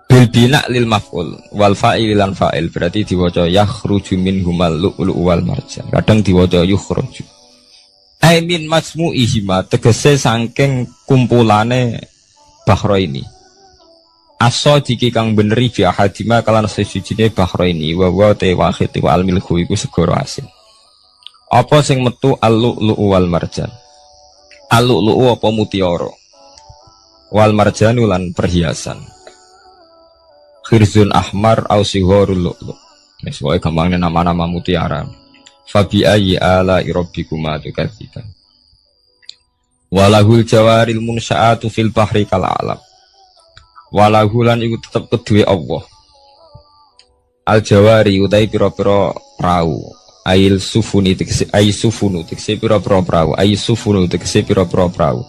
Bil bina' lil maf'ul wal fa'il lan fa'il berarti diwaca yakhruju minhumal lu'lu'u wal marjan. Kadang diwaca yukhraju. Ai min masmu'ihima tegese saking kumpulane bahro ini. Aso diki kang beneri bi ahadima kalan sejine bahro ini wa wa te wahid wa al milku iku segoro asin. Apa sing metu al-lu'lu'u wal marjan? Al-lu'lu'u apa mutiara? Wal marjan lan perhiasan. Khirzun ahmar au sigharul lu'lu'. Wis wae gampangnya nama-nama mutiara. Fabi ayyi ala rabbikuma tukadziban. Walahul jawaril munsha'atu fil bahri kal alam. Walahu lan iku tetep kedue Allah. Al jawari utai pira-pira prau. Ail sufuni tegese ai sufunu tegese pira-pira prau. Ai sufunu tegese pira-pira prau.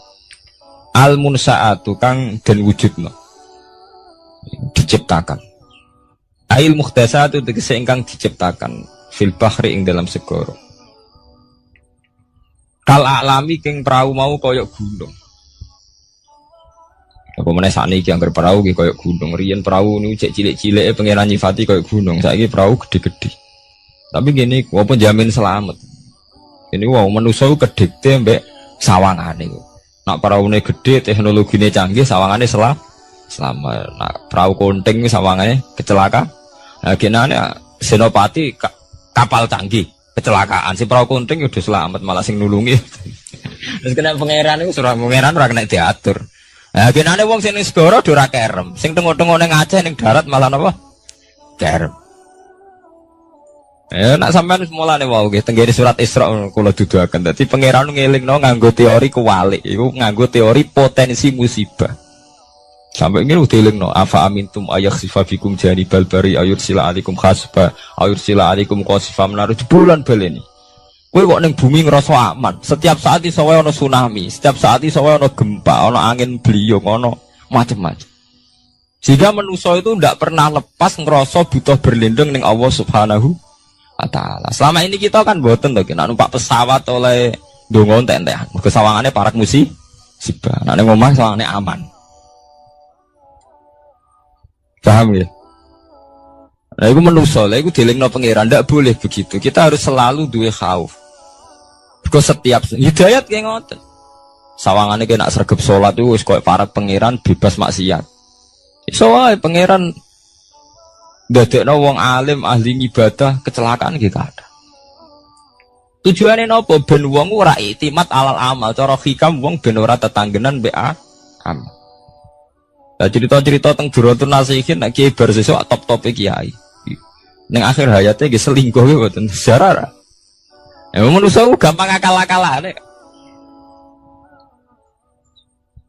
Al munsaatu kang den wujudna. Diciptakan. Ail mukhtasatu tegese ingkang diciptakan fil bahri ing dalam segara. Kal alami king prau mau kaya gunung. Apa meneh sakniki anggar perahu ki koyo gunung, riyen perahu niku cek cilik-cilike pangeran nyifati koyo gunung, saiki perahu gede-gede. Tapi gini, apa jamin selamat. Ini wow manusa kedikte mbek sawangane. Nak peraune gede, teknologine canggih, sawangane selamat. Nak perahu konting sawangane kecelakaan. Nah, genane senopati kapal canggih kecelakaan si perahu kunting udah selamat malah sing nulungi. Terus kena pangeran itu surah pangeran ora kena diatur. Nah, genane wong sing ning segara ora kerem, sing tengok-tengok ning Aceh ning darat malah napa? Kerem. Nak sampean mulane wau nggih tenggene surat Isra kula duduaken. Dadi pangeran ngelingno nganggo teori kewalik, iku nganggo teori potensi musibah. Sampai ngene dilingno afa amintum ayakhsifa bikum janibal bari ayursila alaikum khasba ayursila alaikum qasifam nar bulan baleni. Kowe kok ning bumi ngerasa aman. Setiap saat iso wae ana tsunami, setiap saat iso wae ana gempa, ana angin beliung, ana macam-macam. Sehingga manusia itu tidak pernah lepas ngerasa butuh berlindung ning Allah Subhanahu wa taala. Selama ini kita kan boten to nek numpak pesawat oleh ndonga entek-entekan. Mergo sawangane parak musibah. Nek ning omah sawangane aman. Paham ya? Nah, itu manusia, itu dilingno pangeran, tidak boleh begitu. Kita harus selalu duwe khauf. Because setiap hidayat kayak ngoten. Sawangannya kena sergap sholat itu, wis koyo para pangeran bebas maksiat. Iso wae pangeran ndadekno wong alim ahli ibadah kecelakaan iki kada. Tujuane napa ben wong ora iktimat alal amal, cara hikam wong ben ora tetanggenan mbek amal. Lah cerita-cerita teng Duratun Nasihin nek kiai bar sesuk top-tope kiai. Ning akhir hayate nggih selingkuh nggih mboten sejarah. Ya manusa gampang akal-akalane.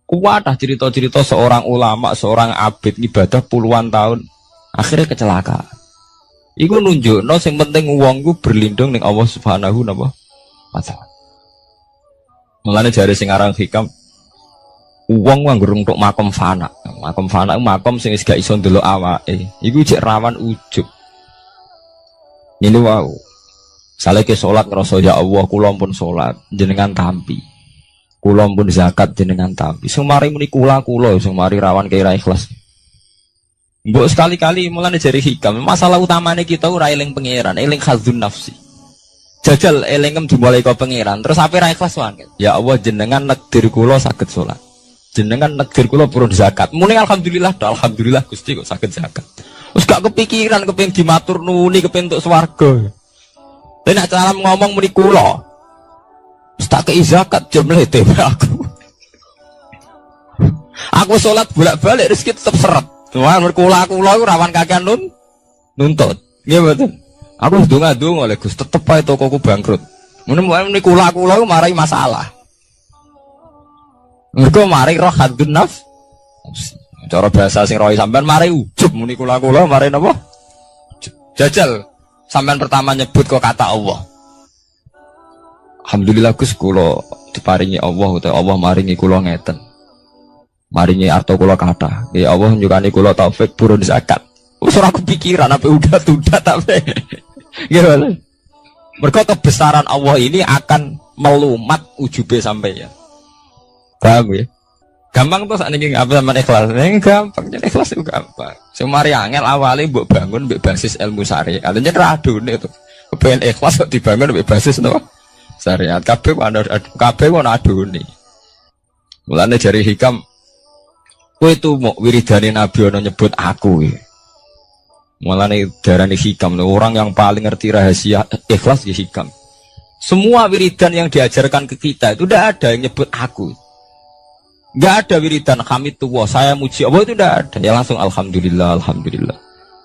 Kuat cerita-cerita seorang ulama, seorang abid ibadah puluhan tahun akhirnya kecelakaan. Iku nunjukno sing penting wong ku berlindung ning Allah Subhanahu wa taala. Mulane jare sing aran hikam wong nganggo untuk makom fana. Makom fana makom sing wis gak iso ndelok awake. Iku jek rawan ujub. Ini wow. Sale ke salat ngrasa ya Allah kula pun salat jenengan tampi. Kula pun zakat jenengan tampi. Sing mari muni kula sing mari rawan kira ikhlas. Mbok sekali-kali mulane jari hikam. Masalah utamane kita ora eling pangeran, eling khazun nafsi. Jajal elingem dimulai ka pangeran, terus ape ra ikhlas wae. Ya Allah jenengan nekdir kula saged salat. Jenengan nekdir kula purun zakat. Muni alhamdulillah Gusti kok saged zakat. Wis gak kepikiran kepengin dimatur nuni kepengin entuk swarga. Lah nek cara ngomong muni kula. Wis tak kei zakat jemlete aku. Aku salat bolak-balik rezeki tetep seret. Tuhan berkula iku rawan kakean nuntut. Nggih mboten. Aku ndonga-ndonga oleh Gus tetep ae tokoku bangkrut. Muni kula marai masalah. Mergo mari roh hadun nafs. Cara bahasa sing rohi sampean mari ujub muni kula mari napa? Jajal sampean pertama nyebut kok kata Allah. Alhamdulillah Gus kula diparingi Allah utawa Allah maringi kula ngeten. Maringi arto kula kathah. Ya Allah nyukani kula taufik purun zakat. Wis ora kepikiran apa udah tapi. Nggih. Mergo kebesaran Allah ini akan melumat ujube sampeyan. Paham ya? Gampang tuh saat ini apa sama ikhlas? Ini gampang, jadi ikhlas itu gampang. Semari angel awalnya buat bangun berbasis ilmu syariat. Artinya radu nih tuh. Kepengen ikhlas kok dibangun berbasis no syariat. Kabeh wana adu nih. Mulanya jari hikam. Kue itu mau wiridani Nabi ono nyebut aku. Mulanya darani hikam. Orang yang paling ngerti rahasia ikhlas di hikam. Semua wiridan yang diajarkan ke kita itu tidak ada yang nyebut aku. Nggak ada wiridan hamidullah saya muji Allah itu tidak ada. Ya langsung alhamdulillah.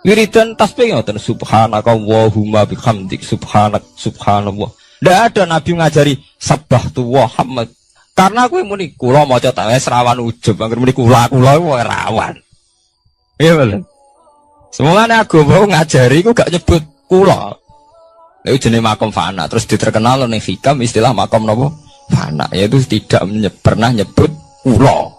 Wiridan tasbih ngoten subhanaka wallahumma bihamdik subhanallah. Tidak ada Nabi ngajari sabbahtu wa hamd. Karena aku muni kula maca tak wis rawan ujub, angger muni kula rawan. Iya bener. Semuanya agama ngajari aku gak nyebut kula. Itu jenis makom fana. Terus diterkenal ning hikam istilah makom napa? Fana. Yaitu tidak pernah nyebut kula.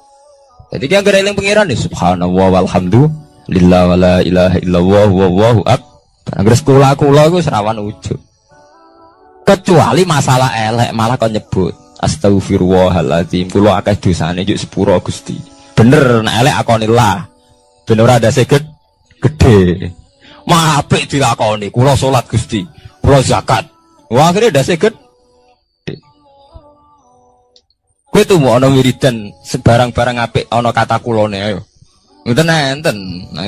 Jadi yang gara eling pangeran nih subhanallah walhamdulillah wala ilaha illallah wallahu akbar. Angger kula iku serawan ujub. Kecuali masalah elek malah kon nyebut astagfirullahaladzim kula akeh dosane juk sepuro Gusti. Bener nek elek akonillah. Ben ora ndase gede. Mah apik dilakoni kula salat Gusti, kula zakat. Wah akhire ndase gede. Kowe tuh mau ana wiridan sebarang-barang apik ana kata kulone ayo. Ngoten enten.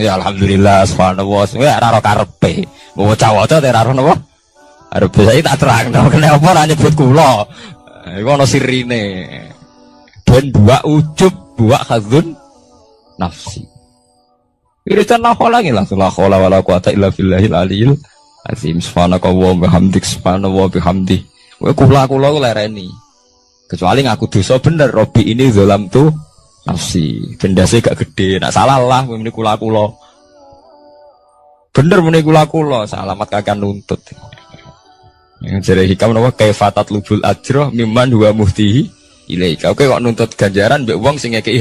Ya alhamdulillah subhanallah. Kowe ora karepe. Bocah-bocah ora napa? Arep saya tak terangno kena apa ora nyebut kula. Iku ana sirine. Ben dua ujub, dua khadzun nafsi. Irisan la khola ngi langsung la khola wala quwata illa billahil aliyil azim. Subhanaka wa bihamdik subhanallah bihamdi. Kowe kula ku lereni. Kecuali ngaku dosa bener Robi ini zalam tuh nafsi. Bendase gak gede. Nak salah lah muni kula. Bener muni kula salamat kakak nuntut. Yang jare hikam napa kaifatat lubul ajroh mimman huwa muhtihi ilaika. Oke kok nuntut ganjaran mbek wong sing ngekeki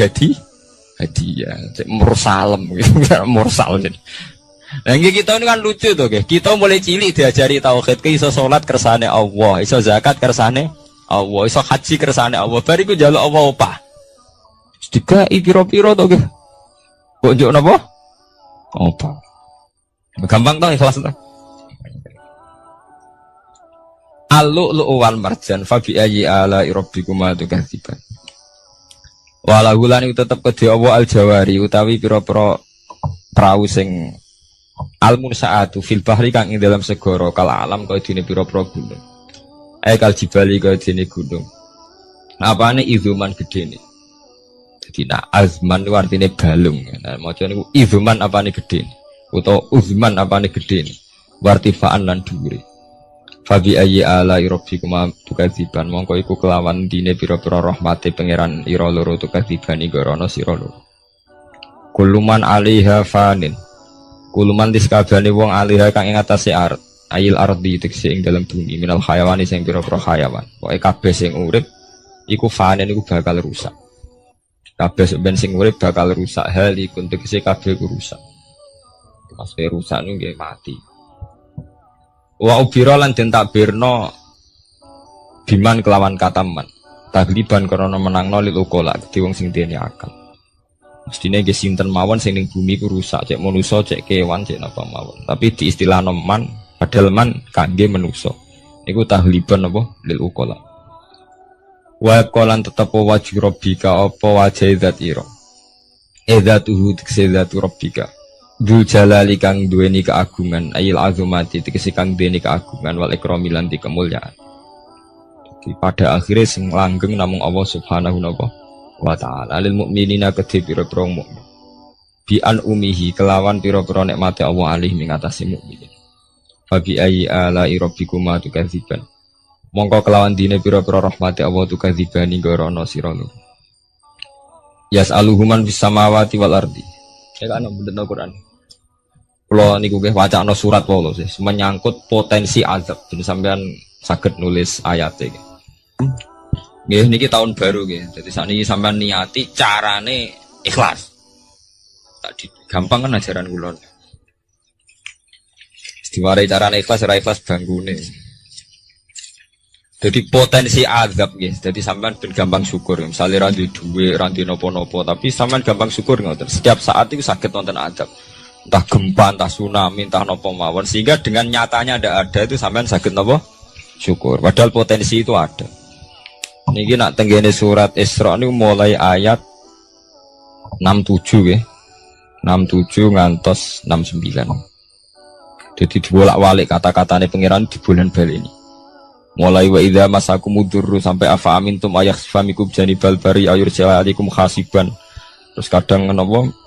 hadiah. Cek mursalem gitu. Mursal jadi. Nah kita ini kan lucu tuh, kita mulai cilik diajari tauhid, iso salat kersane Allah, iso zakat kersane Allah, iso haji kersane Allah. Bariku njaluk Allah opah. Dikai piro-piro tuh, kok njuk napa? Opah. Gampang toh ikhlas toh. Al-lu'lu'u wal marjan fa bi ayyi ala rabbikuma tukadziban. Walau lan tetep kedhe Allah al-jawari utawi pira-pira prau sing al-munsaatu fil bahri kang ing dalam segara kal alam kaya dene pira-pira gunung. Kal jibali kaya dene gunung. Apane izuman gedene. Dadi nak azman ku artine balung. Nah maca niku izuman apane gedene utawa uzman apane gedene. Wartifaan lan dhuwure. Fabi ayyi ala rabbikuma tukadziban mongko iku kelawan dine pira-pira rahmate pangeran ira loro tukadziban igorono sira loro. Kuluman alaiha fanin. Kuluman diskabane wong alaiha kang ing atase art ayil ardi tekse ing dalem bumi minal hayawani sing pira-pira hayawan. Pokoke kabeh sing urip iku fanin iku bakal rusak. Kabeh sing urip bakal rusak hal iku tekse kabeh ku rusak. Pas rusak niku nggih mati. Wa ubira lan den takbirno biman kelawan kataman tagliban karena menangno lil ukola kedhi wong sing dene akal. Mestine nggih sinten mawon sing ning bumi ku rusak cek manusa cek kewan cek napa mawon. Tapi di istilah man padahal man kangge manusa. Niku tagliban apa lil ukola. Wa qalan tetep wajhi rabbika apa wajhi zat ira. Edzatuhu tiksezatu rabbika. Dzul jalali kang duweni keagungan ayil azumati tegese kang duweni keagungan wal ikrami lan kemuliaan. Jadi pada akhirnya sing langgeng namung Allah Subhanahu wa taala lil mukminina kedhe pira-pira mukmin. Bi an umihi kelawan pira-pira nikmate Allah alih ing atase mukmin. Fa bi ayyi ala rabbikuma tukadziban. Mongko kelawan dine pira-pira rahmate Allah tukadzibani gorono sira lho. Yas'aluhuman bis samawati wal ardi. Saya kan bener Al-Qur'an. Kalau niku nggih wacana surat wae sih, menyangkut potensi azab. Jadi sampean saged nulis ayate. Nggih niki tahun baru nggih. Jadi sakniki sampean niati carane ikhlas. Tak gampang kan ajaran kula. Diwarai carane ikhlas ora ikhlas banggune. Jadi potensi azab nggih. Jadi sampean ben gampang syukur. Misalnya ra duwe ra napa-napa, tapi sampean gampang syukur ngoten. Setiap saat itu saged wonten azab. Entah gempa, entah tsunami, entah nopo mawon, sehingga dengan nyatanya ada itu sampean sakit nopo syukur. Padahal potensi itu ada. Niki nak tenggene surat Isra ini mulai ayat 67 ya, 67 ngantos 69. Jadi dibolak-balik kata-katanya pangeran di bulan bali ini. Mulai wa idza masakumudurru sampai afa amintum ayakhfamikum janibal bari ayursilaikum khasiban. Terus kadang nopo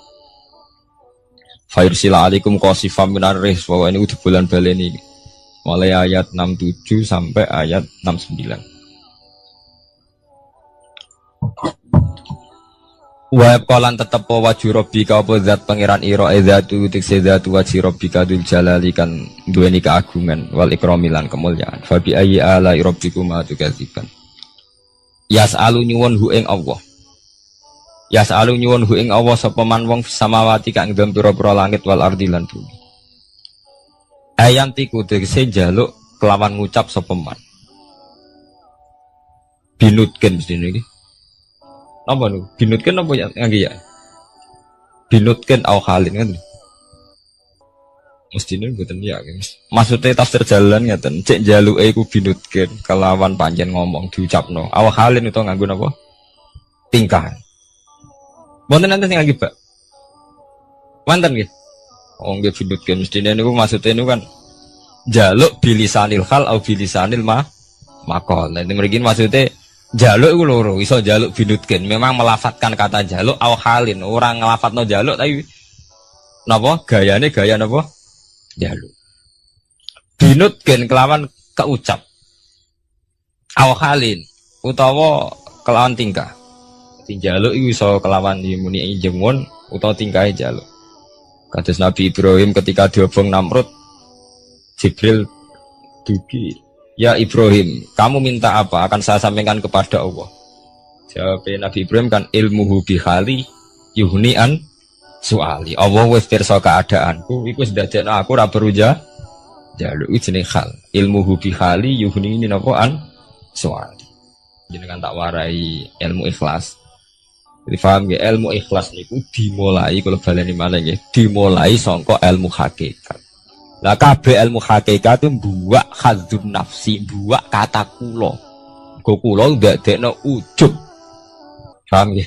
Fairsila alaikum qasifam minar ris bahwa ini udah bulan baleni mulai ayat 67 sampai ayat 69. Wa qalan tetep wajhu rabbika apa zat pangeran ira zatu tikse zatu wajhi rabbika dzul jalali kan duweni keagungan wal ikrami lan kemuliaan. Fa bi ayyi ala rabbikuma tukadziban. Yas'alu nyuwun hu ing Allah. Ya selalu nyuwun hu ing Allah sapa man wong samawati kang dalem pira-pira langit wal ardi lan bumi. Ayantiku tegese njaluk kelawan ngucap sapa man. Binutken mesti niki. Napa niku? Binutken apa ya ngangge ya? Binutken au halin kan. Mesti niku mboten ya. Maksudnya tafsir jalan ngeten, cek njaluke iku binutken kelawan panjen ngomong diucapno. Au halin itu nganggo napa? Tingkah. Wonten nanti sing lagi Pak. Mantan nggih. Oh nggih bidut kan mestine niku maksudnya niku kan jaluk bilisanil hal au bilisanil maqal. Nah, mriki maksudnya jaluk iku loro, iso jaluk binutkin. Memang melafatkan kata jaluk au halin. Orang ngelafatno jaluk tapi napa gayane gaya napa? Jaluk. Binutkin kelawan keucap. Au halin utawa kelawan tingkah. Jaluk iku iso kelawan muni jengon utawa tingkahe jaluk. Kados Nabi Ibrahim ketika diobong Namrud, Jibril dugi, ya Ibrahim, kamu minta apa? Akan saya sampaikan kepada Allah. Jawab Nabi Ibrahim kan ilmuhu bihali yuhnian suali. Allah wis pirsa keadaanku, iku wis dadekno aku ora perlu jaluk jenenge hal. Ilmuhu bihali yuhni napa an suali. Jenengan tak warai ilmu ikhlas. Jadi paham ya, ilmu ikhlas niku dimulai kalau baleni malah ya, dimulai sangka ilmu hakikat. Lah kabeh ilmu hakikat itu buak khadzun nafsi, buak kata kula. Go kula ndadekno ujub. Paham ya?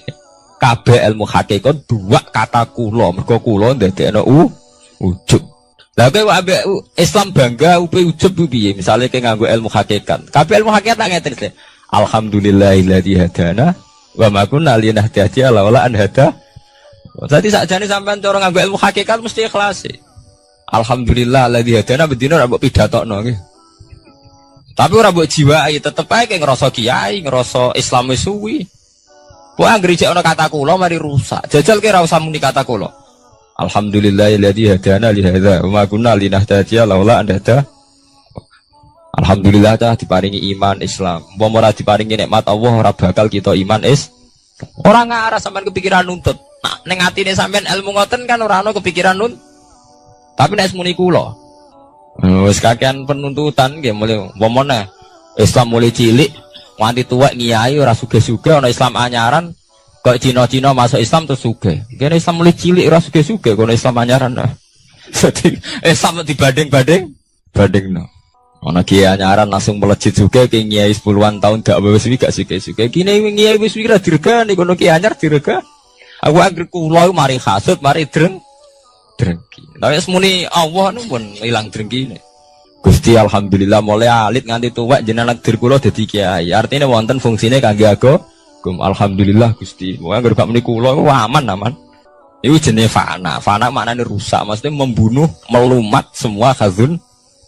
Kabeh ilmu hakikat buak kata kula, mergo kula ndadekno ujub. Lah kowe ambek Islam bangga upe ujub piye? Misale kowe nganggo ilmu hakikat. Kabeh ilmu hakikat tak ngeten. Alhamdulillahilladzi hadana wa ma kunna linahtadiya laula an hada. Dadi sakjane sampean cara nganggo ilmu hakikat mesti ikhlas. Alhamdulillah alladzi hadana bedino ora mbok pidatokno nggih. Tapi ora mbok jiwai, tetep ae ngrasa kiai, ngrasa Islam wis suwi. Kok anggere jek ana kata kula mari rusak. Jajal ki ora usah muni kata kula. Alhamdulillah alladzi hadana li hadza wa ma kunna linahtadiya laula an hada. Alhamdulillah dah diparingi iman Islam. Umpama ora diparingi nikmat Allah ora bakal kita iman ora ngarah sampean kepikiran nuntut. Nah, ning atine sampean ilmu ngoten kan ora ana kepikiran nuntut. Tapi nek muni kula wis kakean penuntutan nggih mulai umpama Islam mulai cilik nganti tuwek ngiyai ora sugih-sugih ana Islam anyaran kok Cina-Cina masuk Islam terus sugih. Kene Islam mulai cilik ora sugih-sugih kono Islam anyaran. Dadi Islam bandingno. Ana kiai anyaran langsung melejit juga ke kiai 10-an tahun gak wis gak suke-suke. Kene kiai wis wira diregani kono kiai anyar direga. Aku anggere kula mari hasud, mari drengki. Tapi semuni Allah nu pun ilang drengkine. Gusti alhamdulillah mulai alit nganti tuwek jenengan dir kula dadi kiai. Artine wonten fungsine kangge agama. Alhamdulillah Gusti. Wong anggere gak muni kula aman. Iku jenenge fana. Fana maknane rusak, maksudnya membunuh, melumat semua khazun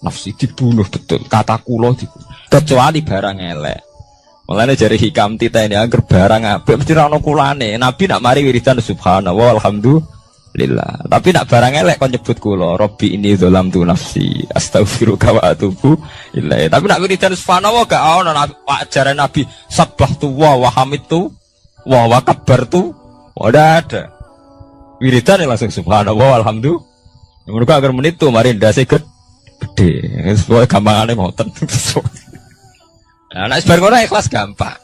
nafsi dibunuh betul, kata kula dibunuh. Kecuali barang elek. Mulane jari hikam tita ini agar barang apik mesti ra ono kulane. Nabi nak mari wiridan subhanallah alhamdulillah. Tapi nak barang elek kon nyebut kula, Rabbi ini dzalamtu nafsi, astaghfiruka wa atubu ilaih. Tapi nak wiridan subhanallah gak ono ajaran Nabi sabbahtu wa hamidtu wa kabbartu. Ora ada. Wiridan langsung subhanallah alhamdulillah. Mergo agar menit tu mari ndase gede, sesuai gampangane moten. Nah, nek bar ngono ikhlas gampang.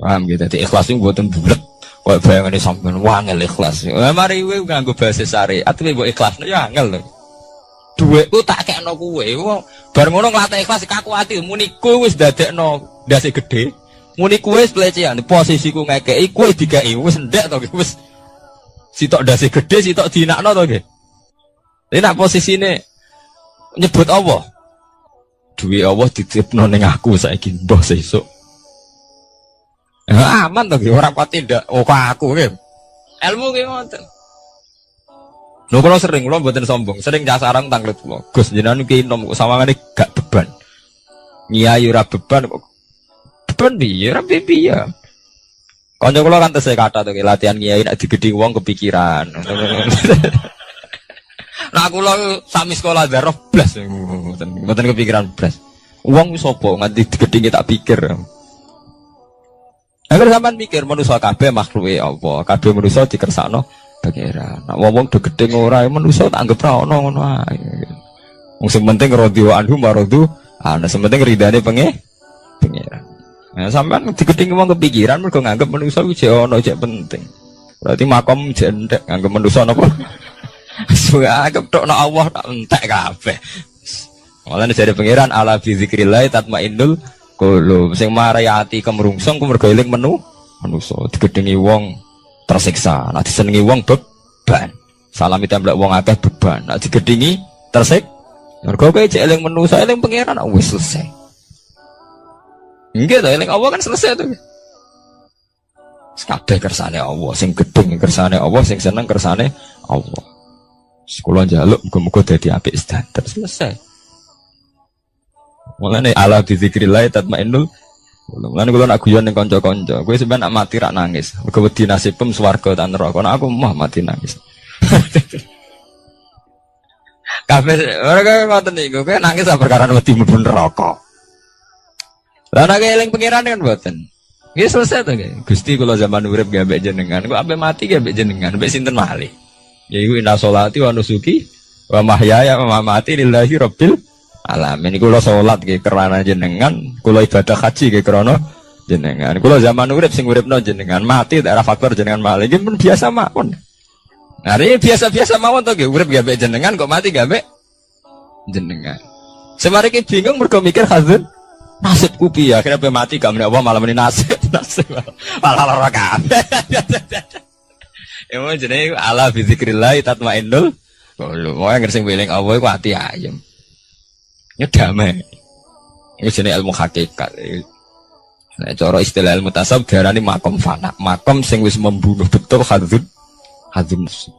Paham gitu, dadi ikhlas iku mboten bulet. Kok bayangane sampean wangel ikhlas. Mari kowe nganggo bahasa syariat, kowe mbok ikhlasno ya angel lho. Dhuwitku tak kekno kowe. Bar ngono nglatih ikhlas kaku ati muni kowe wis dadekno ndase gede. Muni kowe wis pelecehan, posisiku ngekeki kowe dikeki wis ndek to wis. Sitok ndase gede, sitok dinakno to nggih. Nek posisine nyebut Allah, duwe Allah dititipno ning aku saiki mbah sesuk. Aman to nggih, ora pati ndak kok aku nggih. Ilmu ki ngoten. Lho kula sering kula mboten sombong, sering casarang tanglet kula. Gus jenengan ki nom kok sawangane gak beban. Nyai ora beban kok. Beban piye? Ora piye. Kanca kula kan tesih kata to latihan nyai nek digedhi wong kepikiran. Nah kula sami sekolah darah blas mboten kepikiran blas. Wong wis sapa nganti digedhi tak pikir. Agar sampean mikir manusa kabeh makhluke Allah, kabeh manusa dikersakno pangeran. Nek wong do gedhe ora manusa tak anggap ra ono ngono ae. Wong sing penting radhiyallahu anhu maradu, ana sing penting ridane pangeran. Nah sampean digedhe wong kepikiran mergo nganggep manusa kuwi jek ono jek penting. Berarti makom jek entek nganggep manusa napa? Anggap tok Allah tak entek kabeh. Mulane jare pangeran ala bi zikrillah tatmainnul qulub. Sing marai ati kemrungsung ku mergo eling manusa digedhengi wong tersiksa. Nek disenengi wong beban. Salami temblek wong akeh beban. Nek digedhengi Mergo kowe cek eling manusa eling pangeran wis selesai. Enggak to eling Allah kan selesai tuh. Kabeh kersane Allah, sing gedeng kersane Allah, sing seneng kersane Allah. Sekolah njaluk muga-muga dadi apik sedanten selesai. Mulane ala dzikrillah tatmainnul. Mulane kula nak guyon ning kanca-kanca, kowe sampeyan nak mati rak nangis. Mergo wedi nasibem swarga ta neraka. Nek aku mah mati nangis. Kabeh ora ngoten niku, kowe nangis perkara wedi mlebu neraka. Lah nek eling pangeran kan mboten. Nggih selesai to nggih. Gusti kula zaman urip nggih ambek jenengan, kok ambek mati nggih ambek jenengan, ambek sinten malih. Yaiku inna sholati wa nusuki wa mahyaya wa mamati lillahi rabbil alamin. Kula salat nggih karena jenengan, kula ibadah haji nggih krana jenengan. Kula zaman urip sing uripno jenengan, mati daerah faktor jenengan malih. Nggih pun biasa mawon. Nah, ini biasa-biasa mawon to nggih, urip nggih ambek jenengan kok mati nggih ambek jenengan. Semari ki bingung mergo mikir hazun nasibku piye, akhirnya pe mati gak meneh apa malam ini nasib malah lara kabeh. Emang jenenge ala bi zikrillah tatmainnul qulub. Wong sing weling Allah iku ati ayem. Ya damai. Iku jenenge ilmu hakikat. Nek cara istilah ilmu tasawuf diarani makom fana. Makom sing wis membunuh betul hadzun nafsi.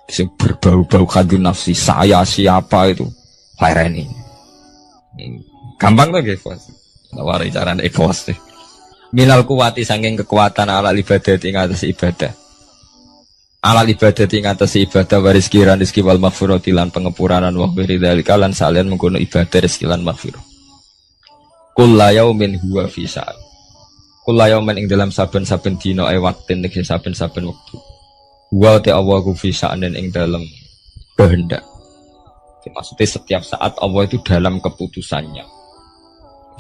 Sing berbau-bau hadzun nafsi, saya siapa itu? Laireni. Gampang tuh ikhlas. Nawari cara ikhlas deh. Minal kuwati saking kekuatan ala ibadah ing atas ibadah. Ala ibadah ing atas ibadah waris kiran rezeki wal maghfirati lan pengepuranan wa beri dalika lan salian mengkono ibadah rezeki lan maghfirah. Kullu yaumin huwa fi sa'at. Kullu yaumin ing dalam saben-saben dina ae waktin ing saben-saben wektu. Wa ta Allah ku fi sa'anin ing dalam kehendak. Maksudnya setiap saat Allah itu dalam keputusannya.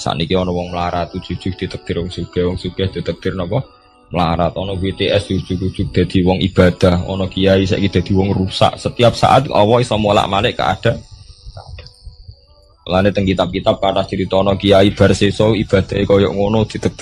Saat ini ada orang melarat, ujuk-ujuk ditekdir orang sugih ditekdir apa? Melarat, ada BTS ujuk-ujuk jadi orang ibadah, ada kiai saiki jadi orang rusak. Setiap saat Allah bisa molak-malik keadaan. Lalu teng kitab-kitab kata cerita ana kiai bar sesuk ibadahe kaya ngono ditekdir